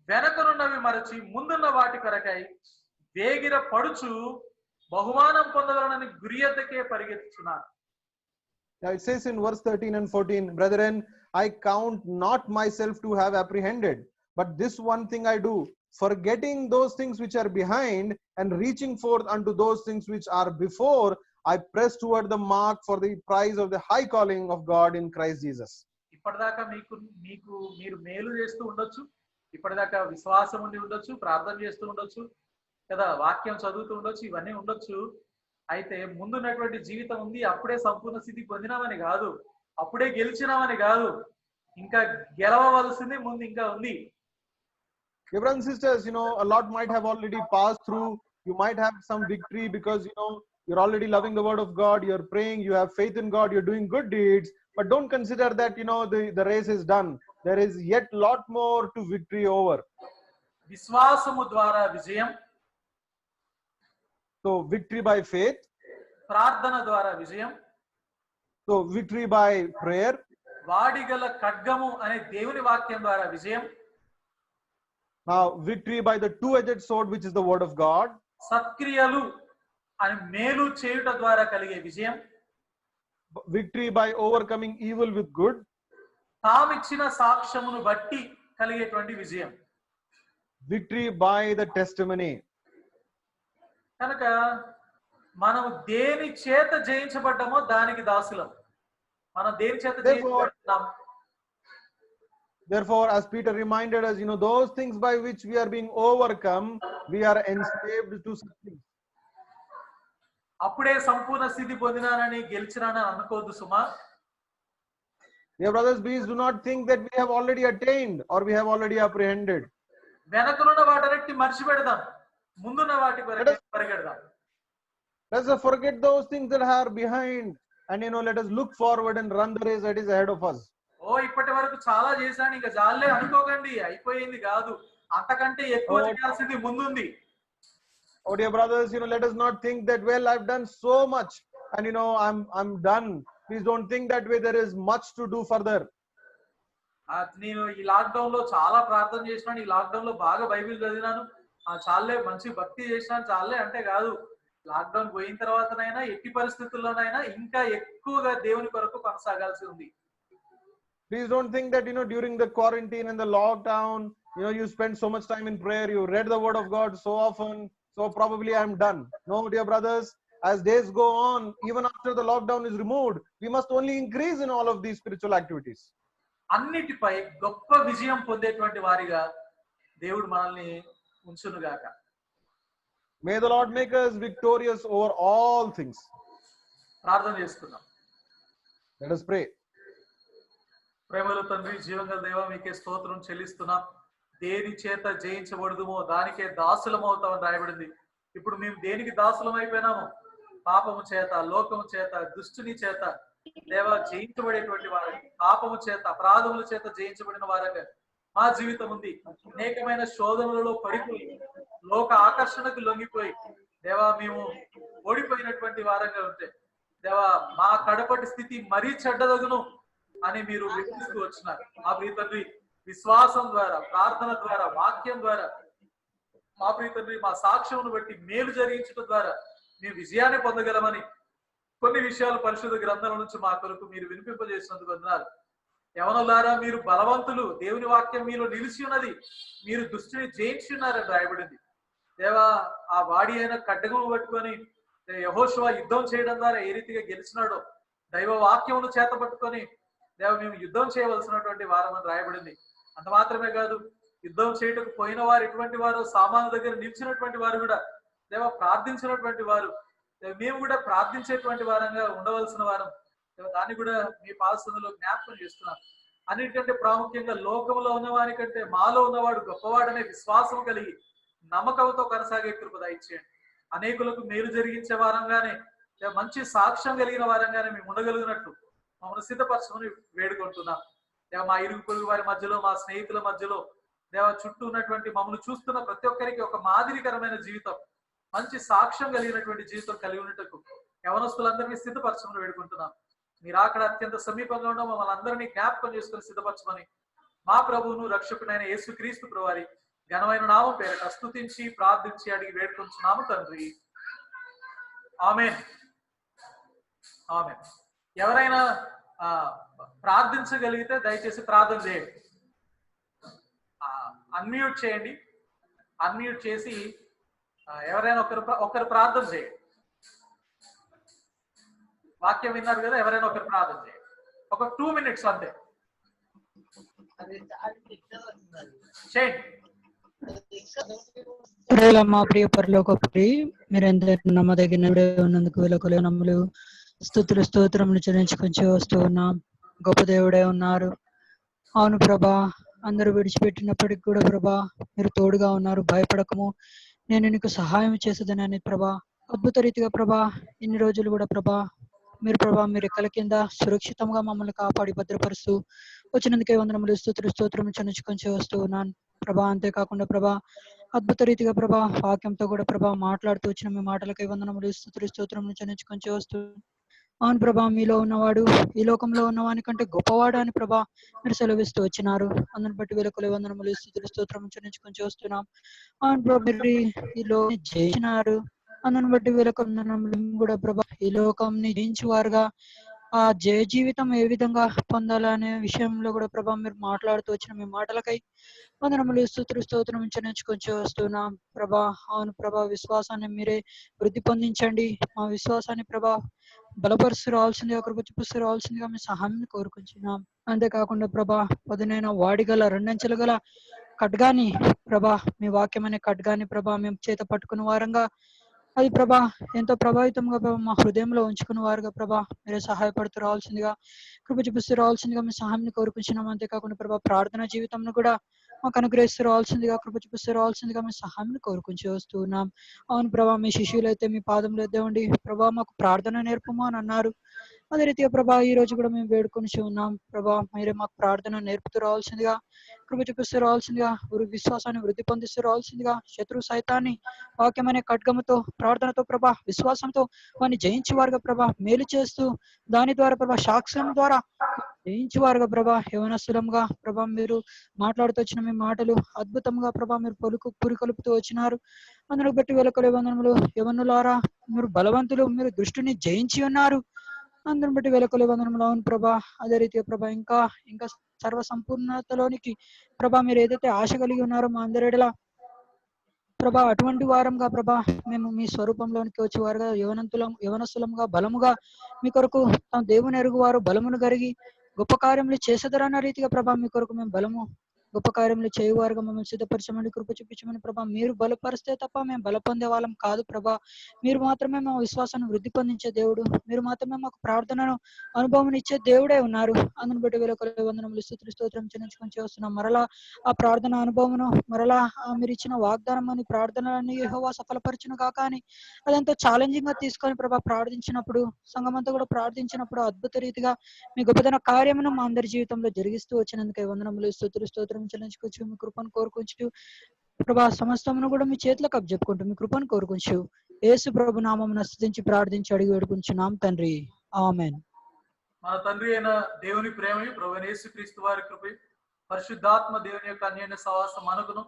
వెనకనున్నవి మరచి ముందున్న వాటి కొరకై వేగిర పడుచు బహుమానం పొందగలనని గురి యొద్దకే పరిగెత్తుచున్నాను. Now it says in verse 13 and 14, brethren, I count not myself to have apprehended, but this one thing I do, forgetting those things which are behind and reaching forth unto those things which are before, I press toward the mark for the prize of the high calling of God in Christ Jesus. ఇప్పటిదాకా మీరు మేలు చేస్తూ ఉండొచ్చు, ఇప్పటిదాకా విశ్వాసం ఉండి ఉండొచ్చు, ప్రార్థన చేస్తూ ఉండొచ్చు కదా, వాక్యం చదువుతూ ఉండొచ్చు, ఇవన్నీ ఉండొచ్చు. అయితే ముందున్నటువంటి జీవితం ఉంది, అప్పుడే సంపూర్ణ స్థితి పొందినామని కాదు, అప్పుడే గెలిచినామని కాదు, ఇంకా గెలవవలసింది ముందు ఇంకా ఉంది. Brothers and sisters, a lot might have already passed through. You might have some victory because you're already loving the word of God, you're praying, you have faith in God, you're doing good deeds, but don't consider that the race is done. There is yet lot more to victory over. విశ్వాసము ద్వారా విజయం, so victory by faith, ప్రార్థన ద్వారా విజయం, so victory by prayer, వాడిగల ఖడ్గము అనే దేవుని వాక్యం ద్వారా విజయం, now victory by the two-edged sword which is the word of God, సత్క్రియలు అని మేలు చేయుట ద్వారా కలిగే విజయం, victory by overcoming evil with good, తామిచ్చిన సాక్ష్యమును బట్టి కలిగేటువంటి విజయం, victory by the testimony. కనుక మనం దేని చేత జయించబడ్డామో దానికి దాసులం. మనం దేని చేత జయించబడ్డాం? Therefore, as Peter reminded us, those things by which we are being overcome, we are enslaved to something. అప్పుడే సంపూర్ణ స్థితి పొందినానని గెలిచినానని అనుకోవద్దు సుమా. Dear brothers, please do not think that we have already attained or we have already apprehended. వెనకనున్న వాటన్నిటిని మర్చిపెడదాం, ముందున్న వాటి కొరకు పరిగెడదాం. Let us forget those things that are behind and let us look forward and run the race that is ahead of us. ఇప్పటి వరకు చాలా చేశాను, ఇంకా చాలే అనుకోకండి, అయిపోయింది కాదు, అంతకంటే ఎక్కువ చేయాల్సింది ముందుంది. Oh dear brothers, let us not think that, well, I've done so much and I'm done. Please don't think that way. There is much to do further. నేను ఈ లాక్డౌన్ లో చాలా ప్రార్థన చేసినాను, ఈ లాక్డౌన్ లో బాగా బైబిల్ చదివినాను, చాలే మంచి భక్తి చేసినాను, చాలే అంటే కాదు. లాక్డౌన్ పోయిన తర్వాతనైనా ఎట్టి పరిస్థితుల్లోనైనా ఇంకా ఎక్కువగా దేవుని కొరకు కొనసాగాల్సి ఉంది. Please don't think that during the quarantine and the lockdown you spend so much time in prayer, you read the word of God so often, so probably I'm done. No, dear brothers, as days go on, even after the lockdown is removed, we must only increase in all of these spiritual activities. అన్నిటిపై గొప్ప విజయం పొందేటువంటి వారిగా దేవుడు మనల్ని ఉంచునుగాక. May the Lord make us victorious over all things. ప్రార్థన చేసుకుందాం. Let us pray. ప్రేమలో తండ్రి, జీవంగల దేవ, మీకే స్తోత్రం చెల్లిస్తున్నాం. దేని చేత జయించబడదుమో దానికే దాసులమవుతామని రాయబడింది. ఇప్పుడు మేము దేనికి దాసులం అయిపోయినాము? పాపము చేత, లోకము చేత, దుష్టుని చేత దేవ జయించబడేటువంటి వారు, పాపము చేత, అపరాధముల చేత జయించబడిన వారంగా మా జీవితం ఉంది. అనేకమైన శోధనలలో పడిపోయి, లోక ఆకర్షణకు లొంగిపోయి దేవా మేము ఓడిపోయినటువంటి వారంగా ఉంటే దేవా మా కడపటి స్థితి మరీ చెడ్డదగును అని మీరు వివరిస్తూ వచ్చినారు. మా ప్రియ తండ్రి, విశ్వాసం ద్వారా, ప్రార్థన ద్వారా, వాక్యం ద్వారా మా ప్రియ తండ్రి మా సాక్ష్యమును బట్టి మేలు జరిగించడం ద్వారా మేము విజయాన్ని పొందగలమని కొన్ని విషయాలు పరిశుద్ధ గ్రంథాల నుంచి మా కొరకు మీరు వినిపింపజేసినందుకు వందనాలు. యవనులారా, మీరు బలవంతులు, దేవుని వాక్యం మీలో నిలిచి ఉన్నది, మీరు దుష్టుని జయించి ఉన్నారని రాయబడింది. దేవా ఆ వాడి అయిన ఖడ్గము పట్టుకొని యెహోషువ యుద్ధం చేయడం ద్వారా ఏ రీతిగా గెలిచినాడో దైవ వాక్యమును చేత పట్టుకొని దేవ మేము యుద్ధం చేయవలసినటువంటి వారమని రాయబడింది. అంత మాత్రమే కాదు, యుద్ధం చేయటకు పోయిన వారు ఎటువంటి వారు, సామాను దగ్గర నిలిచినటువంటి వారు కూడా దేవ ప్రార్థించినటువంటి వారు, మేము కూడా ప్రార్థించేటువంటి వారంగా ఉండవలసిన వారం. దాన్ని కూడా మీ పాదసన్నిధిలో జ్ఞాపకం చేస్తున్నాం. అన్నిటికంటే ప్రాముఖ్యంగా లోకంలో ఉన్నవారి కంటే మాలో ఉన్నవాడు గొప్పవాడనే విశ్వాసం కలిగి నమ్మకంతో కొనసాగే కృప దయచేయండి. అనేకులకు మేలు జరిగించే వారంగానే, మంచి సాక్ష్యం కలిగిన వారంగానే మేము ఉండగలిగినట్లు మమ్మల్ని సిద్ధపరచమని వేడుకుంటున్నాం. మా ఇరుగు పొరుగు వారి మధ్యలో, మా స్నేహితుల మధ్యలో దేవ చుట్టూ ఉన్నటువంటి మమ్మల్ని చూస్తున్న ప్రతి ఒక్కరికి ఒక మాదిరికరమైన జీవితం, మంచి సాక్ష్యం కలిగినటువంటి జీవితం కలిగి ఉన్నట్టుకు యవనస్తులందరినీ సిద్ధపరచమని వేడుకుంటున్నాం. మీరు అక్కడ అత్యంత సమీపంగా ఉండడం మమ్మల్ని అందరినీ జ్ఞాపకం చేసుకుని సిద్ధపరచమని మా ప్రభువును రక్షకుడైన యేసుక్రీస్తు ప్రభువారి ఘనమైన నామం పేరట స్తుతించి ప్రార్థించి అడిగి వేడుకొంచున్నాము తండ్రి. ఆమేన్. ఆమేన్. ఎవరైనా ప్రార్థించగలిగితే దయచేసి ప్రార్థన చేయండి. అన్మ్యూట్ చేయండి. అన్మ్యూట్ చేసి ఎవరైనా ఒకరు ప్రార్థన చేయండి. వాక్యం విన్నారు కదా, ఎవరైనా ఒకరు ప్రార్థన చేయండి. ఒక 2 minutes అంతే చేయండి. మా ప్రియ పరలోకపురి, మీరందరూ నమ్మదగిన ఉన్నందుకు వేల నమ్ములు స్తుతులు స్తోత్రములు చెల్లించుకొని వస్తూ ఉన్నాం. గొప్ప దేవుడే ఉన్నారు. అవును ప్రభా, అందరూ విడిచిపెట్టినప్పటికి కూడా ప్రభా మీరు తోడుగా ఉన్నారు. భయపడకము, నేను నీకు సహాయం చేసేదనని ప్రభా అద్భుత రీతిగా ప్రభా ఇన్ని రోజులు కూడా ప్రభా మీరు రెక్కల కింద సురక్షితంగా మమ్మల్ని కాపాడి భద్రపరుస్తూ వచ్చినందుకే వందనములు స్తుతులు స్తోత్రం చెల్లించుకొని వస్తూ ఉన్నాను ప్రభా. అంతేకాకుండా ప్రభా అద్భుత రీతిగా ప్రభా వాక్యంతో కూడా ప్రభా మాట్లాడుతూ వచ్చిన మీ మాటలకై వందనములు స్తుతులు స్తోత్రం చెల్లించుకొని వస్తూ. అవును ప్రభా, మీలో ఉన్నవాడు ఈ లోకంలో ఉన్నవాని కంటే గొప్పవాడు అని ప్రభా మీరు సెలవిస్తూ వచ్చినారు. అందుని బట్టి వేల వందనములు స్తుతులు స్తోత్రం చెల్లించుకొని వస్తున్నాం. అవును ప్రభా, మీరు ఈలో జయించినారు. అందుని బట్టి వేల వందనములు కూడా ప్రభా ఈ లోకంని జయించువారుగా ఆ జయ జీవితం ఏ విధంగా పొందాలనే విషయంలో కూడా ప్రభా మీరు మాట్లాడుతూ వచ్చిన మీ మాటలకై వందనములు స్తుతులు స్తోత్రం చెల్లించుకొని వస్తున్నాం ప్రభా. అవును ప్రభా, విశ్వాసాన్ని మీరే వృద్ధి పొందించండి. మా విశ్వాసాన్ని ప్రభా బలపరుస్తూ రావాల్సిందిగా, కృప చూపిస్తూ రావాల్సిందిగా మీ సహాయం కోరుకుంటున్నాం. అంతేకాకుండా ప్రభా పదునైన వాడిగల 2 అంచెలు గల ఖడ్గాని ప్రభా, మీ వాక్యం అనే ఖడ్గాని ప్రభా మేము చేత పట్టుకున్న వారంగా అది ప్రభా ఎంతో ప్రభావితంగా మా హృదయంలో ఉంచుకున్న వారుగా ప్రభా మీరే సహాయపడుతూ రావాల్సిందిగా, కృప చూపిస్తూ రావాల్సిందిగా మీ సహాయం కోరుకుంటున్నాం. అంతేకాకుండా ప్రభా ప్రార్థన జీవితంను కూడా మాకు అనుగ్రహిస్తూ రావాల్సిందిగా, కృప చూపిస్తూ రావాల్సిందిగా మీ సహాయం కోరుకుంటూ వస్తూ ఉన్నాం. అవును ప్రభా, మీ శిష్యులు అయితే మీ పాదంలో ఎద్దేవండి ప్రభా మాకు ప్రార్థన నేర్పము అని అన్నారు. అదే రీతిగా ప్రభా ఈ రోజు కూడా మేము వేడుకొని ఉన్నాం ప్రభా, మీరే మాకు ప్రార్థన నేర్పుతూ రావాల్సిందిగా, కృప చూపిస్తూ రావాల్సిందిగా, విశ్వాసాన్ని వృద్ధి పొందిస్తూ రావాల్సిందిగా, శత్రు సైతాన్ని వాక్యమనే ఖడ్గముతో ప్రార్థనతో ప్రభా విశ్వాసంతో వారిని జయించేవారుగా ప్రభా మేలు చేస్తూ దాని ద్వారా ప్రభా సాక్ష్యం ద్వారా జయించేవారుగా ప్రభా యవనస్తులంగా ప్రభా మీరు మాట్లాడుతూ వచ్చిన మీ మాటలు అద్భుతంగా ప్రభా మీరు పురికొలుపుతూ వచ్చినారు. అందులో బట్టి వేల వందనములు. యవనులారా, మీరు బలవంతులు, మీరు దృష్టిని జయించి ఉన్నారు. అందుని బట్టి వేల వందనములు. అవును ప్రభా, అదే రీతిగా ప్రభా ఇంకా సర్వ సంపూర్ణతలోనికి ప్రభా మీరు ఏదైతే ఆశ కలిగి ఉన్నారో మా అందరిలా ప్రభా అటువంటి వారంగా ప్రభా మేము మీ స్వరూపంలోనికి వచ్చి వారుగా యవనస్తులంగా బలముగా మీ కొరకు తమ దేవుని ఎరుగు వారు బలమును కలిగి గొప్ప కార్యములు చేసేదరన్న రీతిగా ప్రభా మీ కొరకు మేము బలము గొప్ప కార్యములు చేయువారుగా మమ్మల్ని సిద్ధపరచమని కృప చూపించమని ప్రభా మీరు బలపరిస్తే తప్ప మేము బల పొందే వాళ్ళం కాదు ప్రభా. మీరు మాత్రమే మా విశ్వాసాన్ని వృద్ధి పొందించే దేవుడు, మీరు మాత్రమే మాకు ప్రార్థనను అనుభవం ఇచ్చే దేవుడే ఉన్నారు. అందుని బట్టి వేల వందనములు స్తోత్రం చెల్లించుకొని చేస్తున్నాం. మరలా ఆ ప్రార్థన అనుభవమును మరలా మీరు ఇచ్చిన వాగ్దానం అని ప్రార్థనని యెహోవా సఫలపరచును కాక అని అదంతా ఛాలెంజింగ్ గా తీసుకొని ప్రభా ప్రార్థించినప్పుడు సంఘమంతా కూడా ప్రార్థించినప్పుడు అద్భుత రీతిగా మీ గొప్పతన కార్యమును మా అందరి జీవితంలో జరిగిస్తూ వచ్చినందుకే వందనములు స్తోత్రం చెల్లించుకోవచ్చు. మీ కృపను కోరుకొచ్చు ప్రభా. సమస్తమును కూడా మీ చేతులకు అప్పచెప్పుకుంటూ మీ కృపను కోరుకొచ్చు. యేసు ప్రభు నామమున స్తుతించి ప్రార్థించి అడిగి వేడుకుంటున్నాం తండ్రి, ఆమేన్. మన తండ్రి అయిన దేవుని ప్రేమ, ప్రభువైన యేసుక్రీస్తు వారి కృప, పరిశుద్ధాత్మ దేవుని యొక్క అన్యోన్య సహవాసం మనకును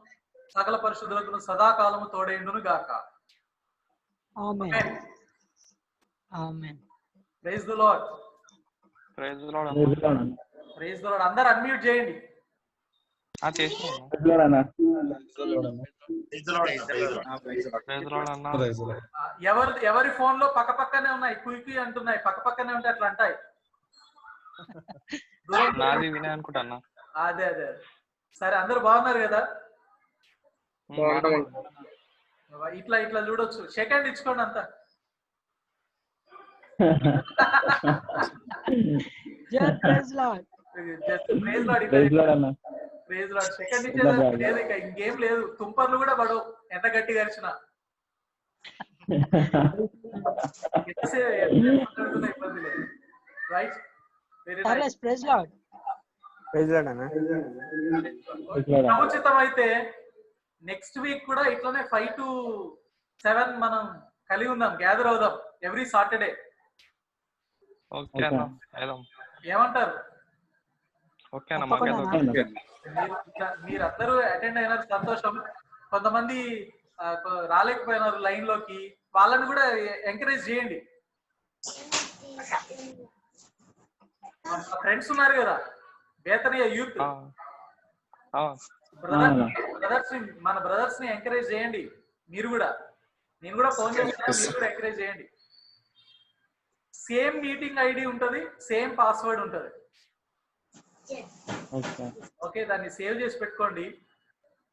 సకల పరిశుద్ధులకు సదాకాలము తోడైండును గాక. Amen. Amen. Praise the Lord. Praise the Lord. Praise the Lord. అందరూ అన్మ్యూట్ చేయండి. ఎవరి ఫోన్ లో పక్క పక్కనే ఉన్నాయి, కుయికి అంటున్నాయి, పక్క పక్కనే ఉంటే అట్లా అంటాయి. అదే అదే సరే, అందరు బాగున్నారు కదా? ఇట్లా ఇట్లా చూడొచ్చు. సెకండ్ ఇచ్చుకోండి అంతా. సెకండ్ ఇచ్చేది లేదు, ఇక ఇంకేం లేదు. తుంపర్లు కూడా పడవు ఎంత గట్టిగా అరిచినా. ఇబ్బంది లేదు. రైట్, సముచితం అయితే నెక్స్ట్ వీక్ కూడా ఇట్లానే 5 to 7 మనం కలిగి ఉందాం, గ్యాదర్ అవుదాం ఎవ్రీ సాటర్డే. ఏమంటారు? మీరందరూ అటెండ్ అయినారు, సంతోషం. కొంతమంది రాలేకపోయినారు లైన్ లోకి, వాళ్ళని కూడా ఎంకరేజ్ చేయండి. ఫ్రెండ్స్ ఉన్నారు కదా బేతనీయ యూత్ బ్రదర్స్ ని, మన బ్రదర్స్ ని ఎంకరేజ్ చేయండి. మీరు కూడా, నేను కూడా ఫోన్ చేస్తున్నా, మీరు కూడా ఎంకరేజ్ చేయండి. సేమ్ మీటింగ్ ఐడి ఉంటది, సేమ్ పాస్వర్డ్ ఉంటది. ఓకే, దాన్ని సేవ్ చేసి పెట్టుకోండి.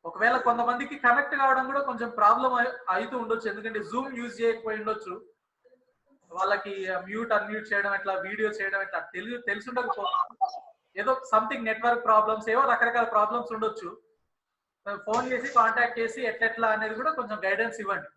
ఒకవేళ కొంతమందికి కనెక్ట్ కావడం కూడా కొంచెం ప్రాబ్లం అవుతూ ఉండొచ్చు, ఎందుకంటే జూమ్ యూజ్ చేయకపోయి ఉండొచ్చు. వాళ్ళకి మ్యూట్ అన్మ్యూట్ చేయడం ఎట్లా, వీడియో చేయడం ఎట్లా తెలిసి ఉండకపోవచ్చు. ఏదో సంథింగ్ నెట్వర్క్ ప్రాబ్లమ్స్, ఏవో రకరకాల ప్రాబ్లమ్స్ ఉండొచ్చు. ఫోన్ చేసి కాంటాక్ట్ చేసి ఎట్లా అనేది కూడా కొంచెం గైడెన్స్ ఇవ్వండి.